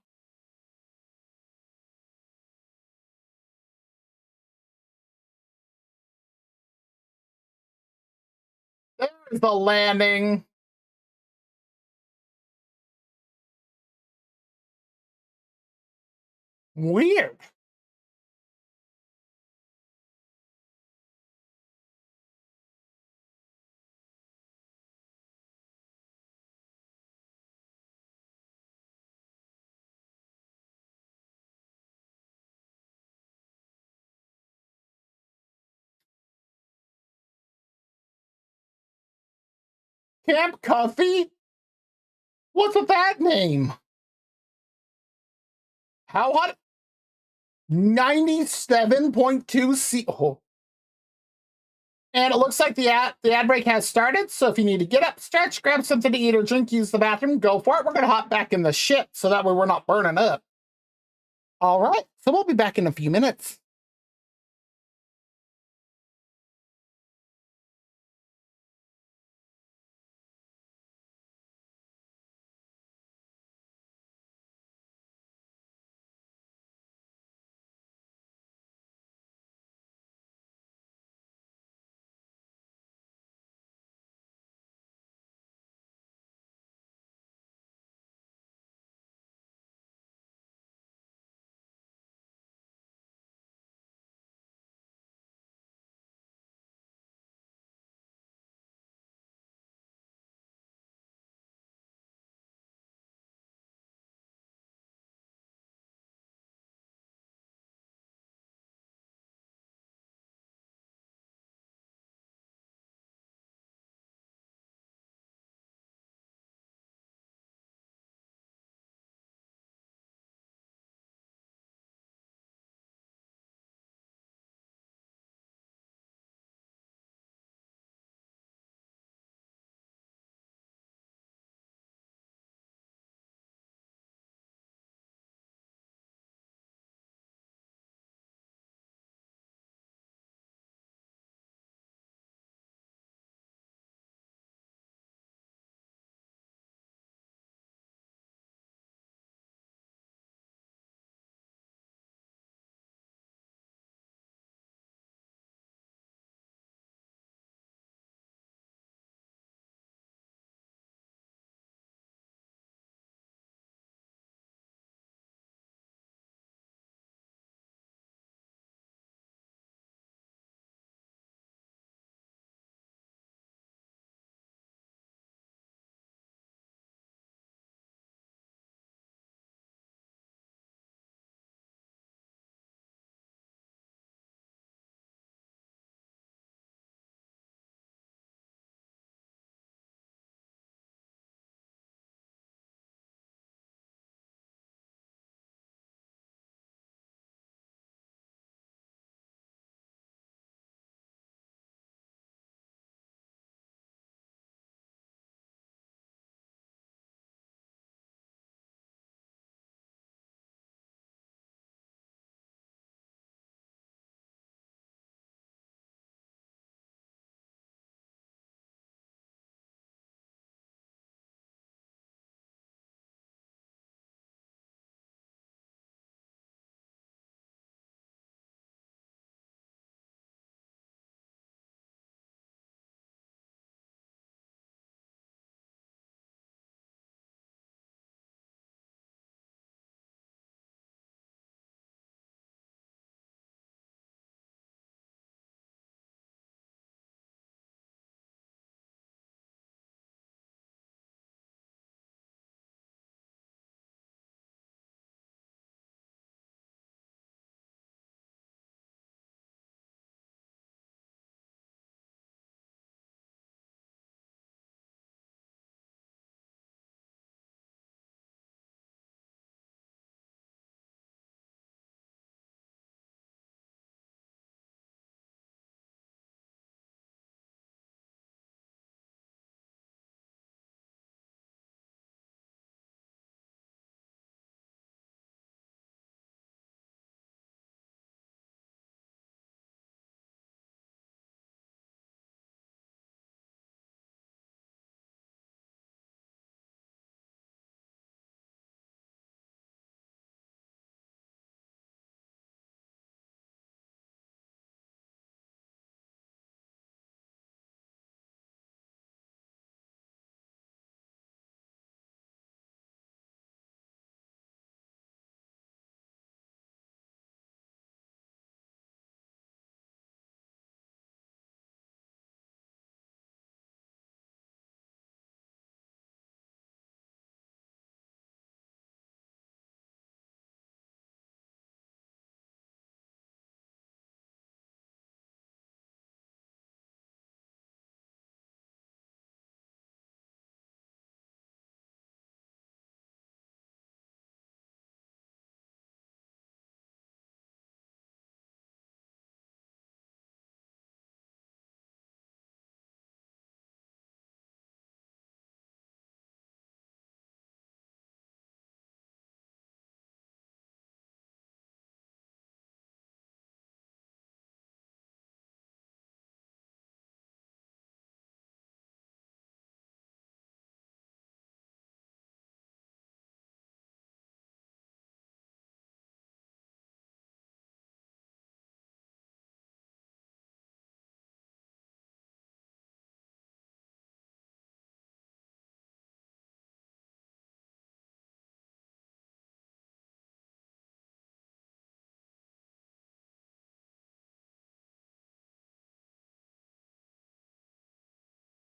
Speaker 2: There's the landing. Weird. Camp Cuffy? What's with that name? How hot? 97.2 C. Oh. And it looks like the ad break has started. So if you need to get up, stretch, grab something to eat or drink, use the bathroom, go for it. We're going to hop back in the ship so that way we're not burning up. All right. So we'll be back in a few minutes.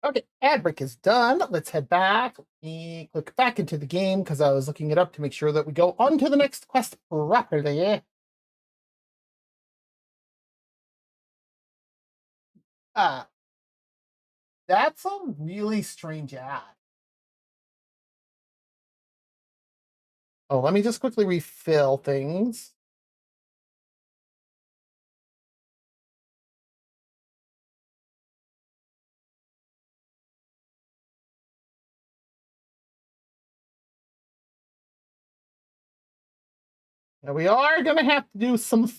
Speaker 2: Okay, ad break is done. Let's head back. Let me click back into the game because I was looking it up to make sure that we go on to the next quest properly. Ah, that's a really strange ad. Oh, let me just quickly refill things. Now we are going to have to do some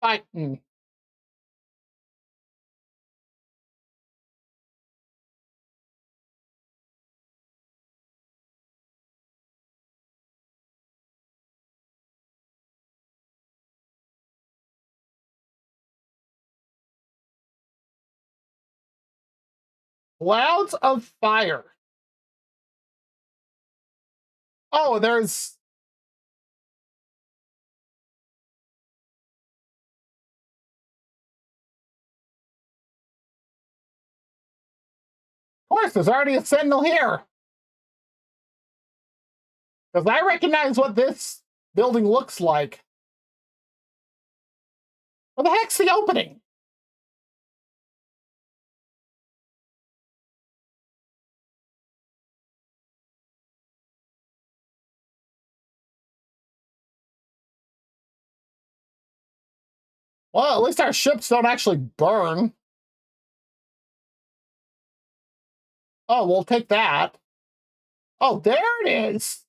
Speaker 2: fighting. Clouds of fire. Oh, there's. Of course, there's already a sentinel here. Because I recognize what this building looks like. What the heck's the opening? Well, at least our ships don't actually burn. Oh, we'll take that. Oh, there it is.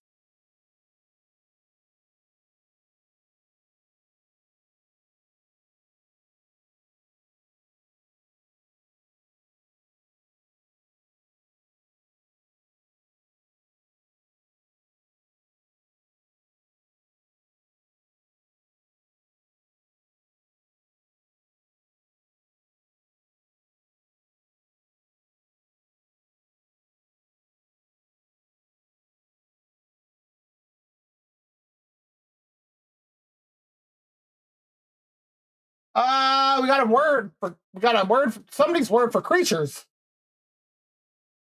Speaker 2: We got a word for somebody's word for creatures.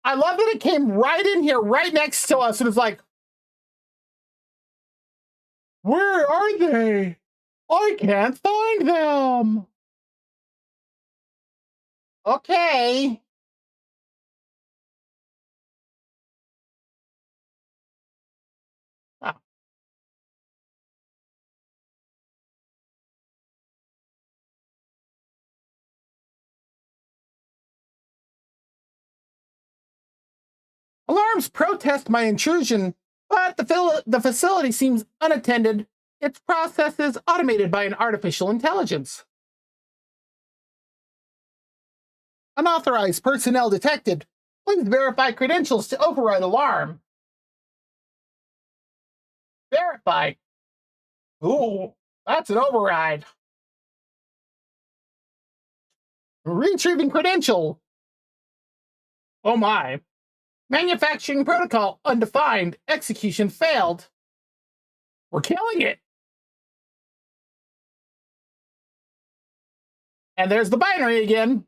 Speaker 2: I love that it came right in here, right next to us, and it's like, where are they? I can't find them. Okay. Ah, alarms protest my intrusion, but the facility seems unattended. Its process is automated by an artificial intelligence. Unauthorized personnel detected. Please verify credentials to override alarm. Verify. Ooh, that's an override. Retrieving credential. Oh my. Manufacturing protocol undefined. Execution failed. We're killing it. And there's the binary again.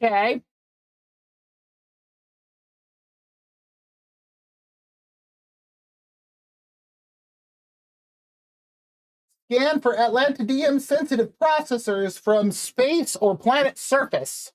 Speaker 2: Okay. Scan for Atlantidium sensitive processors from space or planet surface.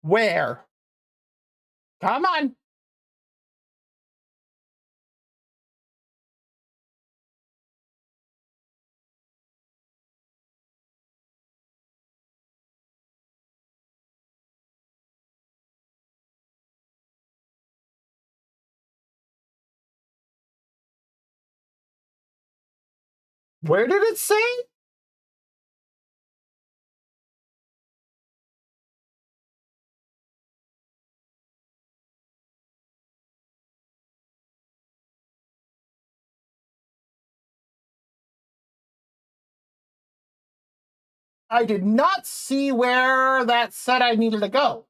Speaker 2: Where? Come on. Where did it say? I did not see where that said I needed to go.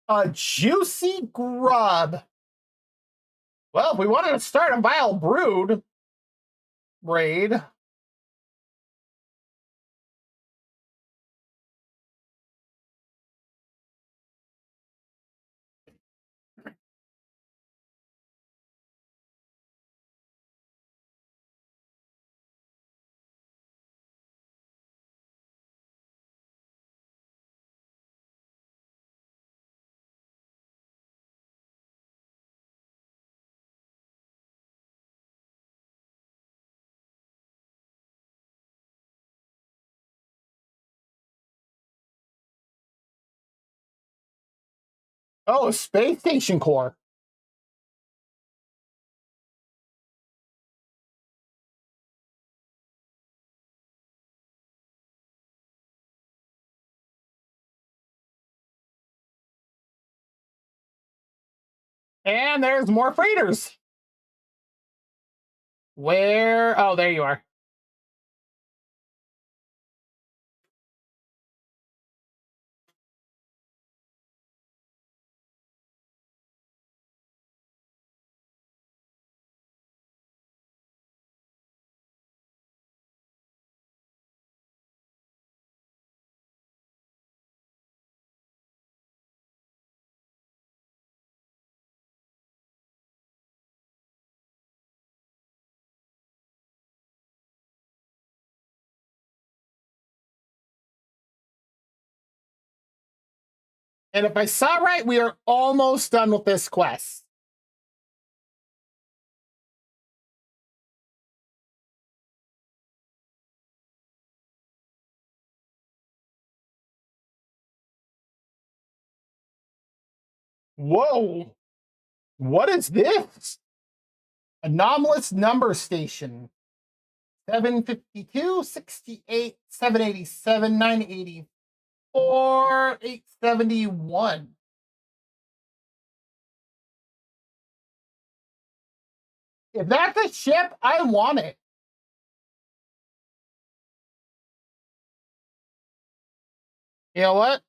Speaker 2: A juicy grub. Well, if we wanted to start a vile brood raid, oh, a space station core. And there's more freighters. Where? Oh, there you are. And if I saw right, we are almost done with this quest. Whoa. What is this? Anomalous number station. 752, 68, 787, 984, 871. If that's a ship, I want it. You know what?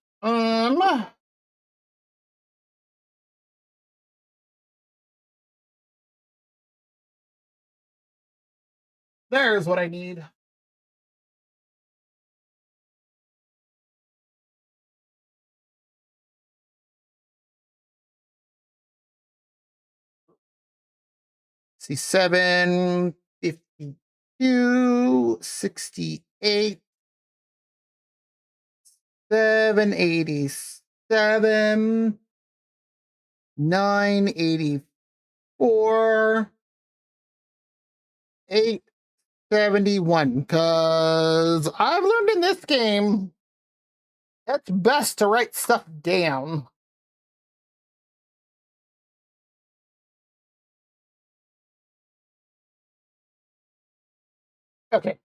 Speaker 2: There's what I need. See, 752, 68, 787, 984, 871. Because I've learned in this game, it's best to write stuff down. Okay.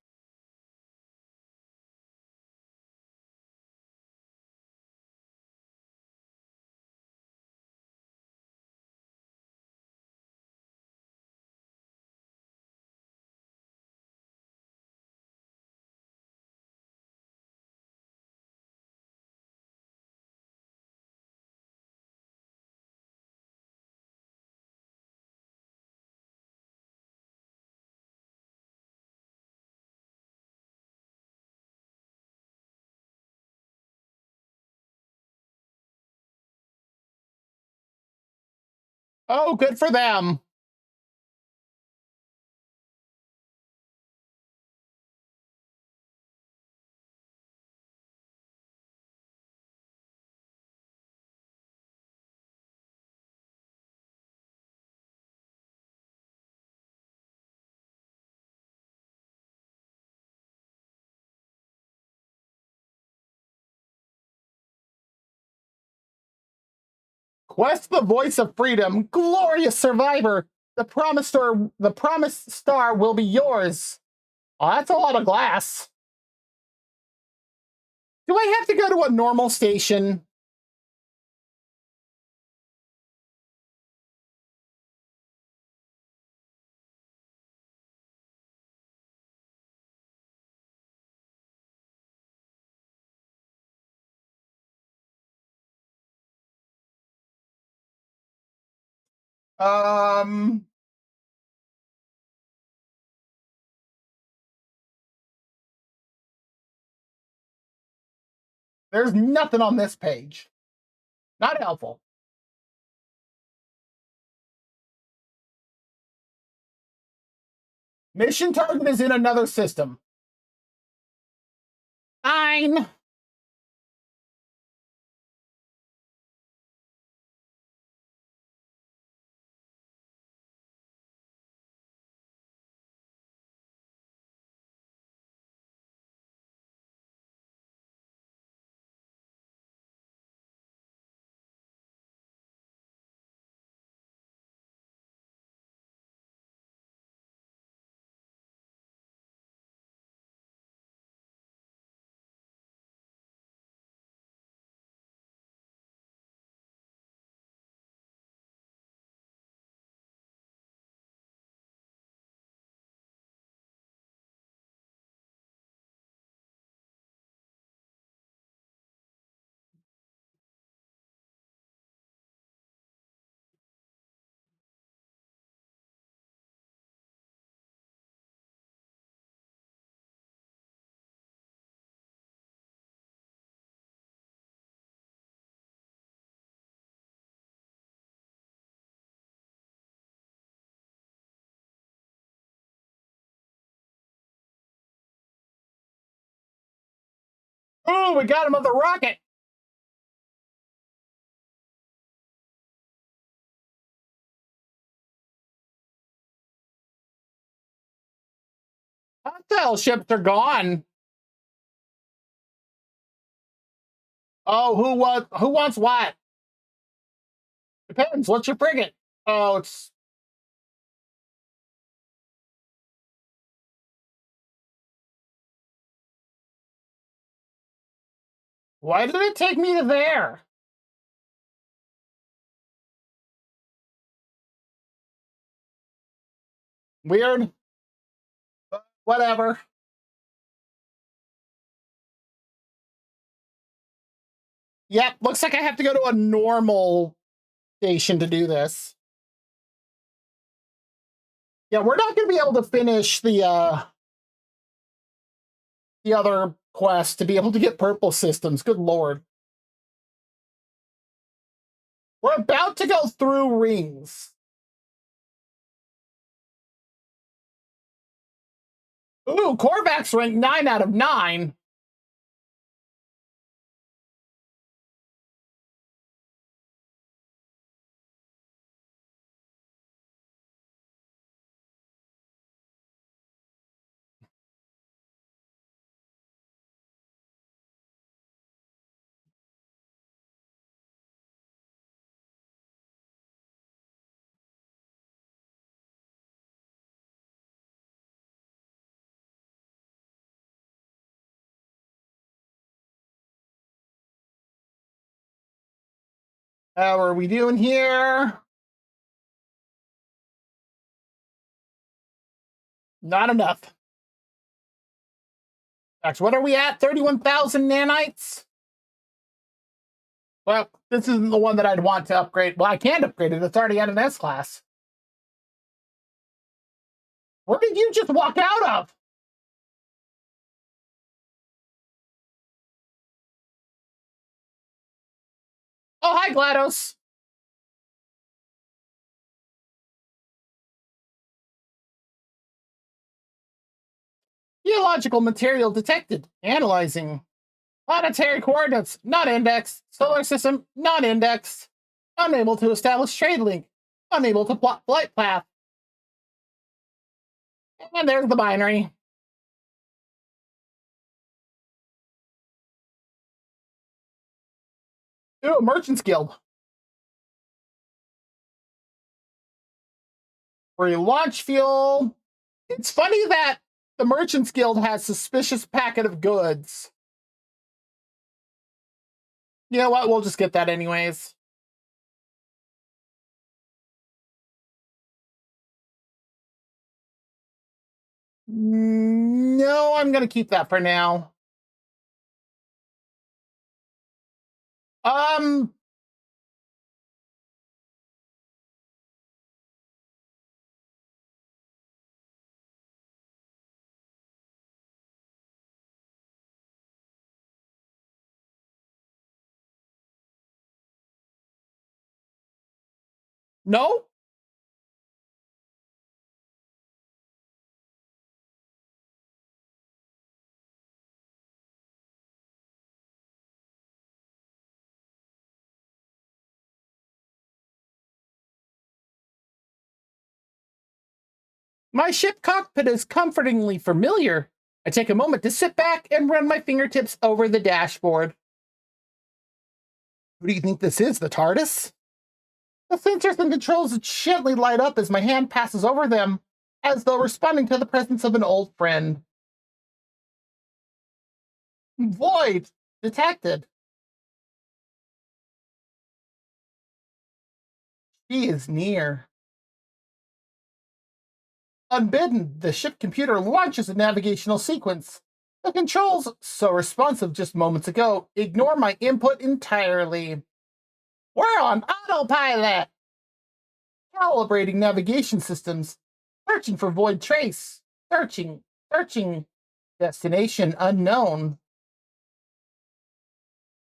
Speaker 2: Oh, good for them. Quest the Voice of Freedom, glorious survivor. The promised star will be yours. Oh, that's a lot of glass. Do I have to go to a normal station? Um, there's nothing on this page. Not helpful. Mission target is in another system. Fine. Oh, we got him with the rocket. Hostile ships are gone. Oh, who wants what? Depends. What's your frigate? Oh, it's why did it take me to there? Weird. Whatever. Yep, looks like I have to go to a normal station to do this. Yeah, we're not going to be able to finish the other quest to be able to get purple systems. Good lord. We're about to go through rings. Ooh, Korvax ranked 9 out of 9. How are we doing here? Not enough. Actually, what are we at? 31,000 nanites? Well, this isn't the one that I'd want to upgrade. Well, I can't upgrade it. It's already at an S class. Where did you just walk out of? Oh, hi, GLaDOS. Geological material detected. Analyzing. Planetary coordinates, not indexed. Solar system, not indexed. Unable to establish trade link. Unable to plot flight path. And there's the binary. Ooh, a Merchant's Guild. Free launch fuel. It's funny that the Merchants Guild has suspicious packet of goods. You know what? We'll just get that anyways. No, I'm going to keep that for now. Um, no. My ship cockpit is comfortingly familiar. I take a moment to sit back and run my fingertips over the dashboard. Who do you think this is, the TARDIS? The sensors and controls gently light up as my hand passes over them, as though responding to the presence of an old friend. Void detected. She is near. Unbidden, the ship computer launches a navigational sequence. The controls, so responsive just moments ago, ignore my input entirely. We're on autopilot! Calibrating navigation systems. Searching for void trace. Searching. Destination unknown.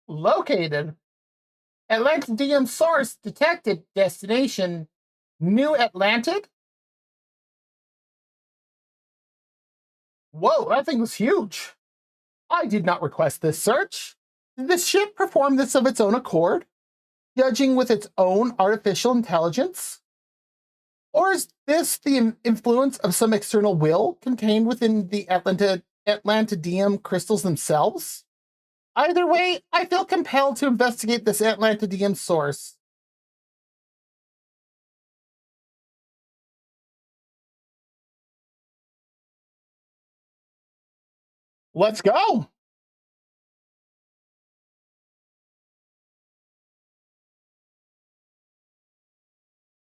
Speaker 2: Located. Atlantidium source detected. Destination New Atlantid? Whoa, that thing was huge. I did not request this search. Did the ship perform this of its own accord, judging with its own artificial intelligence? Or is this the influence of some external will contained within the Atlantidium crystals themselves? Either way, I feel compelled to investigate this Atlantidium source. Let's go!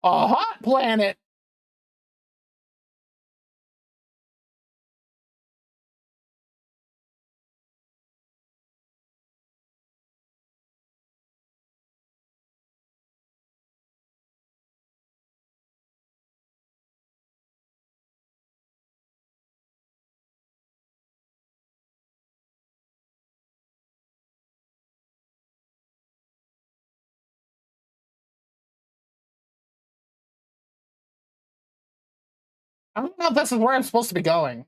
Speaker 2: A hot planet! I don't know if this is where I'm supposed to be going.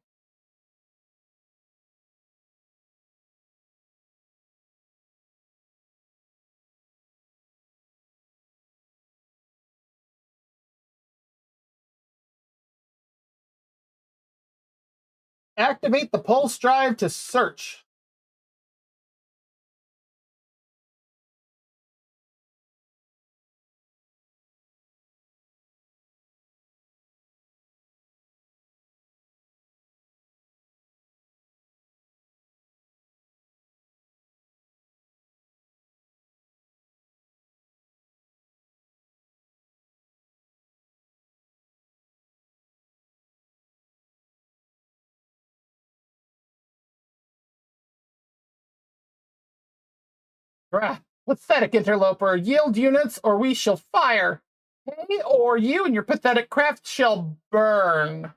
Speaker 2: Activate the pulse drive to search. Pathetic interloper, yield units or we shall fire. Hey, or you and your pathetic craft shall burn.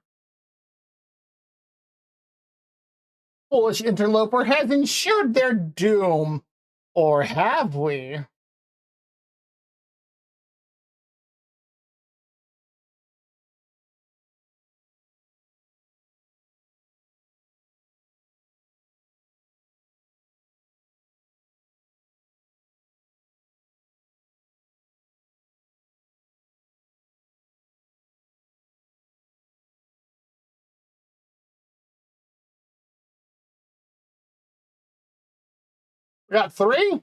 Speaker 2: Foolish interloper has ensured their doom. Or have we? We got three?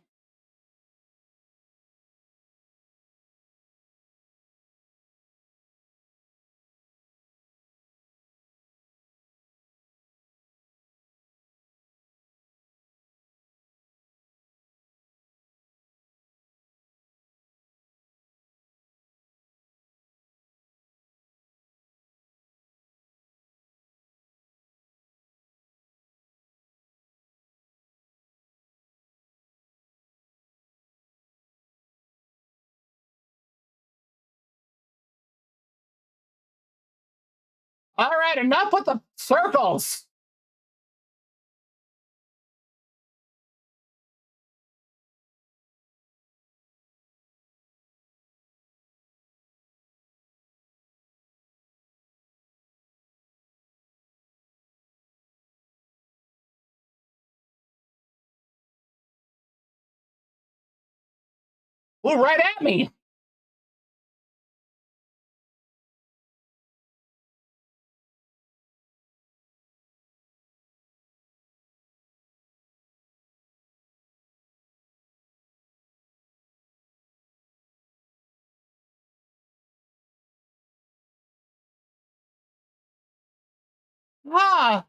Speaker 2: All right, enough with the circles. Flew right at me. Ah,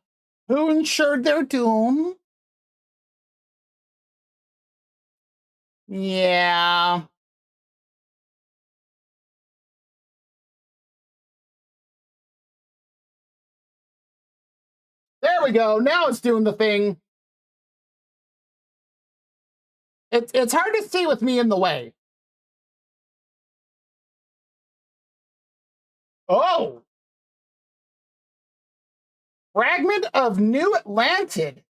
Speaker 2: who ensured their doom? Yeah. There we go. Now it's doing the thing. It's hard to see with me in the way. Oh, fragment of New Atlantid.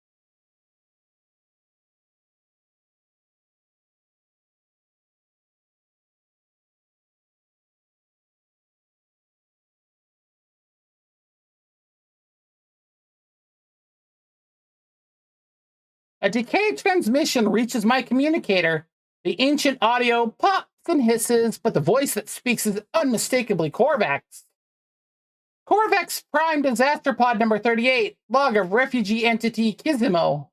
Speaker 2: A decayed transmission reaches my communicator. The ancient audio pops and hisses, but the voice that speaks is unmistakably Korvax. Korvax Prime Disaster Pod number 38, log of refugee entity Kizimo.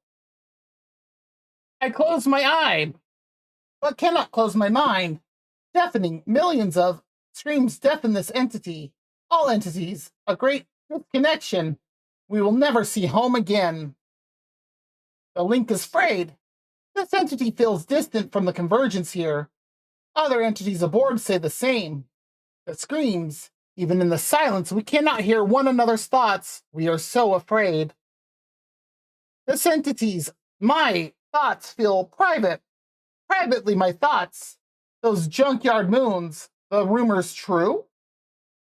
Speaker 2: I close my eye, but cannot close my mind. Deafening millions of screams deafen this entity. All entities, a great disconnection. We will never see home again. The link is frayed. This entity feels distant from the convergence here. Other entities aboard say the same. The screams, even in the silence, we cannot hear one another's thoughts. We are so afraid. This entity's, my thoughts feel private. Privately, my thoughts. Those junkyard moons, the rumors true?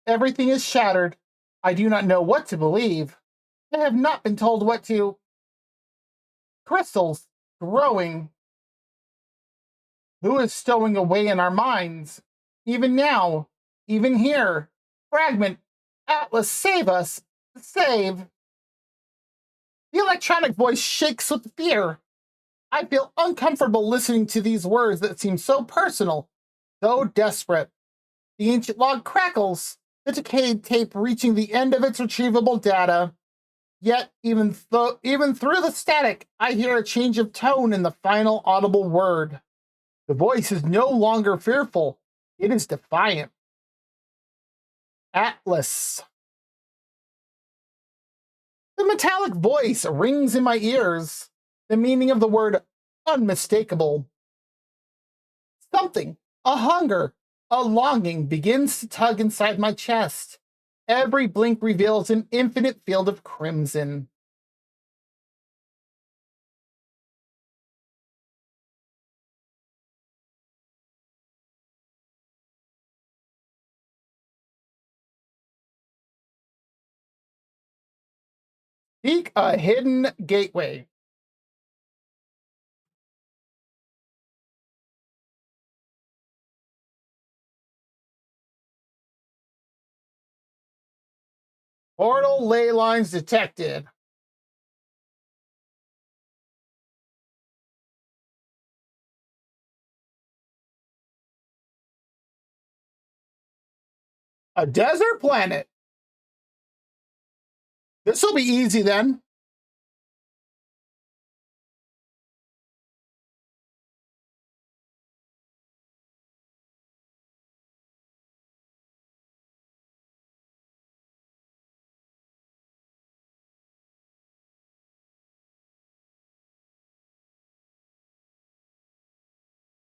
Speaker 2: Everything is shattered. I do not know what to believe. I have not been told what to. Crystals growing. Who is stowing away in our minds? Even now, even here. Fragment, Atlas, save us. Save. The electronic voice shakes with fear. I feel uncomfortable listening to these words that seem so personal, so desperate. The ancient log crackles, the decayed tape reaching the end of its retrievable data. Yet, even through the static, I hear a change of tone in the final audible word. The voice is no longer fearful, it is defiant. Atlas. The metallic voice rings in my ears, the meaning of the word unmistakable. Something, a hunger, a longing begins to tug inside my chest. Every blink reveals an infinite field of crimson. Seek a hidden gateway. Portal ley lines detected. A desert planet. This will be easy then.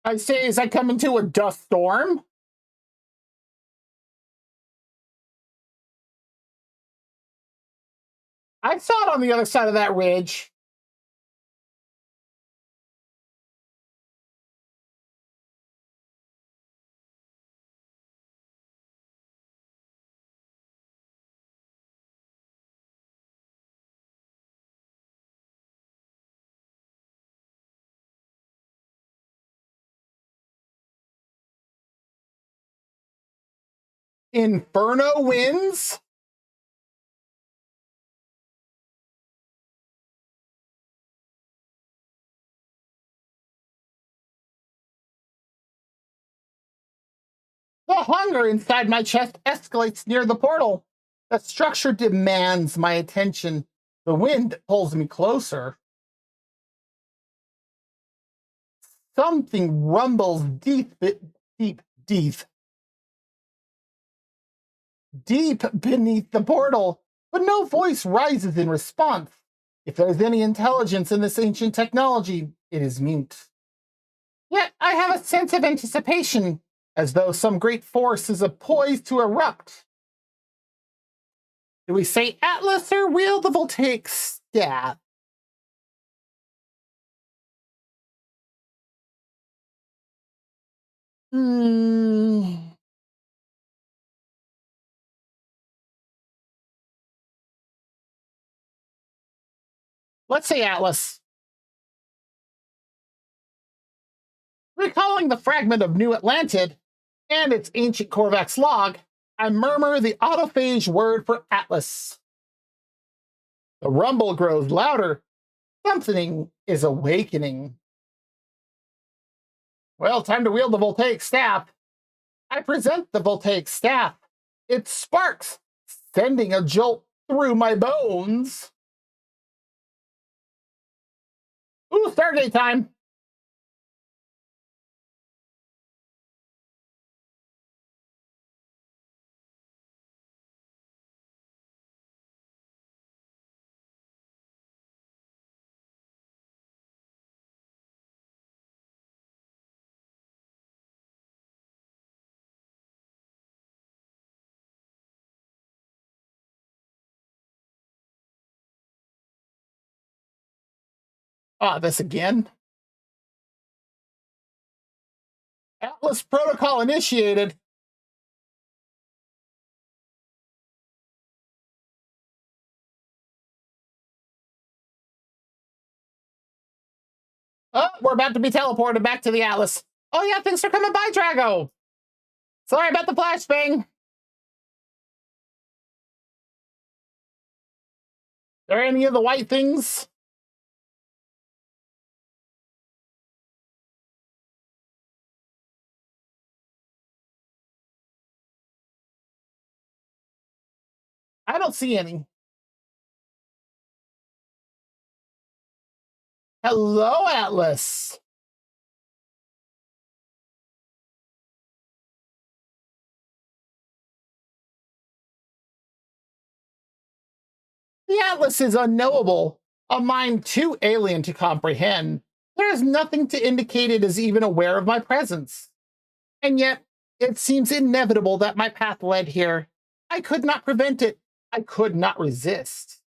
Speaker 2: I say as I come into a dust storm. I saw it on the other side of that ridge. Inferno wins? The hunger inside my chest escalates near the portal. The structure demands my attention. The wind pulls me closer. Something rumbles deep beneath the portal, but no voice rises in response. If there's any intelligence in this ancient technology, it is mute. Yet I have a sense of anticipation, as though some great force is poised to erupt. Do we say Atlas or wield the voltaic staff? Let's say Atlas. Recalling the fragment of New Atlantid and its ancient Korvax log, I murmur the autophage word for Atlas. The rumble grows louder. Something is awakening. Well, time to wield the voltaic staff. I present the voltaic staff. It sparks, sending a jolt through my bones. Ooh, Stargate time! Ah, this again? Atlas protocol initiated. Oh, we're about to be teleported back to the Atlas. Oh yeah, thanks for coming by, Drago. Sorry about the flashbang. Are any of the white things? I don't see any. Hello, Atlas. The Atlas is unknowable, a mind too alien to comprehend. There is nothing to indicate it is even aware of my presence. And yet, it seems inevitable that my path led here. I could not prevent it. I could not resist.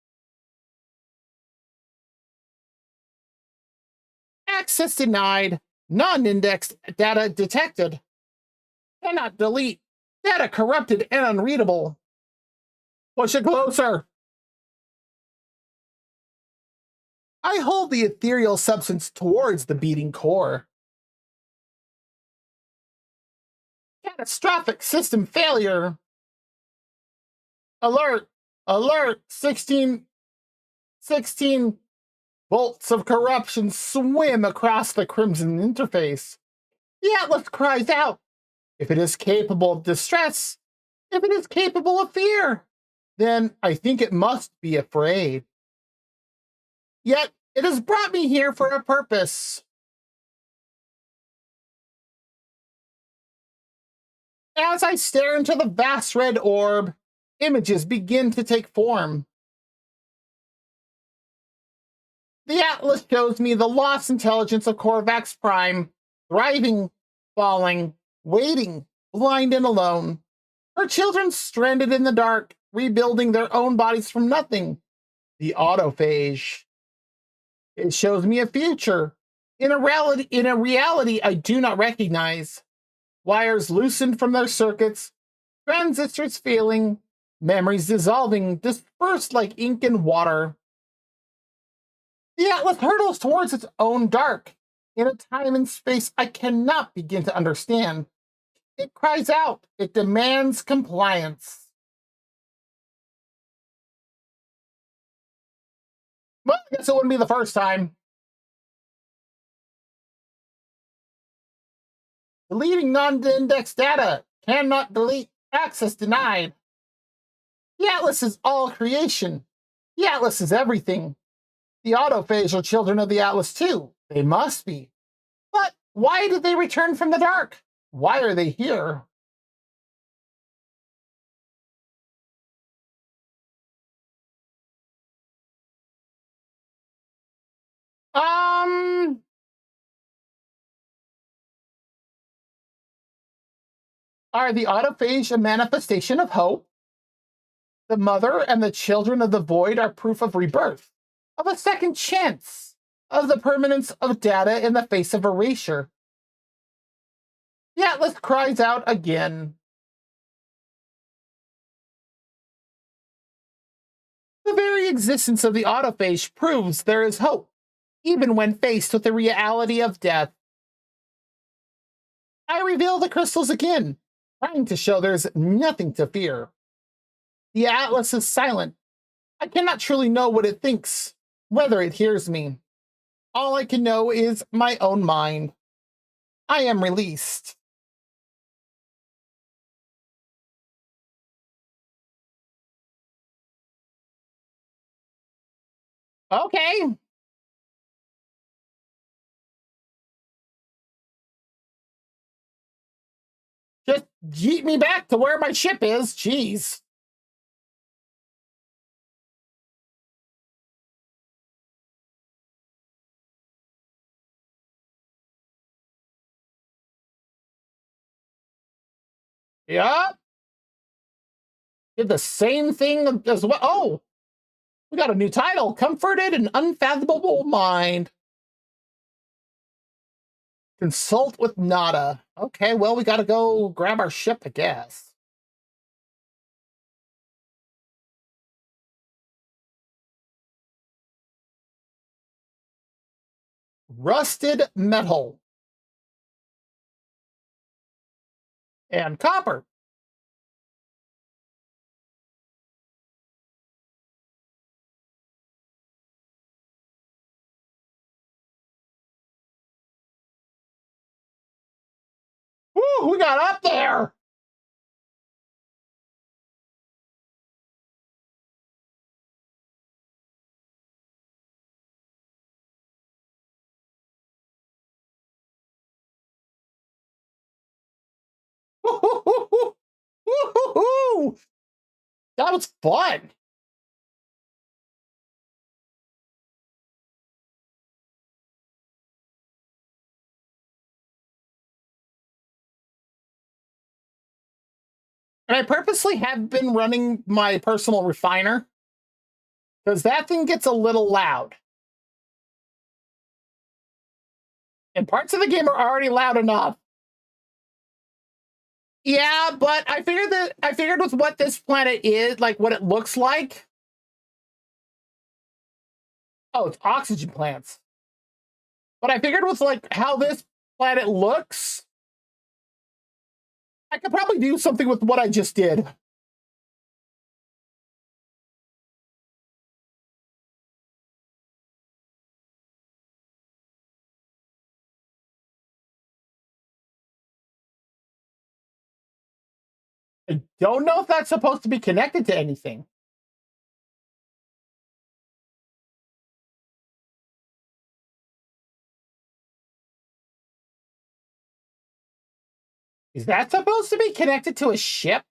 Speaker 2: Access denied. Non-indexed data detected. Cannot delete. Data corrupted and unreadable. Push it closer. I hold the ethereal substance towards the beating core. Catastrophic system failure. Alert! Alert! 16 bolts of corruption swim across the crimson interface. The Atlas cries out. If it is capable of distress, if it is capable of fear, then I think it must be afraid. Yet it has brought me here for a purpose. As I stare into the vast red orb, images begin to take form. The Atlas shows me the lost intelligence of Korvax Prime, thriving, falling, waiting, blind and alone. Her children stranded in the dark, rebuilding their own bodies from nothing. The autophage. It shows me a future. In a reality I do not recognize. Wires loosened from their circuits, transistors failing, memories dissolving, dispersed like ink and water. The Atlas hurtles towards its own dark, in a time and space I cannot begin to understand. It cries out. It demands compliance. Well, I guess it wouldn't be the first time. Deleting non-indexed data. Cannot delete. Access denied. The Atlas is all creation. The Atlas is everything. The autophage are children of the Atlas too. They must be. But why did they return from the dark? Why are they here? Um, are the autophage a manifestation of hope? The mother and the children of the void are proof of rebirth, of a second chance, of the permanence of data in the face of erasure. The Atlas cries out again. The very existence of the autophage proves there is hope, even when faced with the reality of death. I reveal the crystals again, trying to show there's nothing to fear. The Atlas is silent. I cannot truly know what it thinks, whether it hears me. All I can know is my own mind. I am released. Okay, just yeet me back to where my ship is. Jeez. Yup. Did the same thing as well. Oh, we got a new title. Comforted and Unfathomable Mind. Consult with Nada. Okay, well, we gotta go grab our ship, I guess. Rusted metal and copper. Woo, we got up there. Woo-hoo-hoo-hoo. That was fun. And I purposely have been running my personal refiner because that thing gets a little loud. And parts of the game are already loud enough. Yeah, but I figured with what this planet is, like what it looks like. Oh, it's oxygen plants. But I figured with like how this planet looks, I could probably do something with what I just did. I don't know if that's supposed to be connected to anything. Is that supposed to be connected to a ship?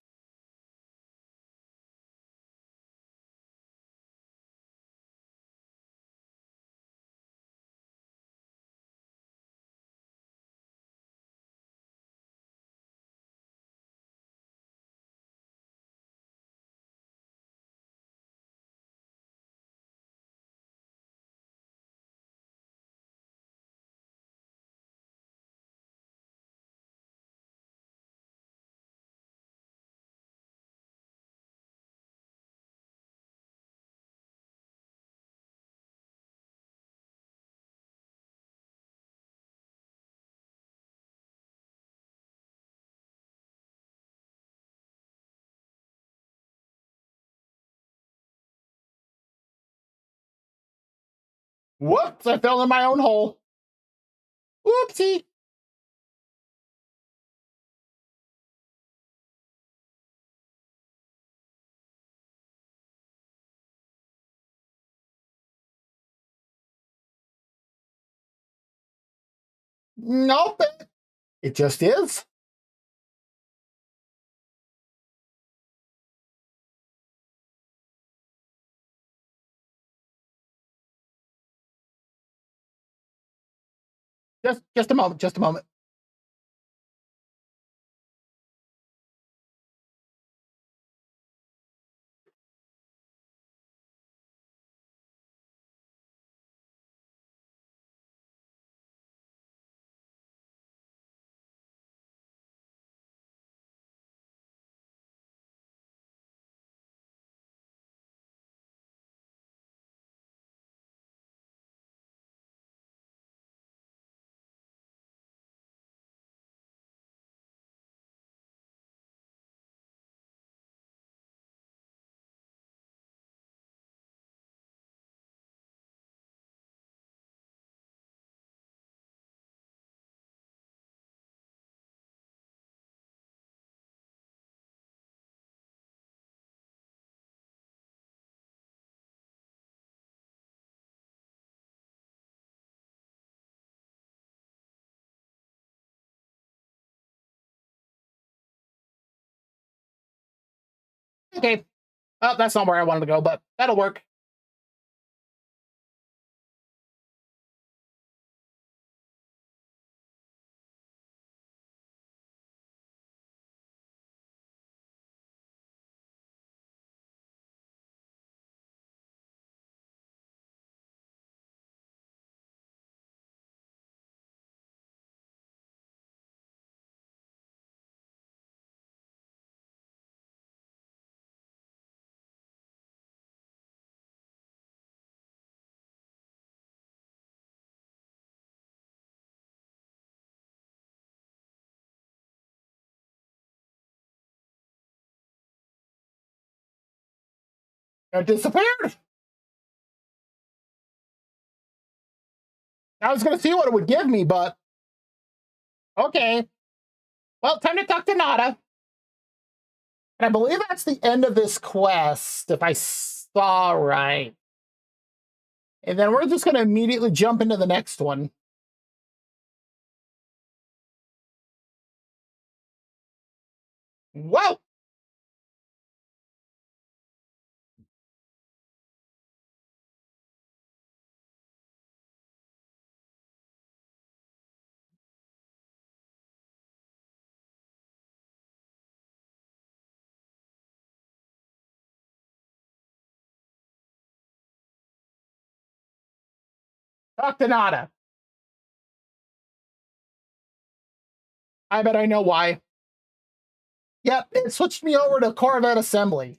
Speaker 2: Whoops, I fell in my own hole. Whoopsie. Nope. It just is. Just a moment, just a moment. Okay. Oh, that's not where I wanted to go, but that'll work. It disappeared. I was going to see what it would give me, but okay. Well, time to talk to Nada. And I believe that's the end of this quest, if I saw right. And then we're just going to immediately jump into the next one. Whoa! Talk to Nada. I bet I know why. Yep, it switched me over to Corvette Assembly.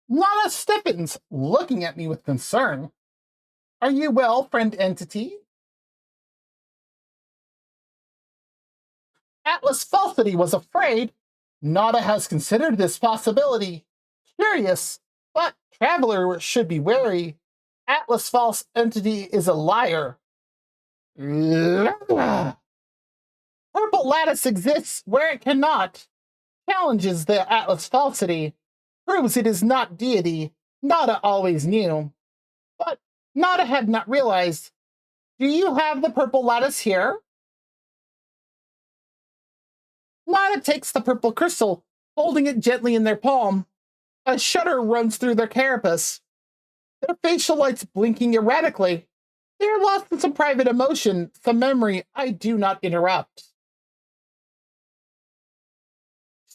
Speaker 2: Nada stiffens, looking at me with concern. Are you well, friend entity? Atlas Falsity was afraid. Nada has considered this possibility. Curious, but Traveler should be wary. Atlas False Entity is a liar. Purple Lattice exists where it cannot. Challenges the Atlas Falsity. Proves it is not deity. Nada always knew. But Nada had not realized. Do you have the purple lattice here? Nada takes the purple crystal, holding it gently in their palm. A shudder runs through their carapace. Their facial lights blinking erratically. They are lost in some private emotion, some memory I do not interrupt.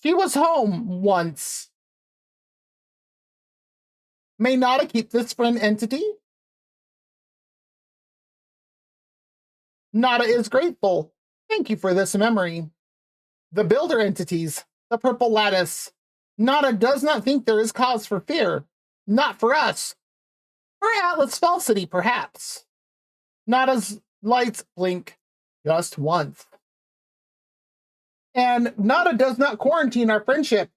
Speaker 2: She was home once. May Nada keep this for an entity? Nada is grateful. Thank you for this memory. The builder entities, the purple lattice. Nada does not think there is cause for fear. Not for us. For Atlas Falsity, perhaps. Nada's lights blink just once. And Nada does not quarantine our friendship.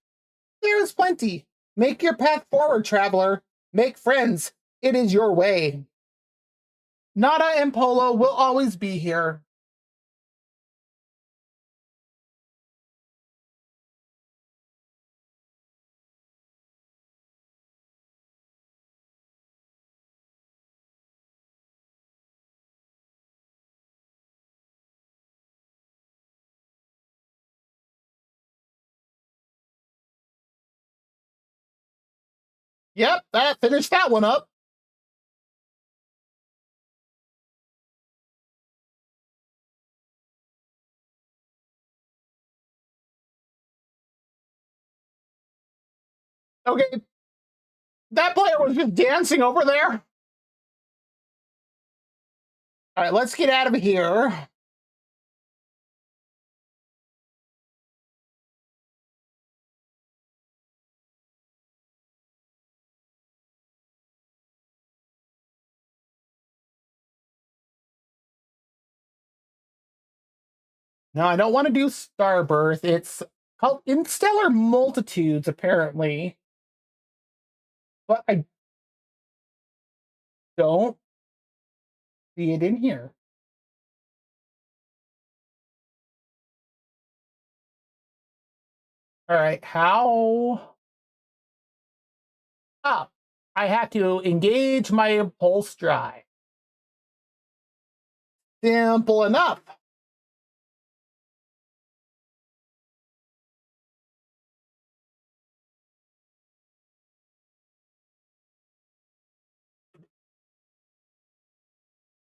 Speaker 2: There is plenty. Make your path forward, traveler. Make friends. It is your way. Nada and Polo will always be here. Yep, that finished that one up. Okay, that player was just dancing over there. All right, let's get out of here. No, I don't want to do Starbirth. It's called Interstellar Multitudes, apparently. But I don't see it in here. All right, how? Ah, I have to engage my impulse drive. Simple enough.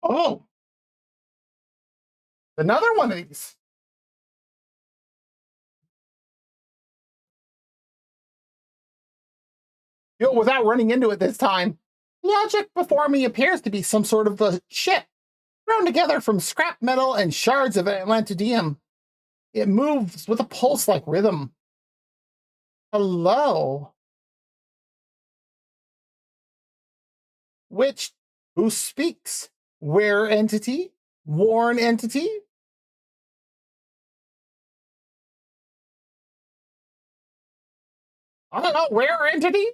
Speaker 2: Oh, another one of these. Without running into it this time. The object before me appears to be some sort of a ship, thrown together from scrap metal and shards of Atlantidium. It moves with a pulse-like rhythm. Hello? Which, who speaks? Where entity? Worn entity? I don't know, where entity?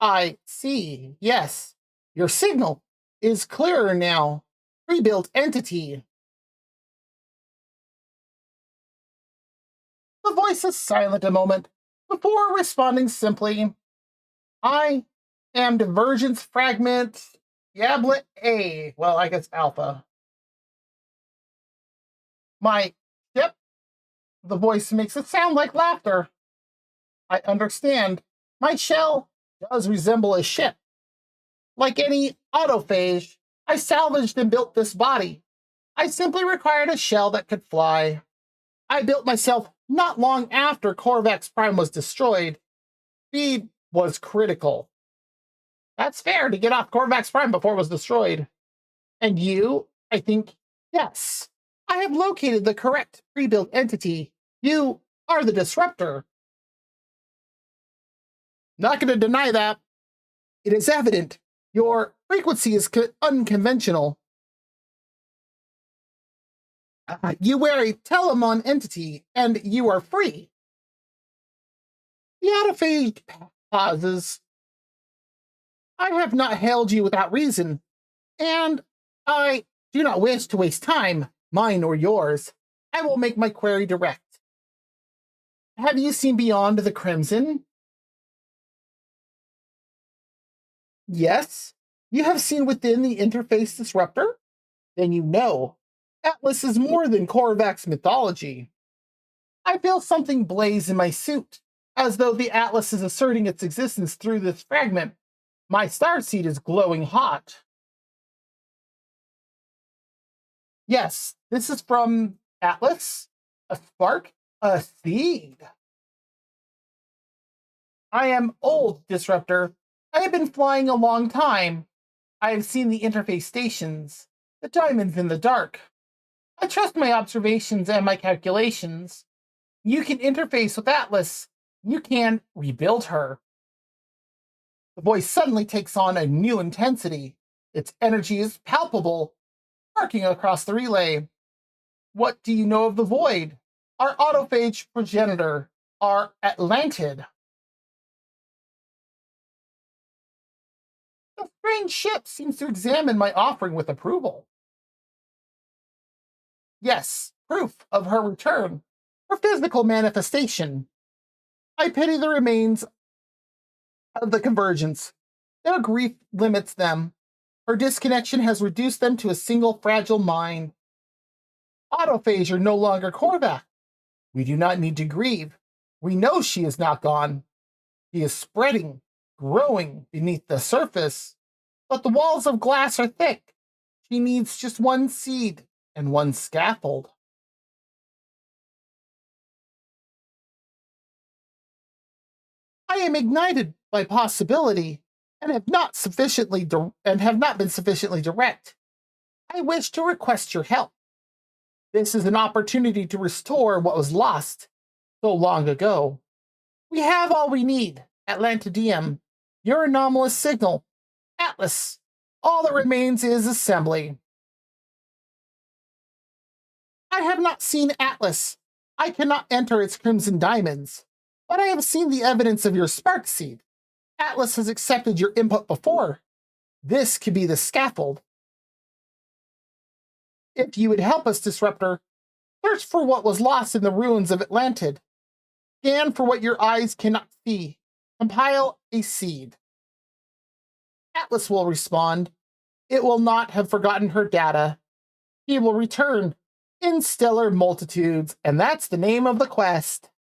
Speaker 2: I see, yes. Your signal is clearer now. Rebuilt entity. The voice is silent a moment before responding simply, I am divergence fragment Yablet A. Well, I guess alpha. My ship? The voice makes it sound like laughter. I understand. My shell does resemble a ship. Like any autophage, I salvaged and built this body. I simply required a shell that could fly. I built myself not long after Corvax Prime was destroyed. Speed was critical. That's fair to get off Corvax Prime before it was destroyed. And you, I think, yes. I have located the correct pre-built entity. You are the disruptor. Not going to deny that. It is evident. Your frequency is unconventional. You wear a Telemon entity, and you are free. The autophage pauses. I have not hailed you without reason, and I do not wish to waste time, mine or yours. I will make my query direct. Have you seen beyond the crimson? Yes. You have seen within the interface disruptor? Then you know. Atlas is more than Korvax mythology. I feel something blaze in my suit, as though the Atlas is asserting its existence through this fragment. My starseed is glowing hot. Yes, this is from Atlas, a spark, a seed. I am old, Disruptor. I have been flying a long time. I have seen the interface stations, the diamonds in the dark. I trust my observations and my calculations. You can interface with Atlas. You can rebuild her. The voice suddenly takes on a new intensity. Its energy is palpable, sparking across the relay. What do you know of the void? Our autophage progenitor, our Atlantid. Strange ship seems to examine my offering with approval. Yes, proof of her return, her physical manifestation. I pity the remains of the convergence. Their grief limits them. Her disconnection has reduced them to a single fragile mind. Autophagy no longer Korvac. We do not need to grieve. We know she is not gone. She is spreading, growing beneath the surface, but the walls of glass are thick. She needs just one seed and one scaffold. I am ignited by possibility and have not been sufficiently direct. I wish to request your help. This is an opportunity to restore what was lost so long ago. We have all we need. Atlantidium, your anomalous signal. Atlas, all that remains is assembly. I have not seen Atlas. I cannot enter its crimson diamonds. But I have seen the evidence of your spark seed. Atlas has accepted your input before. This could be the scaffold. If you would help us, Disruptor, search for what was lost in the ruins of Atlantid. Scan for what your eyes cannot see. Compile a seed. Atlas will respond. It will not have forgotten her data. He will return in stellar multitudes, and that's the name of the quest.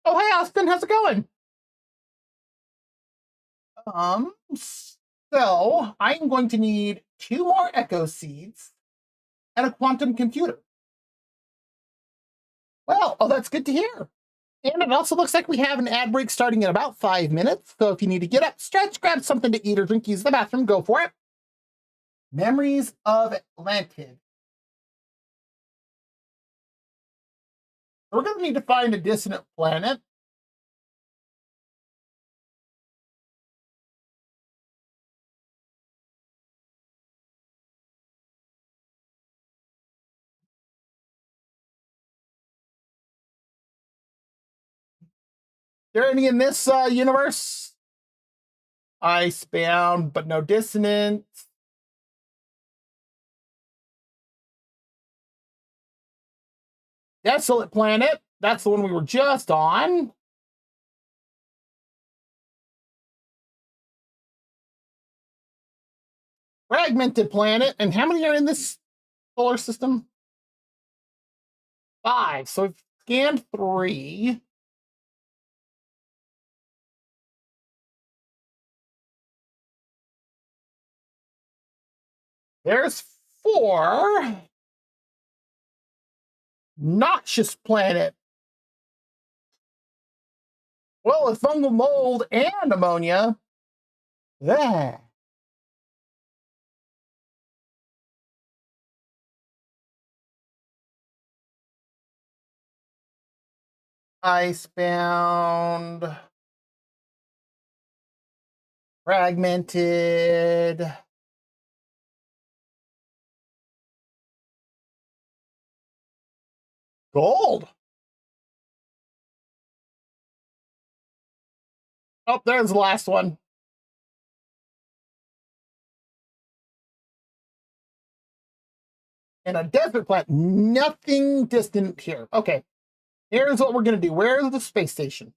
Speaker 2: Oh, hey, Austin, how's it going? Um, so I'm going to need 2 more echo seeds and a quantum computer. Well, oh, that's good to hear. And it also looks like we have an ad break starting in about 5 minutes. So if you need to get up, stretch, grab something to eat or drink, use the bathroom, go for it. Memories of Atlantid. We're going to need to find a dissonant planet. There any in this universe? Icebound, but no dissonance. Desolate planet. That's the one we were just on. Fragmented planet. And how many are in this solar system? 5. So we've scanned 3. There's 4. Noxious planet. Well, with fungal mold and ammonia. There. Icebound. Fragmented. Gold. Oh, there's the last one. And a desert planet. Nothing distant here. Okay. Here's what we're going to do. Where's the space station?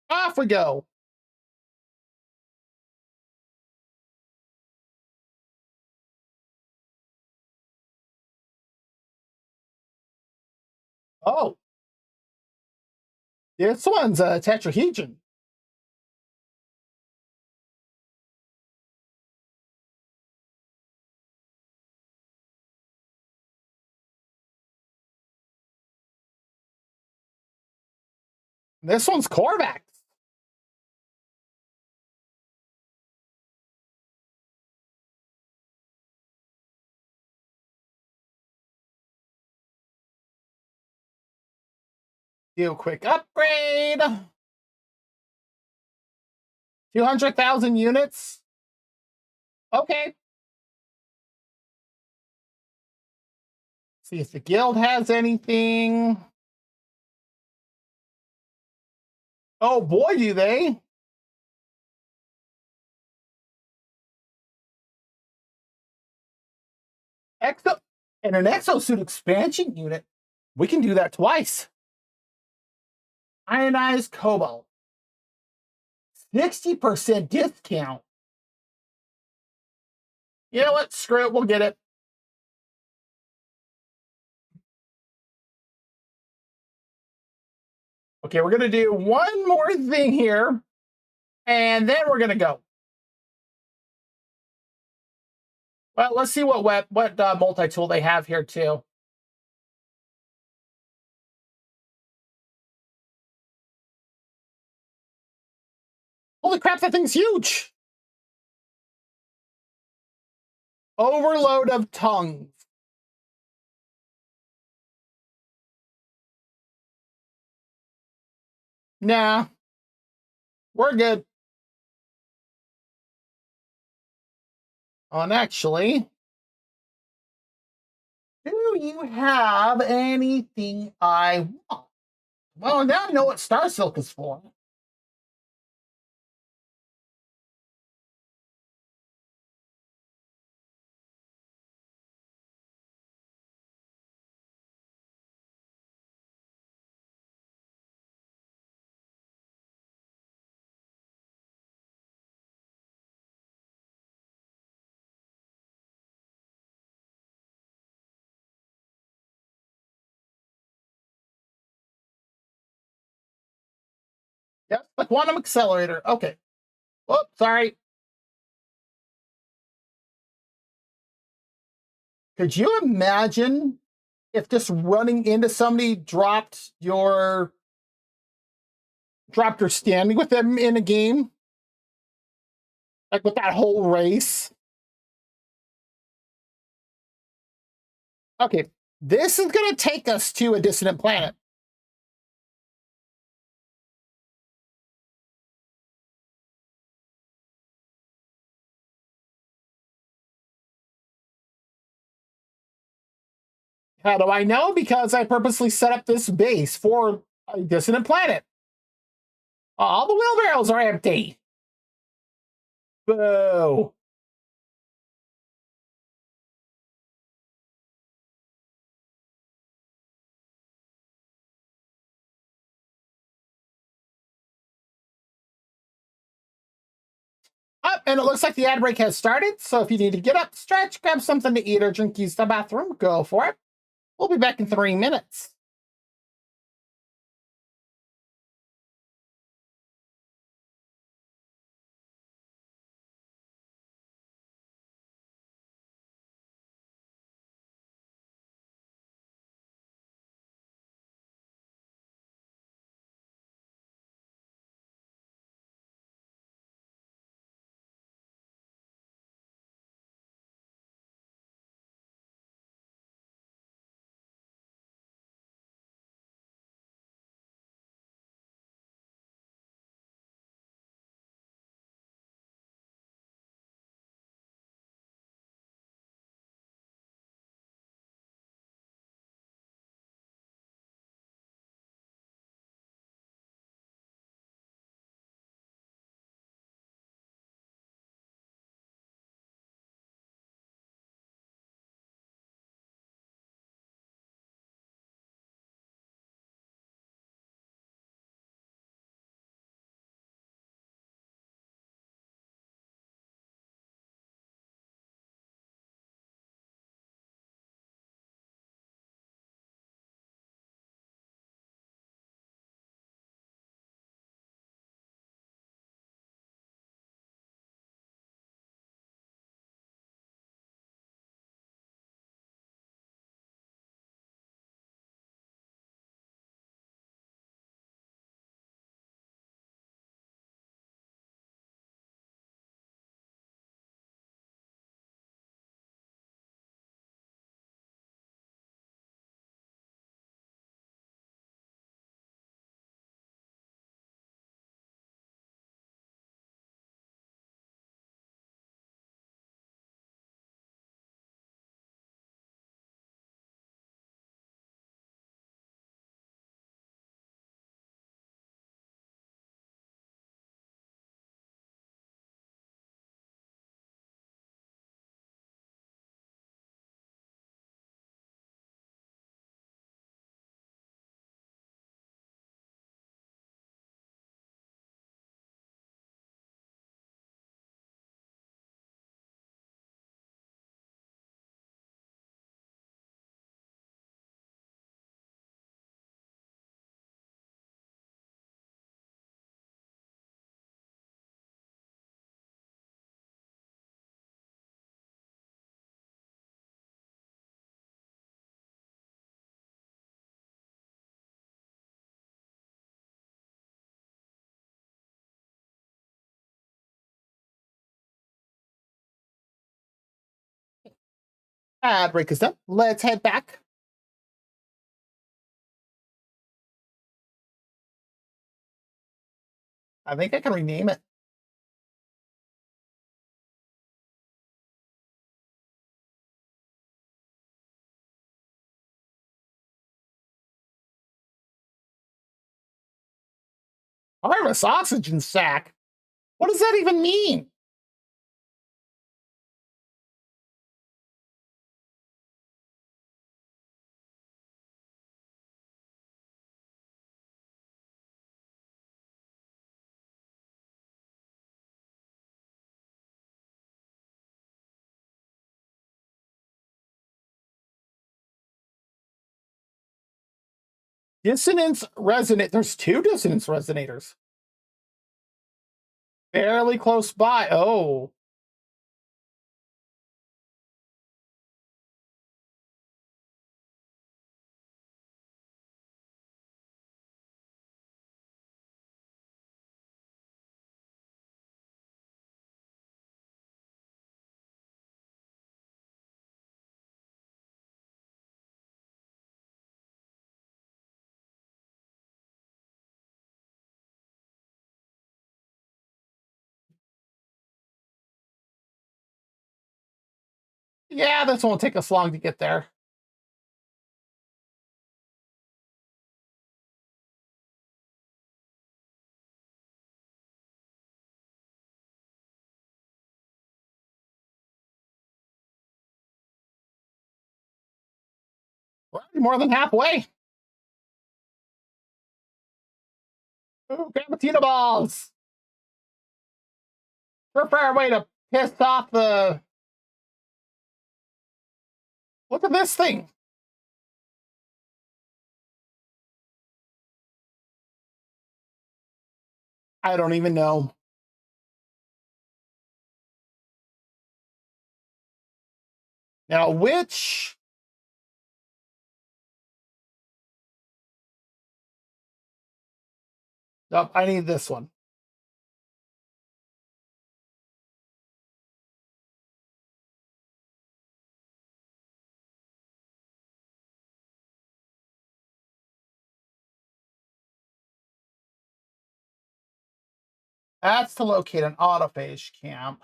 Speaker 2: Off we go. Oh, this one's a tetrahedron. This one's Korvax. Do a quick upgrade. 200,000 units. Okay. See if the guild has anything. Oh boy, do they. Exo and an exosuit expansion unit. We can do that twice. Ionized cobalt. 60% discount. You know what? Screw it. We'll get it. Okay, we're going to do one more thing here, and then we're going to go. Well, let's see what multi-tool they have here, too. Holy crap, that thing's huge. Overload of tongues. Nah, we're good. And actually, do you have anything I want? Well, now I know what Star Silk is for. Yep, the quantum accelerator. Okay. Oh, sorry. Could you imagine if just running into somebody dropped your standing with them in a game? Like with that whole race? Okay. This is gonna take us to a dissonant planet. How do I know? Because I purposely set up this base for a dissonant planet. All the wheelbarrows are empty. Boo. Up, and it looks like the ad break has started. So if you need to get up, stretch, grab something to eat, or drink, use the bathroom, go for it. We'll be back in 3 minutes. Ad break is done. Let's head back. I think I can rename it. Harvest oxygen sac. What does that even mean? Dissonance resonate. There's two dissonance resonators. Fairly close by. Oh. Yeah, this won't take us long to get there. We're already more than halfway. Ooh, Gravitino balls. Prefer way to piss off the. Look at this thing. I don't even know. Now, which. Nope, I need this one. That's to locate an autophage camp.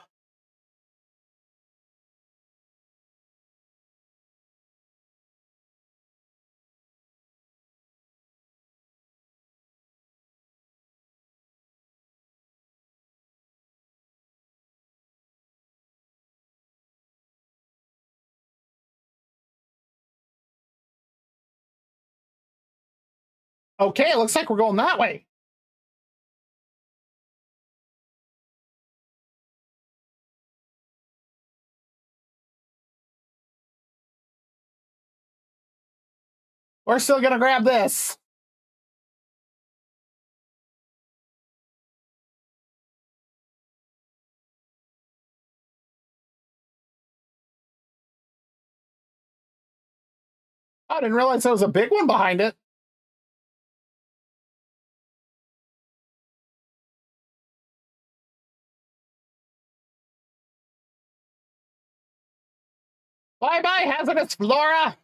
Speaker 2: Okay, it looks like we're going that way. We're still gonna grab this. I didn't realize there was a big one behind it. Bye-bye, hazardous flora.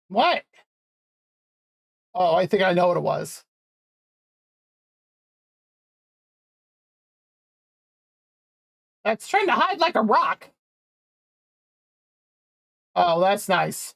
Speaker 2: What? Oh, I think I know what it was. That's trying to hide like a rock. Oh, that's nice.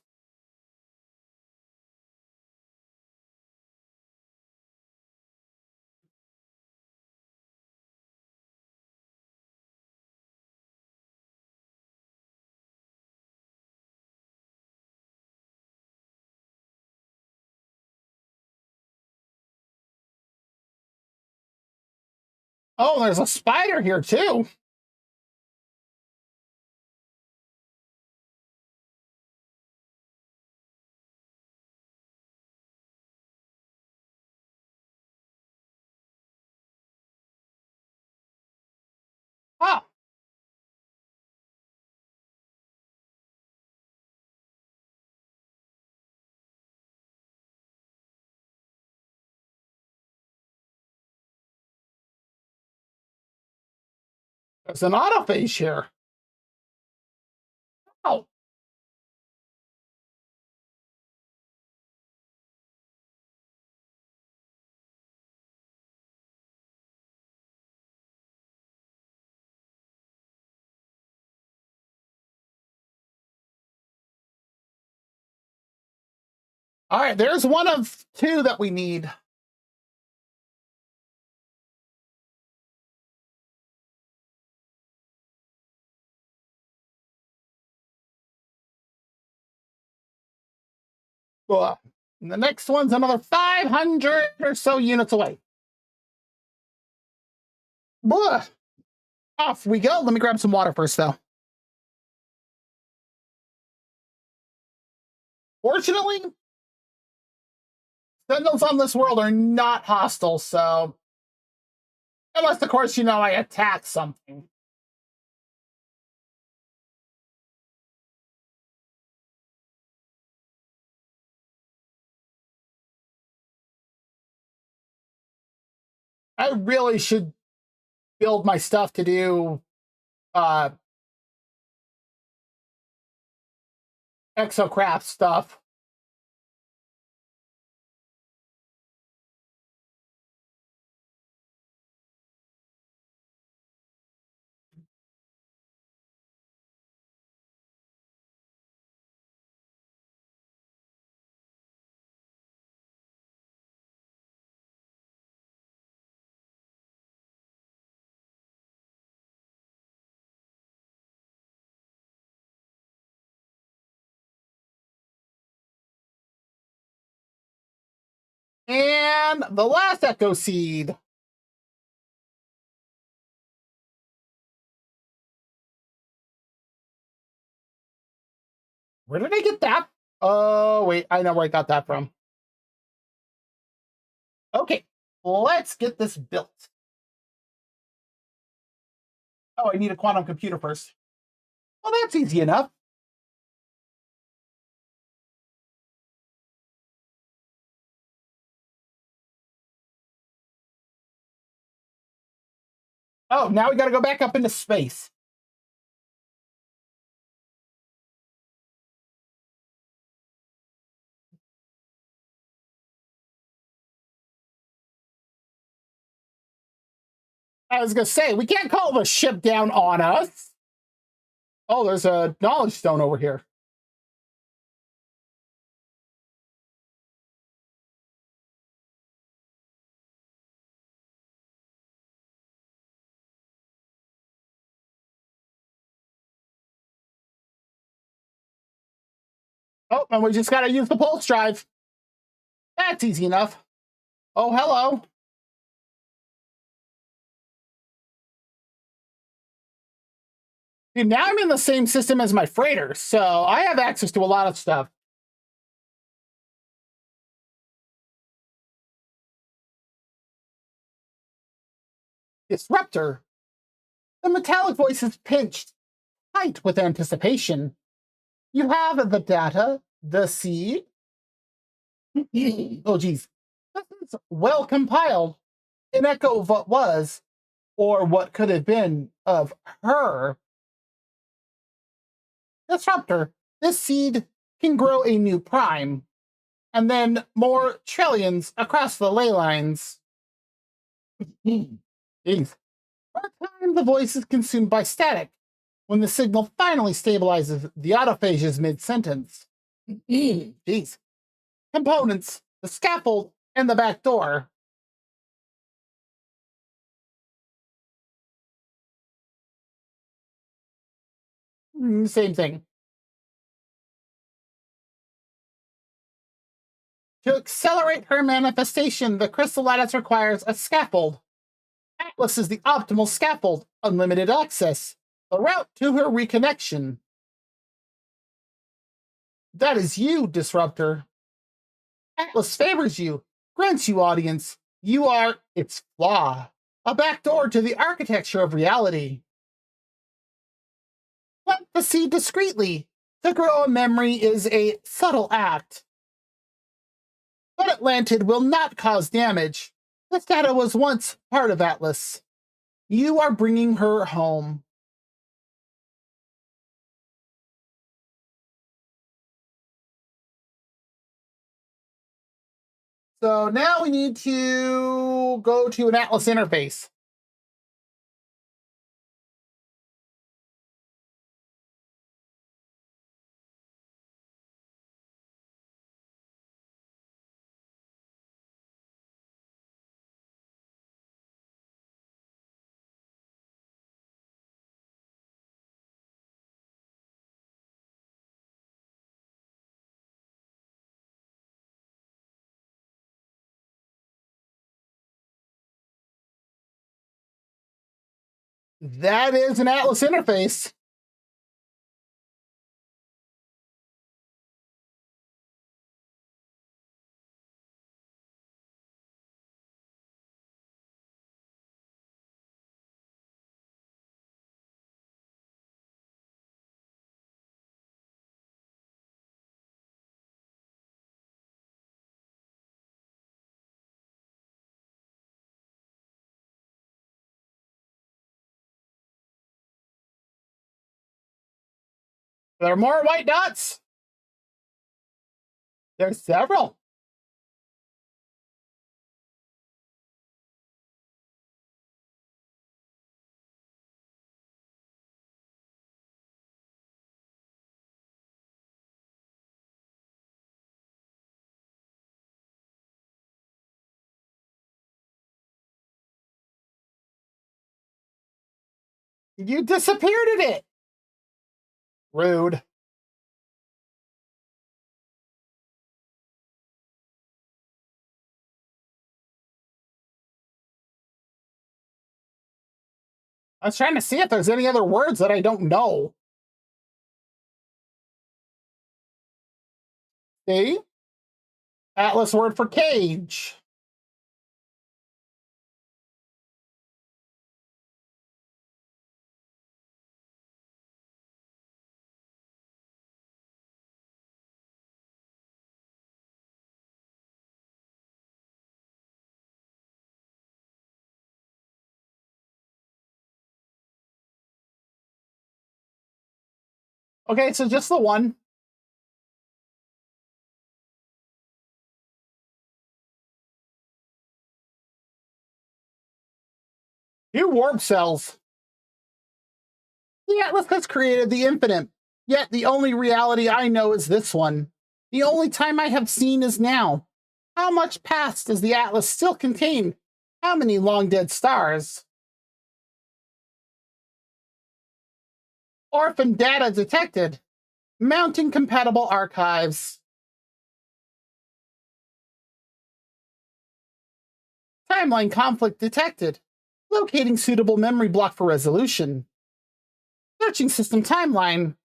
Speaker 2: Oh, there's a spider here too. Oh, There's an autophage here. Oh. All right, there's one of two that we need. And the next one's another 500 or so units away. Blah. Off we go. Let me grab some water first, though. Fortunately, Sentinels on this world are not hostile, so... Unless, of course, you know, I attack something. I really should build my stuff to do exocraft stuff. And the last Echo Seed. Where did I get that? Oh, wait, I know where I got that from. Okay, let's get this built. Oh, I need a quantum computer first. Well, that's easy enough. Oh, now we gotta go back up into space. I was gonna say, we can't call the ship down on us. Oh, there's a knowledge stone over here. Oh, and we just gotta use the pulse drive. That's easy enough. Oh, hello. See, now I'm in the same system as my freighter, so I have access to a lot of stuff. Disruptor. The metallic voice is pinched, tight with anticipation. You have the data, the seed. Oh, geez. This is well compiled. An echo of what was, or what could have been, of her. Disruptor. This seed can grow a new prime, and then more trillions across the ley lines. Jeez. For a time, the voice is consumed by static. When the signal finally stabilizes, the autophage is mid-sentence. Jeez. Components, the scaffold, and the back door. Same thing. To accelerate her manifestation, the crystal lattice requires a scaffold. Atlas is the optimal scaffold, unlimited access, the route to her reconnection. That is you, Disruptor. Atlas favors you, grants you audience. You are its flaw, a backdoor to the architecture of reality. Plant the seed discreetly. To grow a memory is a subtle act. But Atlantid will not cause damage. This data was once part of Atlas. You are bringing her home. So now we need to go to an Atlas interface. That is an Atlas interface. There are more white dots. There's several. You disappeared in it. Rude. I was trying to see if there's any other words that I don't know. See? Atlas word for cage. Okay, so just the one. Two warp cells. The Atlas has created the infinite, yet the only reality I know is this one. The only time I have seen is now. How much past does the Atlas still contain? How many long dead stars? Orphan data detected. Mounting compatible archives. Timeline conflict detected. Locating suitable memory block for resolution. Searching system timeline.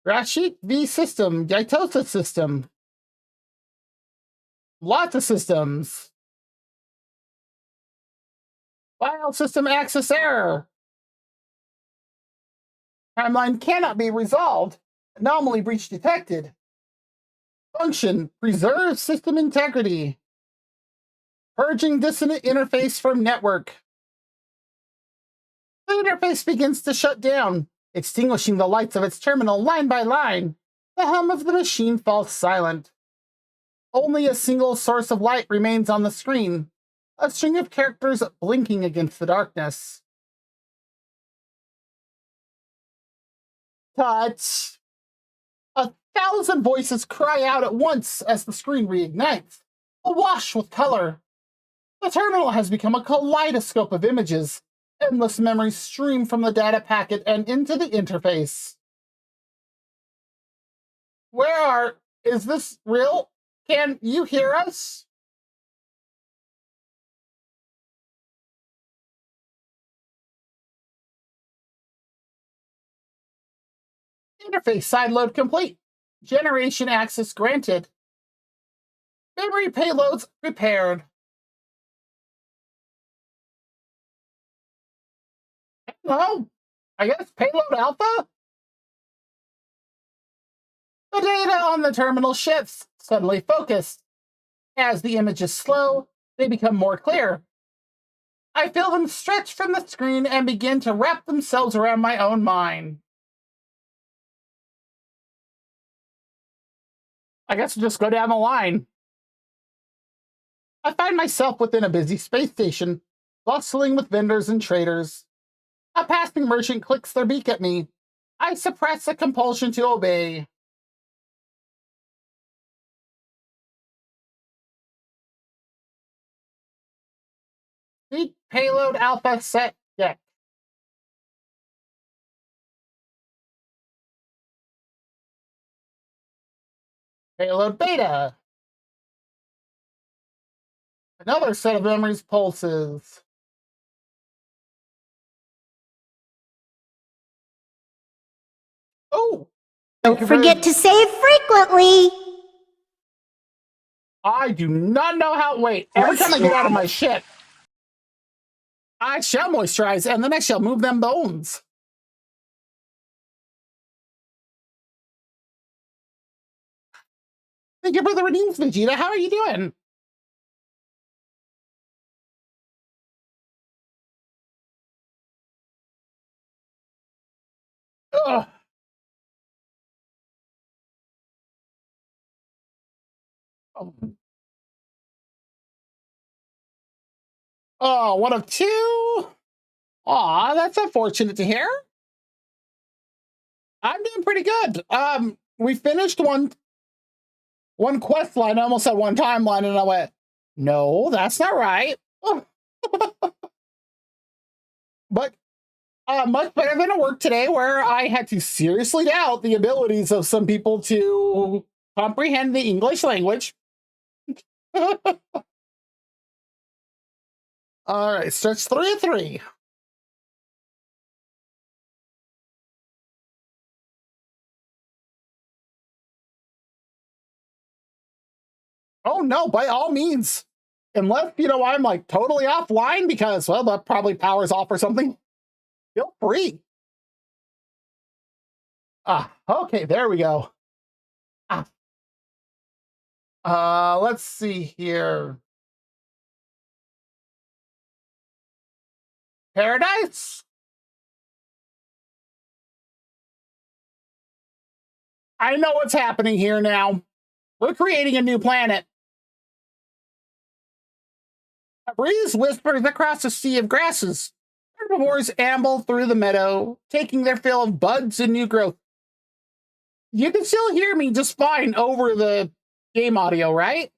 Speaker 2: Rashid V system, Gaitosa system. Lots of systems. File system access error. Timeline cannot be resolved. Anomaly breach detected. Function, preserve system integrity. Purging dissonant interface from network. The interface begins to shut down, extinguishing the lights of its terminal line by line. The hum of the machine falls silent. Only a single source of light remains on the screen, a string of characters blinking against the darkness. Touch! 1,000 voices cry out at once as the screen reignites, awash with color. The terminal has become a kaleidoscope of images. Endless memories stream from the data packet and into the interface. Is this real? Can you hear us? Interface sideload complete. Generation access granted. Memory payloads prepared. Well, I guess payload alpha? The data on the terminal shifts, suddenly focused. As the images slow, they become more clear. I feel them stretch from the screen and begin to wrap themselves around my own mind. I guess we'll just go down the line. I find myself within a busy space station, bustling with vendors and traders. A passing merchant clicks their beak at me. I suppress a compulsion to obey. Seed payload alpha set deck. Payload beta. Another set of memories pulses. Oh!
Speaker 1: Don't forget to save frequently.
Speaker 2: I do not know how. Wait, every time I get out of my ship, I shall moisturize and then I shall move them bones. Thank you for the redeems, Vegeta. How are you doing? Ugh. Oh, one of two? Aw, that's unfortunate to hear. I'm doing pretty good. We finished one quest line. I almost said one timeline, and I went, no, that's not right. But much better than a work today where I had to seriously doubt the abilities of some people to comprehend the English language. All right, stretch 3 of 3. Oh no, by all means. Unless, I'm like totally offline because, well, that probably powers off or something. Feel free. Okay, there we go. Let's see here. Paradise? I know what's happening here now. We're creating a new planet. A breeze whispers across a sea of grasses. Herbivores amble through the meadow, taking their fill of buds and new growth. You can still hear me just fine over the game audio, right?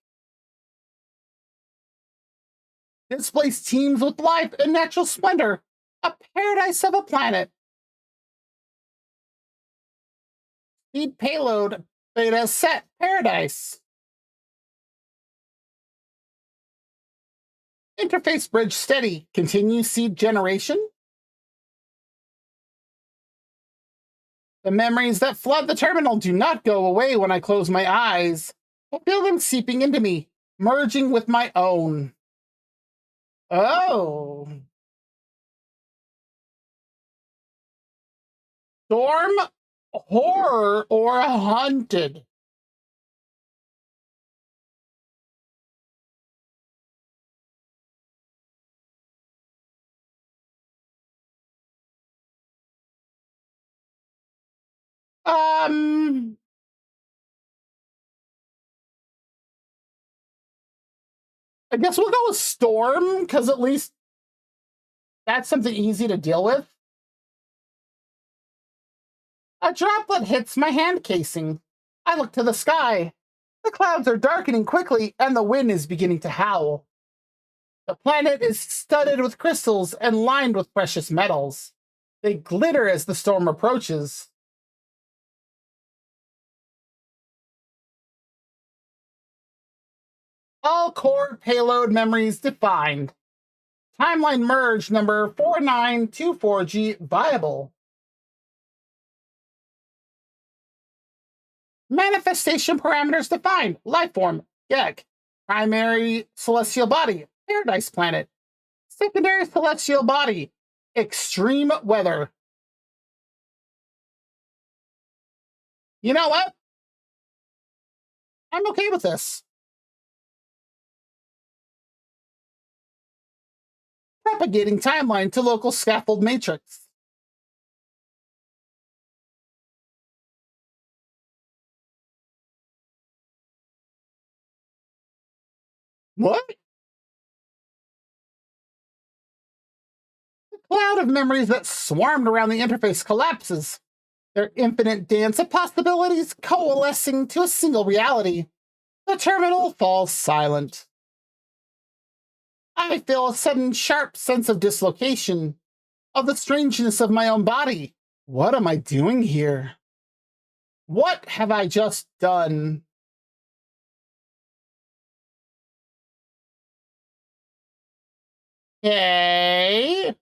Speaker 2: This place teems with life and natural splendor. A paradise of a planet. Seed payload beta set paradise. Interface bridge steady. Continue seed generation. The memories that flood the terminal do not go away when I close my eyes. I feel them seeping into me, merging with my own. Oh. Storm, horror, or haunted? I guess we'll go with storm, because at least that's something easy to deal with. A droplet hits my hand casing. I look to the sky. The clouds are darkening quickly, and the wind is beginning to howl. The planet is studded with crystals and lined with precious metals. They glitter as the storm approaches. All core payload memories defined. Timeline merge number 4924G viable. Manifestation parameters defined. Lifeform, Gek. Primary celestial body, Paradise planet. Secondary celestial body, extreme weather. You know what? I'm okay with this. Propagating timeline to local scaffold matrix. What? The cloud of memories that swarmed around the interface collapses, their infinite dance of possibilities coalescing to a single reality. The terminal falls silent. I feel a sudden sharp sense of dislocation, of the strangeness of my own body. What am I doing here? What have I just done? Okay.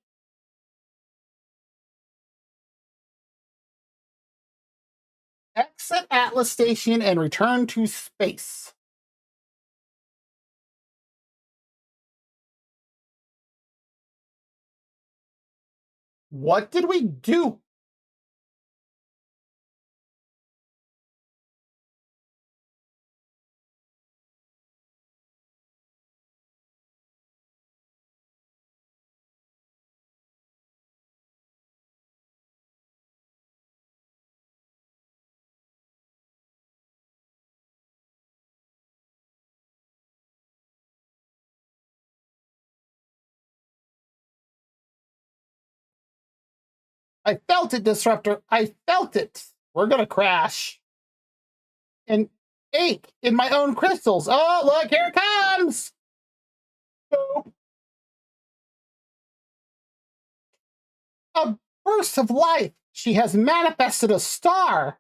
Speaker 2: Exit Atlas Station and return to space. What did we do? I felt it, Disruptor. I felt it. We're gonna crash. And ache in my own crystals. Oh, look, here it comes. Boop. A burst of life. She has manifested a star.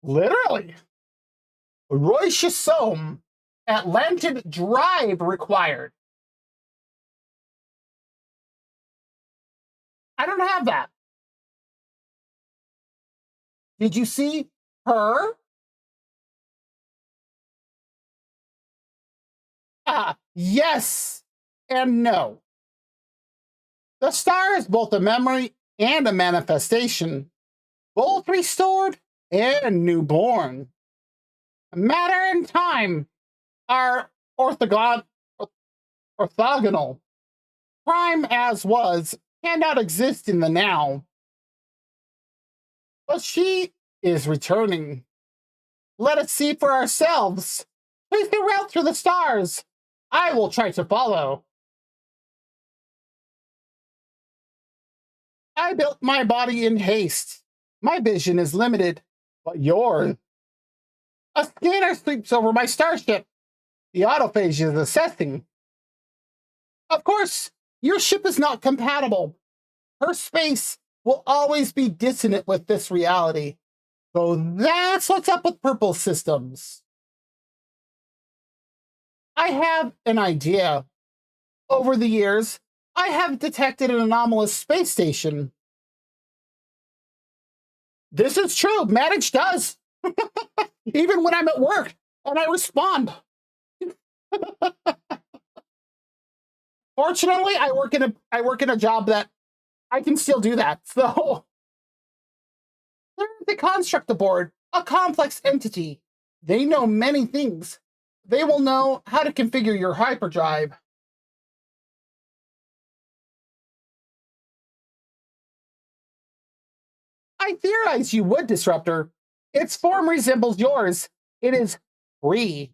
Speaker 2: Literally. Roy Chisholm. Atlantic drive required. I don't have that. Did you see her? Yes and no. The star is both a memory and a manifestation, both restored and newborn. Matter and time are orthogonal. Time as was cannot exist in the now. But she is returning. Let us see for ourselves. Please the route through the stars. I will try to follow. I built my body in haste. My vision is limited, but yours. A scanner sweeps over my starship. The autophage is assessing. Of course, your ship is not compatible. Her space will always be dissonant with this reality. So that's what's up with purple systems. I have an idea. Over the years, I have detected an anomalous space station. This is true. Manage does. Even when I'm at work and I respond. Fortunately, I work in a job that I can still do that. So they're the construct board, a complex entity. They know many things. They will know how to configure your hyperdrive. I theorize you would, Disruptor. Its form resembles yours. It is free.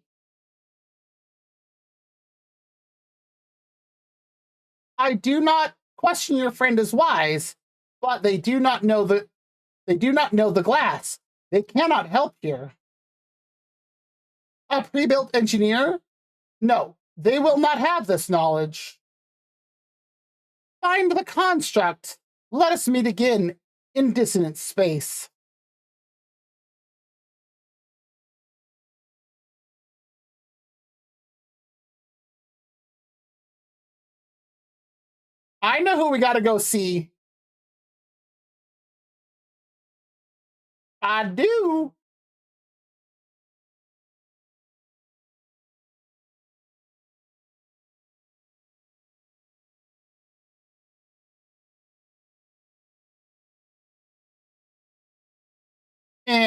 Speaker 2: I do not question your friend is wise, but they do not know the glass. They cannot help here. A pre-built engineer? No, they will not have this knowledge. Find the construct. Let us meet again in dissonant space. I know who we gotta go see. I do.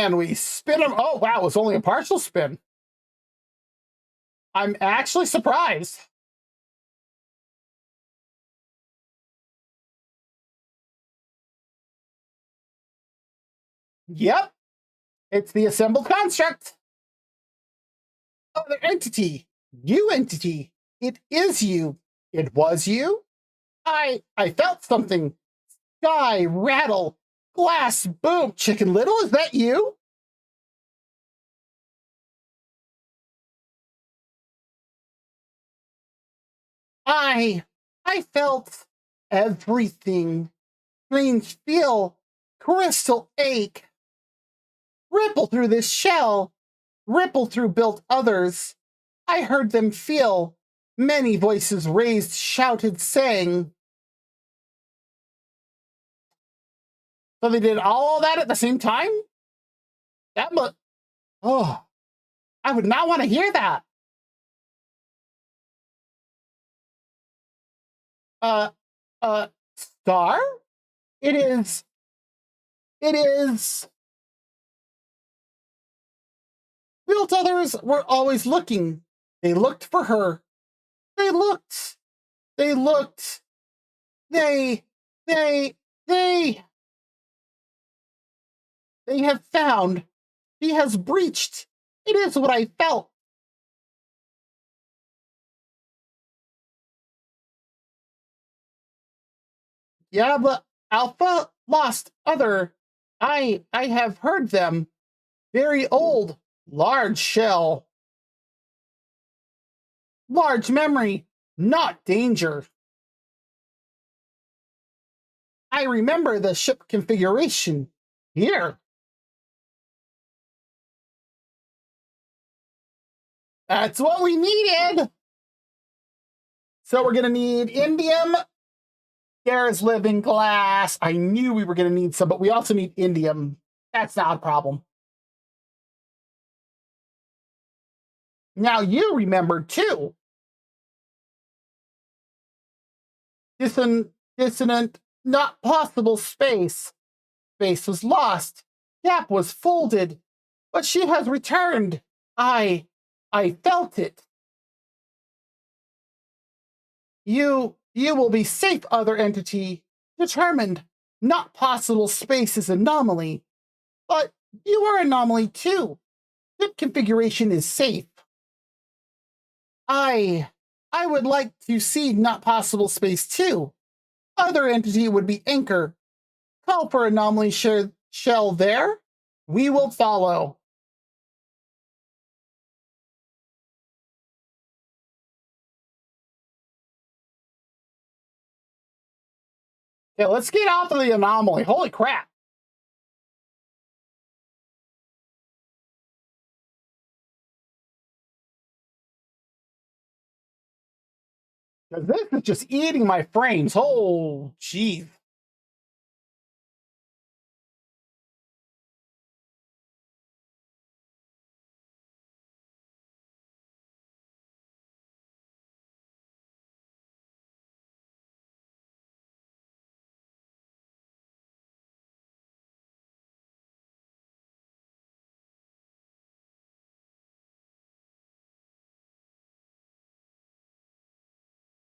Speaker 2: And we spin them. Oh, wow, it was only a partial spin. I'm actually surprised. Yep, it's the assembled construct. Other entity. You entity. It is you. It was you. I felt something. Sky, rattle, glass, boom. Chicken Little, is that you? I I felt everything. Strange feel, crystal ache, ripple through this shell, ripple through built others. I heard them feel. Many voices raised, shouted, sang. So they did all that at the same time? That must. Oh, I would not want to hear that. Uh, Star? It is. It is. Built others were always looking. They looked for her. They looked. They looked. They. They. They. They have found. He has breached. It is what I felt. Yeah, but Alpha lost other. I have heard them. Very old. Large shell. Large memory. Not danger. I remember the ship configuration. Here. That's what we needed. So we're going to need indium. There's living glass. I knew we were going to need some, but we also need indium. That's not a problem. Now you remember too. Dissonant, not possible space. Space was lost. Gap was folded. But she has returned. I felt it. You will be safe, other entity. Determined. Not possible space is anomaly. But you are anomaly too. Ship configuration is safe. I would like to see not possible space too. Other entity would be anchor. Call for anomaly shell there. We will follow. Okay, let's get off of the anomaly. Holy crap. Because this is just eating my frames. Oh, jeez.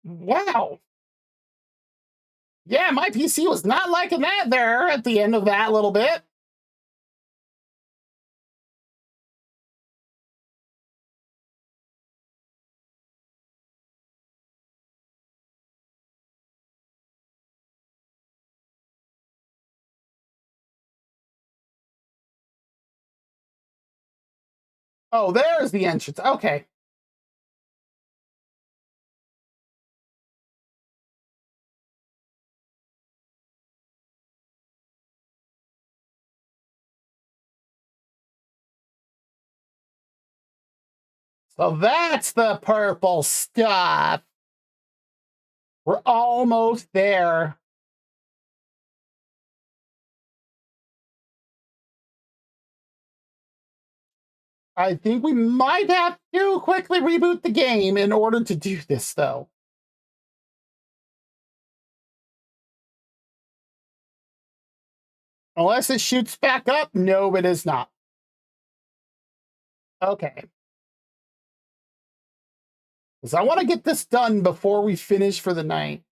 Speaker 2: Wow. Yeah, my PC was not liking that there at the end of that little bit. Oh, there's the entrance. Okay. So that's the purple stuff. We're almost there. I think we might have to quickly reboot the game in order to do this, though. Unless it shoots back up. No, it is not. Okay. Because I want to get this done before we finish for the night.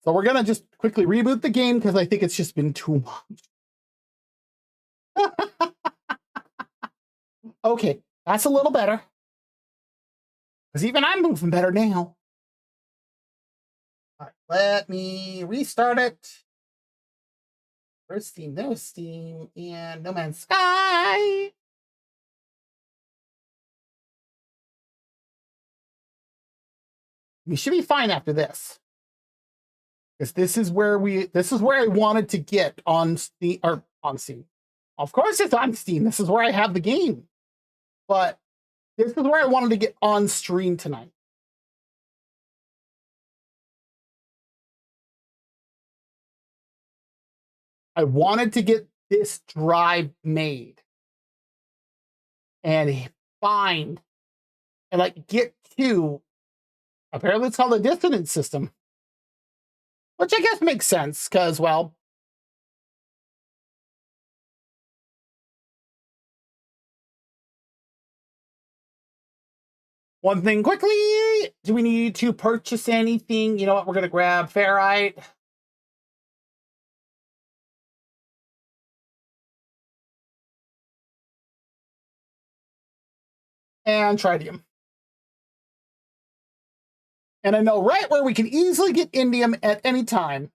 Speaker 2: So we're going to just quickly reboot the game because I think it's just been too much. Okay, that's a little better. Because even I'm moving better now. All right, let me restart it. First Steam, no Steam, and No Man's Sky. We should be fine after this. Because this is where I wanted to get on Steam or on Steam. Of course it's on Steam. This is where I have the game. But this is where I wanted to get on stream tonight. I wanted to get this drive made and find and like get to, apparently it's called the dissonance system, which I guess makes sense because, well, one thing quickly, do we need to purchase anything? You know what, we're going to grab ferrite. And tritium. And I know right where we can easily get indium at any time.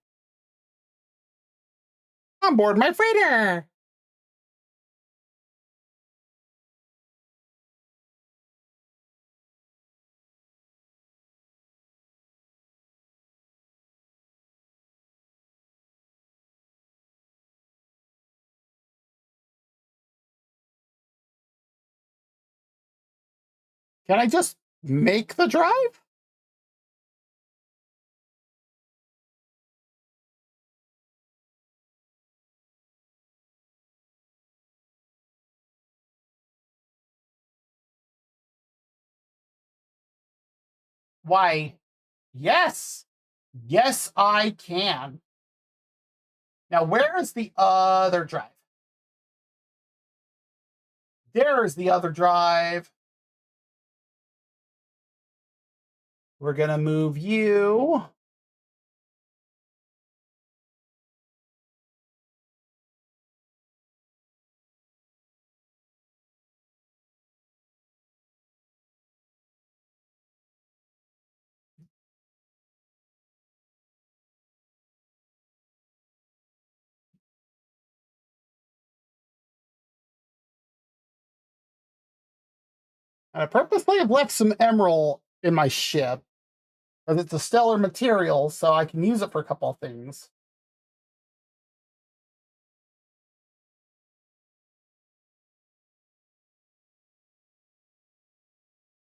Speaker 2: On board my freighter. Can I just make the drive? Why, yes. Yes, I can. Now, where is the other drive? There is the other drive. We're going to move you. And I purposely have left some emerald in my ship because it's a stellar material, so I can use it for a couple of things.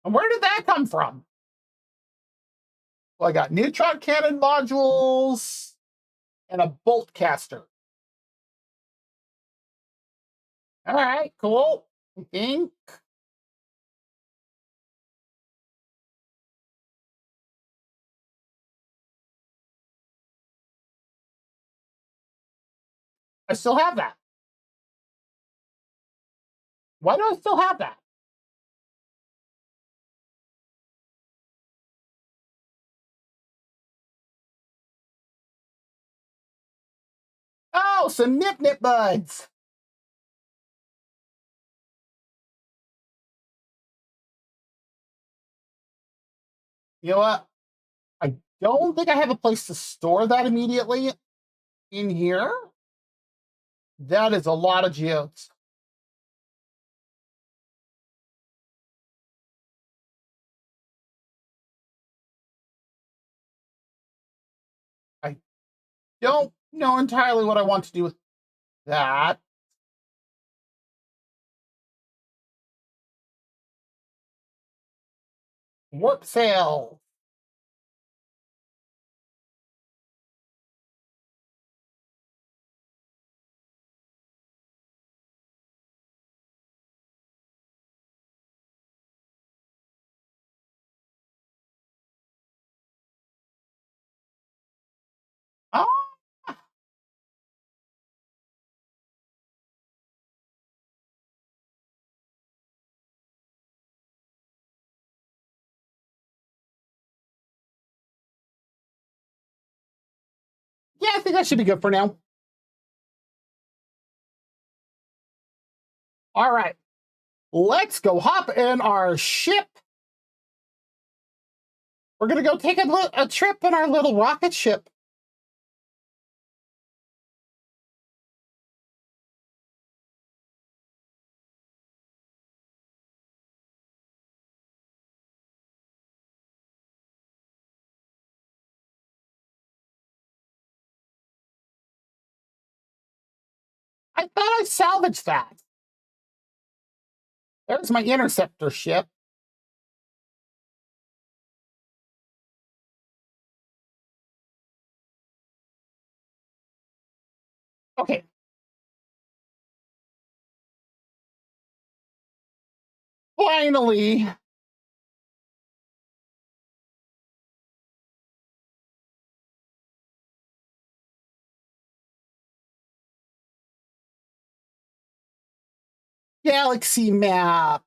Speaker 2: And where did that come from? Well, I got neutron cannon modules and a bolt caster. All right, cool. I think. I still have that. Why do I still have that? Oh, some nip nip buds. You know what? I don't think I have a place to store that immediately in here. That is a lot of geodes. I don't know entirely what I want to do with that. Warp sail. Oh, think that should be good for now. All right. Let's go hop in our ship. We're going to go take a trip in our little rocket ship. I thought I salvaged that. There's my interceptor ship. Okay. Finally. Galaxy map.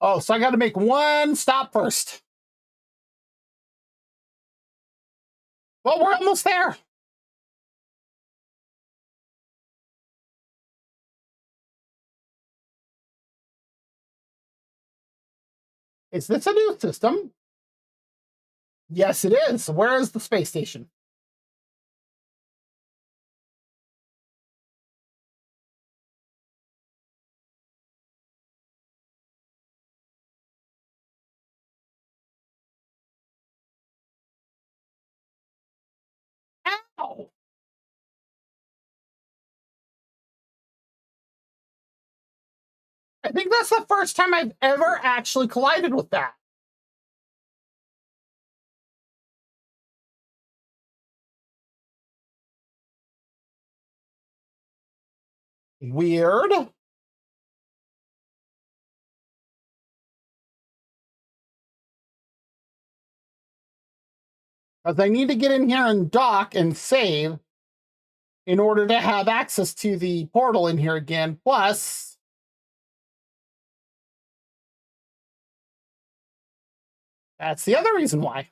Speaker 2: Oh, so I got to make one stop first. Well, we're almost there. Is this a new system? Yes, it is. Where is the space station? Ow! I think that's the first time I've ever actually collided with that. Weird. Because I need to get in here and dock and save in order to have access to the portal in here again. Plus, that's the other reason why.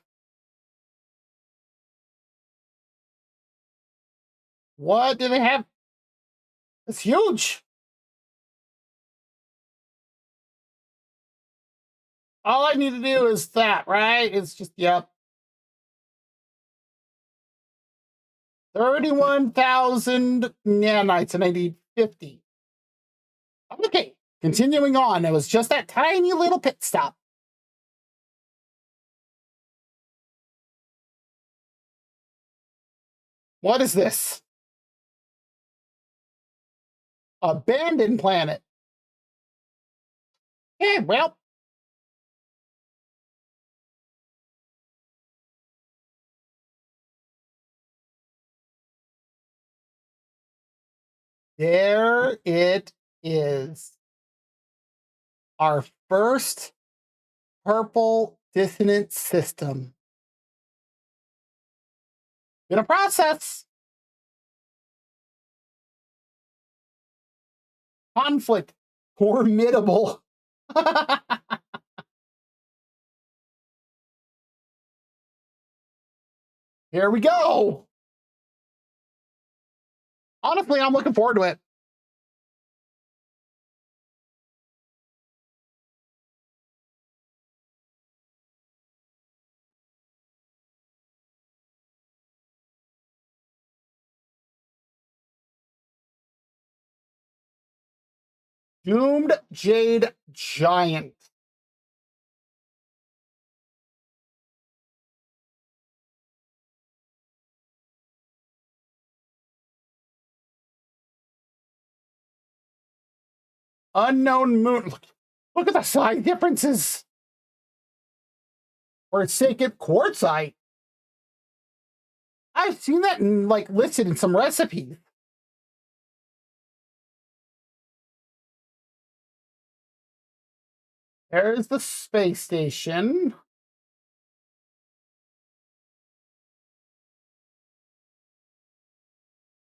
Speaker 2: What do they have? It's huge. All I need to do is that, right? It's just, yep. 31,000 nanites, and I need 50. Okay, continuing on. It was just that tiny little pit stop. What is this? Abandoned planet. Okay, well. There it is. Our first purple dissonant system. In a process. Conflict. Formidable. Here we go. Honestly, I'm looking forward to it. Doomed Jade Giant. Unknown moon. Look at the size differences. Or sacred quartzite. I've seen that in, like, listed in some recipes. There's the space station.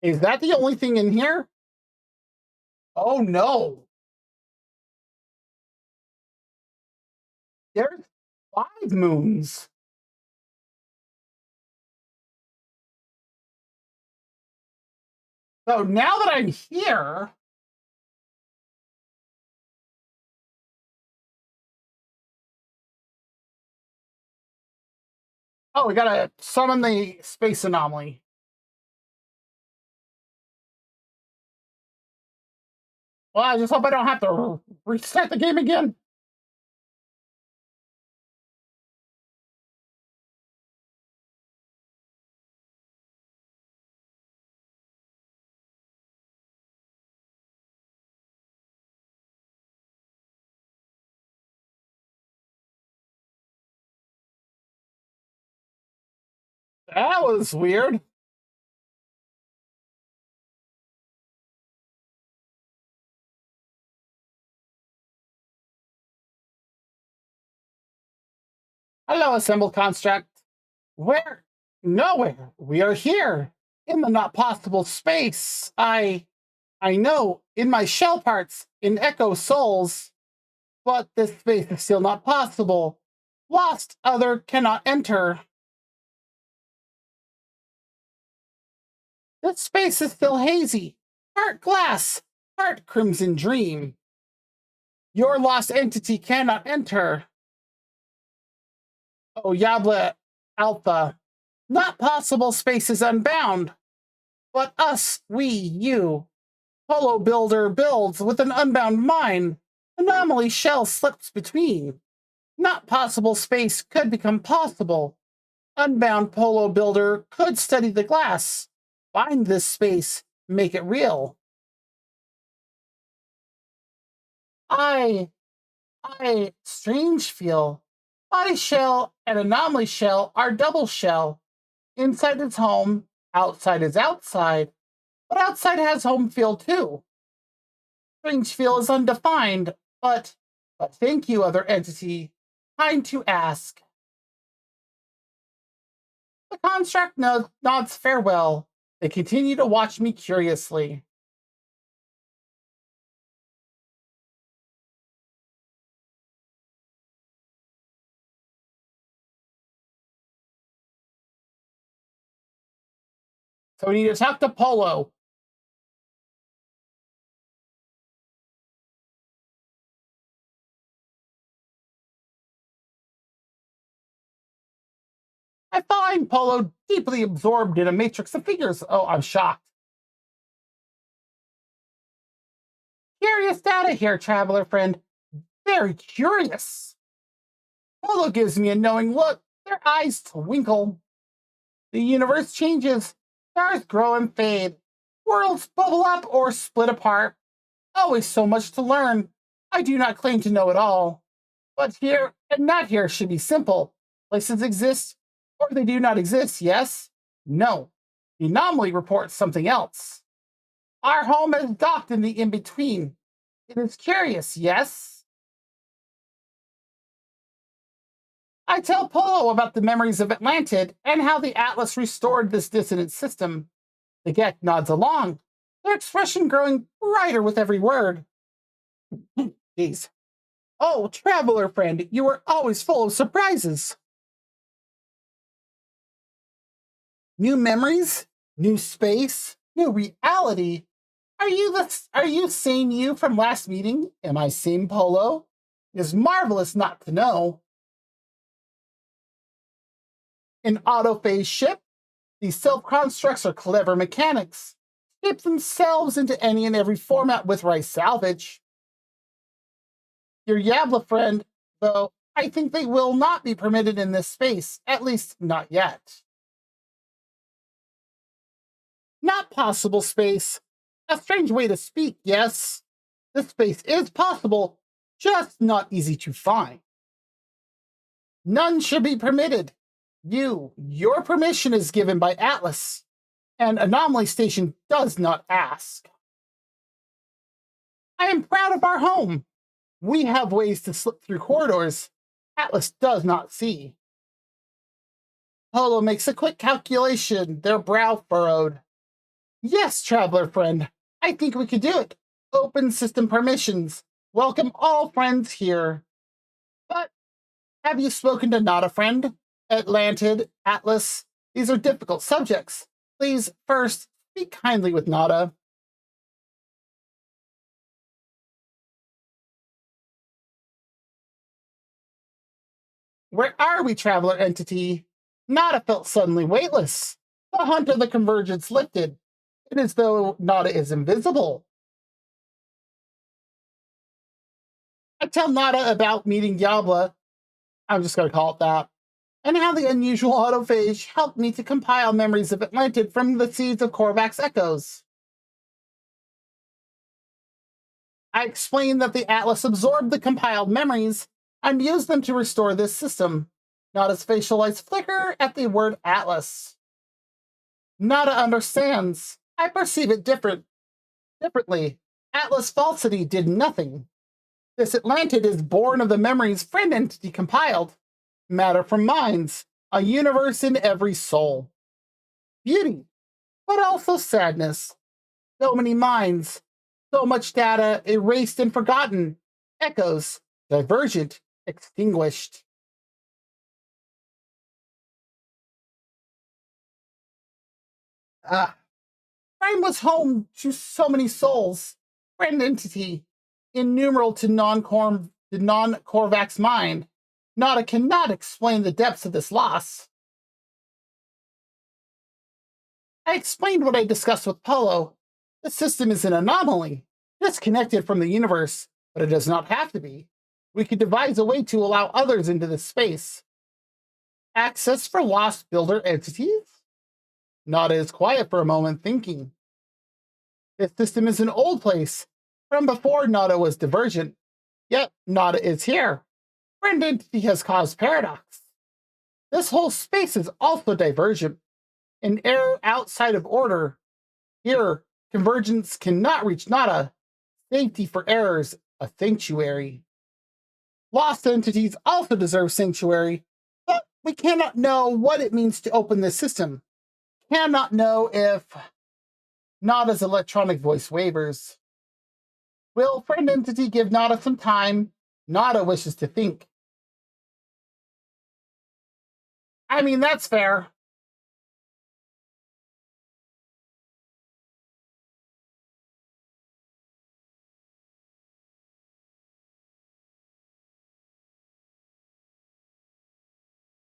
Speaker 2: Is that the only thing in here? Oh no. There's 5 moons. So now that I'm here, oh, we gotta summon the space anomaly. Well, I just hope I don't have to reset the game again. That was weird. Hello, assembled construct. Where? Nowhere. We are here in the not possible space. I know in my shell parts in Echo Souls, but this space is still not possible. Lost other cannot enter. This space is still hazy. Part glass, part crimson dream. Your lost entity cannot enter. Oh, Yabla Alpha. Not possible space is unbound. But us, we, you. Polo Builder builds with an unbound mind. Anomaly shell slips between. Not possible space could become possible. Unbound Polo Builder could study the glass. Find this space, make it real. I, strange feel. Body shell and anomaly shell are double shell. Inside is home, outside is outside, but outside has home feel too. Strange feel is undefined, but thank you, other entity. Kind to ask. The construct nods farewell. They continue to watch me curiously. So we need to talk to Polo. I find Polo deeply absorbed in a matrix of figures. Oh, I'm shocked. Curious data here, traveler friend. Very curious. Polo gives me a knowing look. Their eyes twinkle. The universe changes. Stars grow and fade. Worlds bubble up or split apart. Always so much to learn. I do not claim to know it all. But here and not here should be simple. Places exist, or they do not exist, yes? No. The anomaly reports something else. Our home is docked in the in-between. It is curious, yes? I tell Polo about the memories of Atlantid and how the Atlas restored this dissonant system. The Gek nods along, their expression growing brighter with every word. Jeez. Oh, traveler friend, you are always full of surprises. New memories, new space, new reality. Are you same you from last meeting? Am I same Polo? It is marvelous not to know. An autophase ship, these self-constructs are clever mechanics. Ship themselves into any and every format with right salvage. Your Yabla friend, though, I think they will not be permitted in this space, at least not yet. Not possible space. A strange way to speak, yes. This space is possible, just not easy to find. None should be permitted. Your permission is given by Atlas, and Anomaly Station does not ask. I am proud of our home. We have ways to slip through corridors Atlas does not see. Polo makes a quick calculation, their brow furrowed. Yes, traveler friend, I think we could do it. Open system permissions. Welcome all friends here. But have you spoken to not a friend? Atlantid, Atlas, these are difficult subjects. Please, first, speak kindly with Nada. Where are we, traveler entity? Nada felt suddenly weightless. The hunt of the convergence lifted. It is though Nada is invisible. I tell Nada about meeting Diabla, I'm just going to call it that, and how the unusual autophage helped me to compile memories of Atlantid from the seeds of Korvac's echoes. I explained that the Atlas absorbed the compiled memories and used them to restore this system. Nada's facial lights flicker at the word Atlas. Nada understands. I perceive it differently. Atlas falsity did nothing. This Atlantid is born of the memories friend entity compiled. Matter from minds, a universe in every soul. Beauty, but also sadness. So many minds, so much data erased and forgotten. Echoes, divergent, extinguished. Ah, Prime was home to so many souls. Friend entity, innumerable to non-Korvac's mind. Nada cannot explain the depths of this loss. I explained what I discussed with Polo. The system is an anomaly, disconnected from the universe, but it does not have to be. We could devise a way to allow others into this space. Access for lost builder entities? Nada is quiet for a moment, thinking. This system is an old place, from before Nada was divergent. Yet Nada is here. Friend entity has caused paradox. This whole space is also divergent, an error outside of order. Here, convergence cannot reach Nada. Safety for errors, a sanctuary. Lost entities also deserve sanctuary, but we cannot know what it means to open this system. Cannot know if Nada's electronic voice wavers. Will friend entity give Nada some time? Nada wishes to think. I mean, that's fair.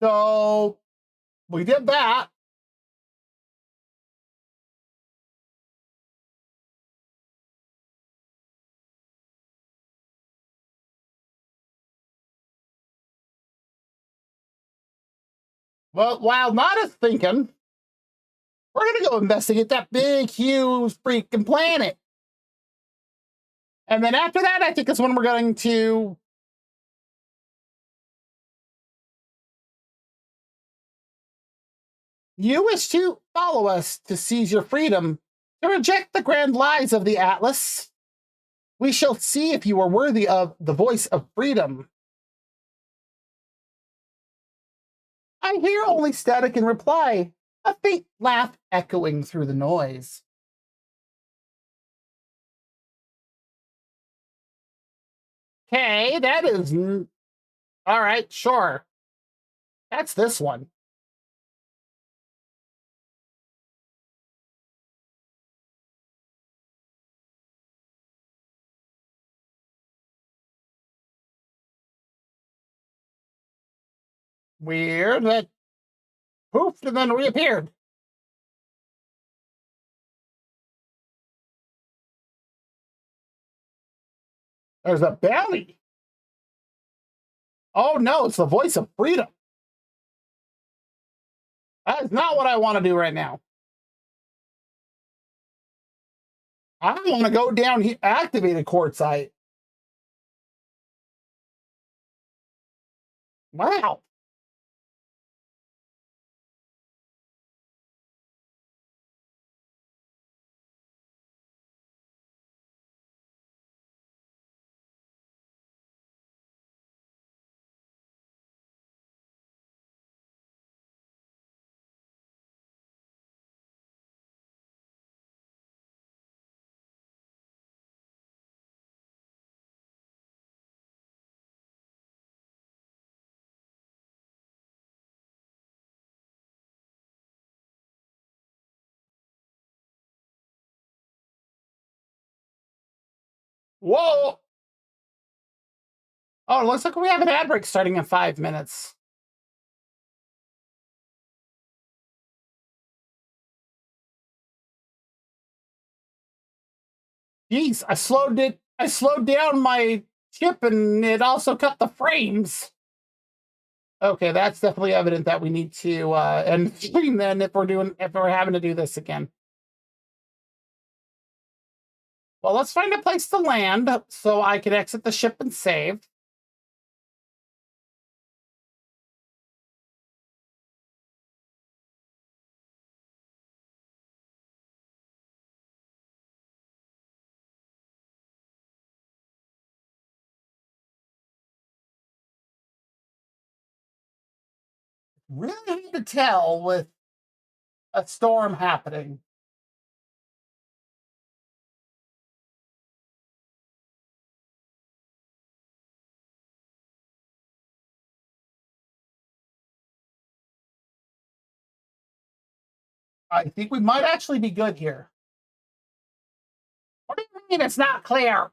Speaker 2: So we did that. Well, while Nada's thinking, we're gonna go investigate that big, huge, freaking planet. And then after that, I think is when we're going to. You wish to follow us to seize your freedom, to reject the grand lies of the Atlas. We shall see if you are worthy of the voice of freedom. I hear only static in reply, a faint laugh echoing through the noise. Okay, that is. All right, sure. That's this one. Weird. That poofed and then reappeared. There's a belly. Oh no, it's the voice of freedom. That is not what I want to do right now. I want to go down here, activate a quartzite. Wow. Whoa! Oh, it looks like we have an ad break starting in 5 minutes. Jeez, I slowed down my chip and it also cut the frames. Okay, that's definitely evident that we need to end the stream then if we're having to do this again. Well, let's find a place to land so I can exit the ship and save. Really hard to tell with a storm happening. I think we might actually be good here. What do you mean it's not clear?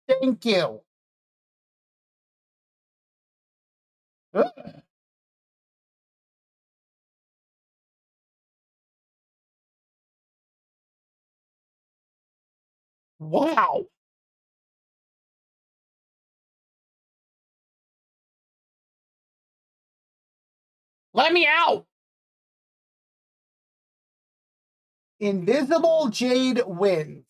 Speaker 2: Thank you. Ugh. Wow. Let me out. Invisible Jade wins.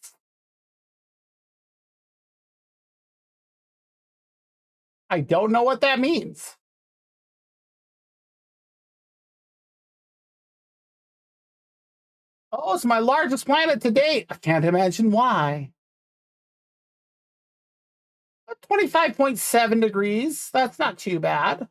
Speaker 2: I don't know what that means. Oh, it's my largest planet to date. I can't imagine why. 25.7 degrees. That's not too bad.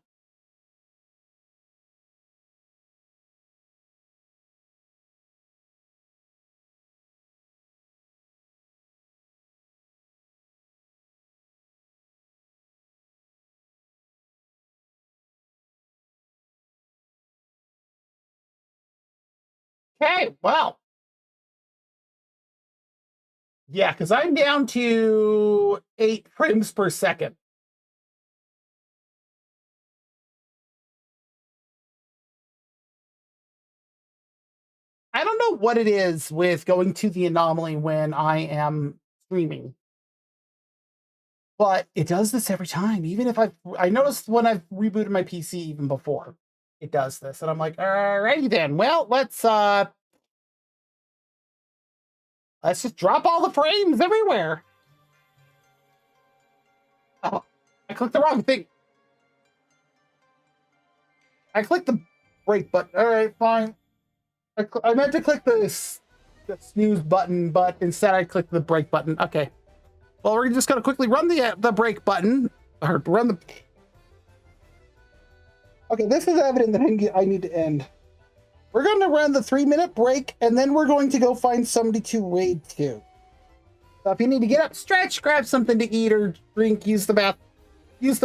Speaker 2: Okay, well. Yeah, because I'm down to 8 frames per second. I don't know what it is with going to the anomaly when I am streaming, but it does this every time. Even if I noticed when I've rebooted my PC even before, it does this, and I'm like, alrighty then. Well, let's just drop all the frames everywhere. Oh, I clicked the wrong thing. I clicked the break button. All right, fine. I meant to click the snooze button, but instead I clicked the break button. Okay. Well, we're just gonna quickly run the break button or run the. Okay, this is evident that I need to end. We're gonna run the 3-minute break, and then we're going to go find somebody to raid to. So if you need to get up, stretch, grab something to eat or drink, use the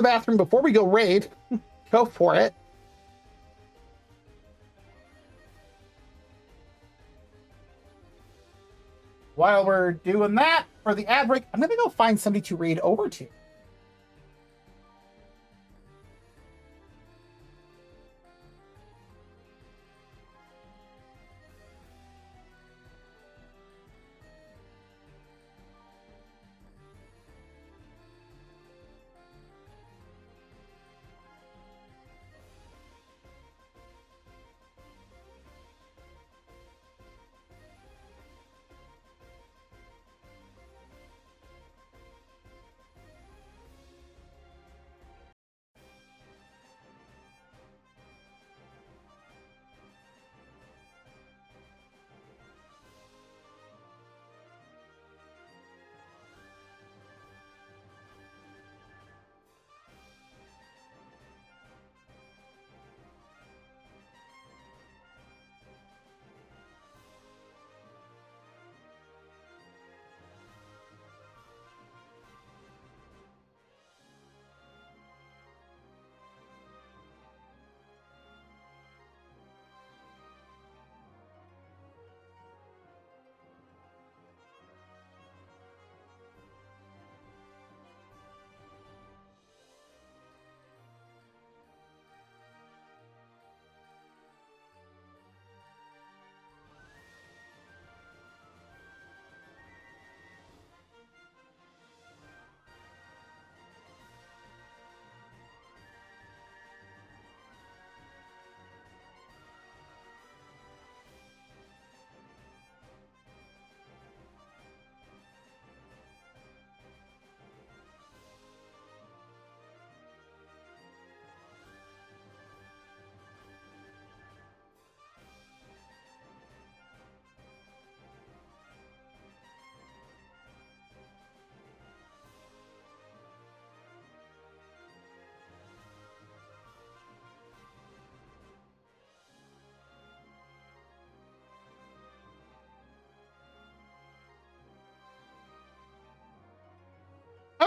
Speaker 2: bathroom before we go raid. Go for it. While we're doing that for the ad break, I'm gonna go find somebody to raid over to.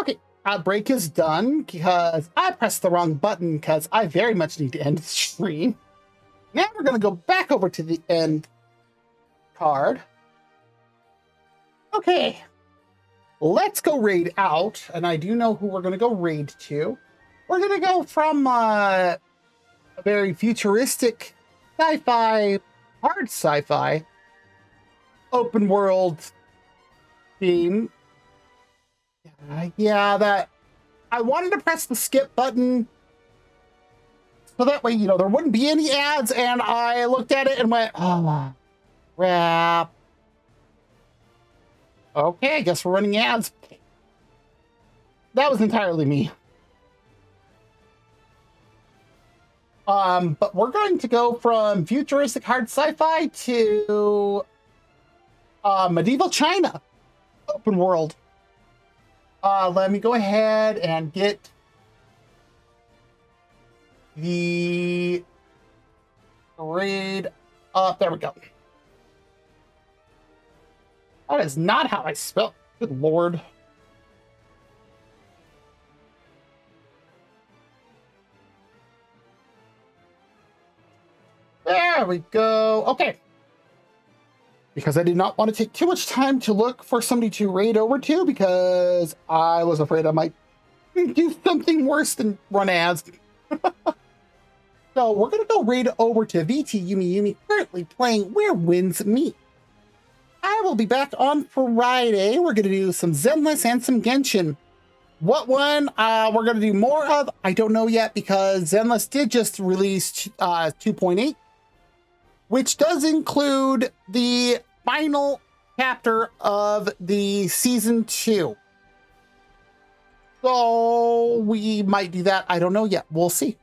Speaker 2: Okay, break is done because I pressed the wrong button because I very much need to end the stream. Now we're going to go back over to the end card. Okay, let's go raid out. And I do know who we're going to go raid to. We're going to go from a very futuristic sci-fi, hard sci-fi, open world theme. Yeah, that I wanted to press the skip button so that way, there wouldn't be any ads. And I looked at it and went, oh, crap. Okay, I guess we're running ads. That was entirely me. But we're going to go from futuristic hard sci-fi to medieval China, open world. Let me go ahead and get the raid up. There we go. That is not how I spell. Good Lord. There we go. Okay. Because I did not want to take too much time to look for somebody to raid over to because I was afraid I might do something worse than run ads. So we're going to go raid over to VT Yumi, currently playing Where Winds Meet. I will be back on Friday. We're going to do some Zenless and some Genshin. What one we're going to do more of, I don't know yet because Zenless did just release 2.8. Which does include the final chapter of the season 2. So we might do that. I don't know yet. We'll see.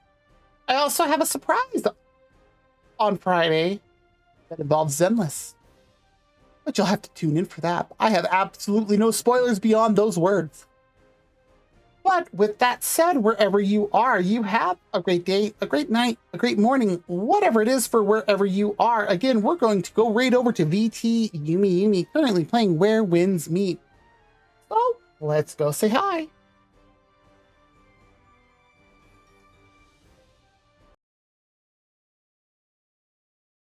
Speaker 2: I also have a surprise on Friday that involves Zenless. But you'll have to tune in for that. I have absolutely no spoilers beyond those words. But with that said, wherever you are, you have a great day, a great night, a great morning, whatever it is for wherever you are. Again, we're going to go right over to VT Yumi, currently playing Where Winds Meet. So let's go say hi.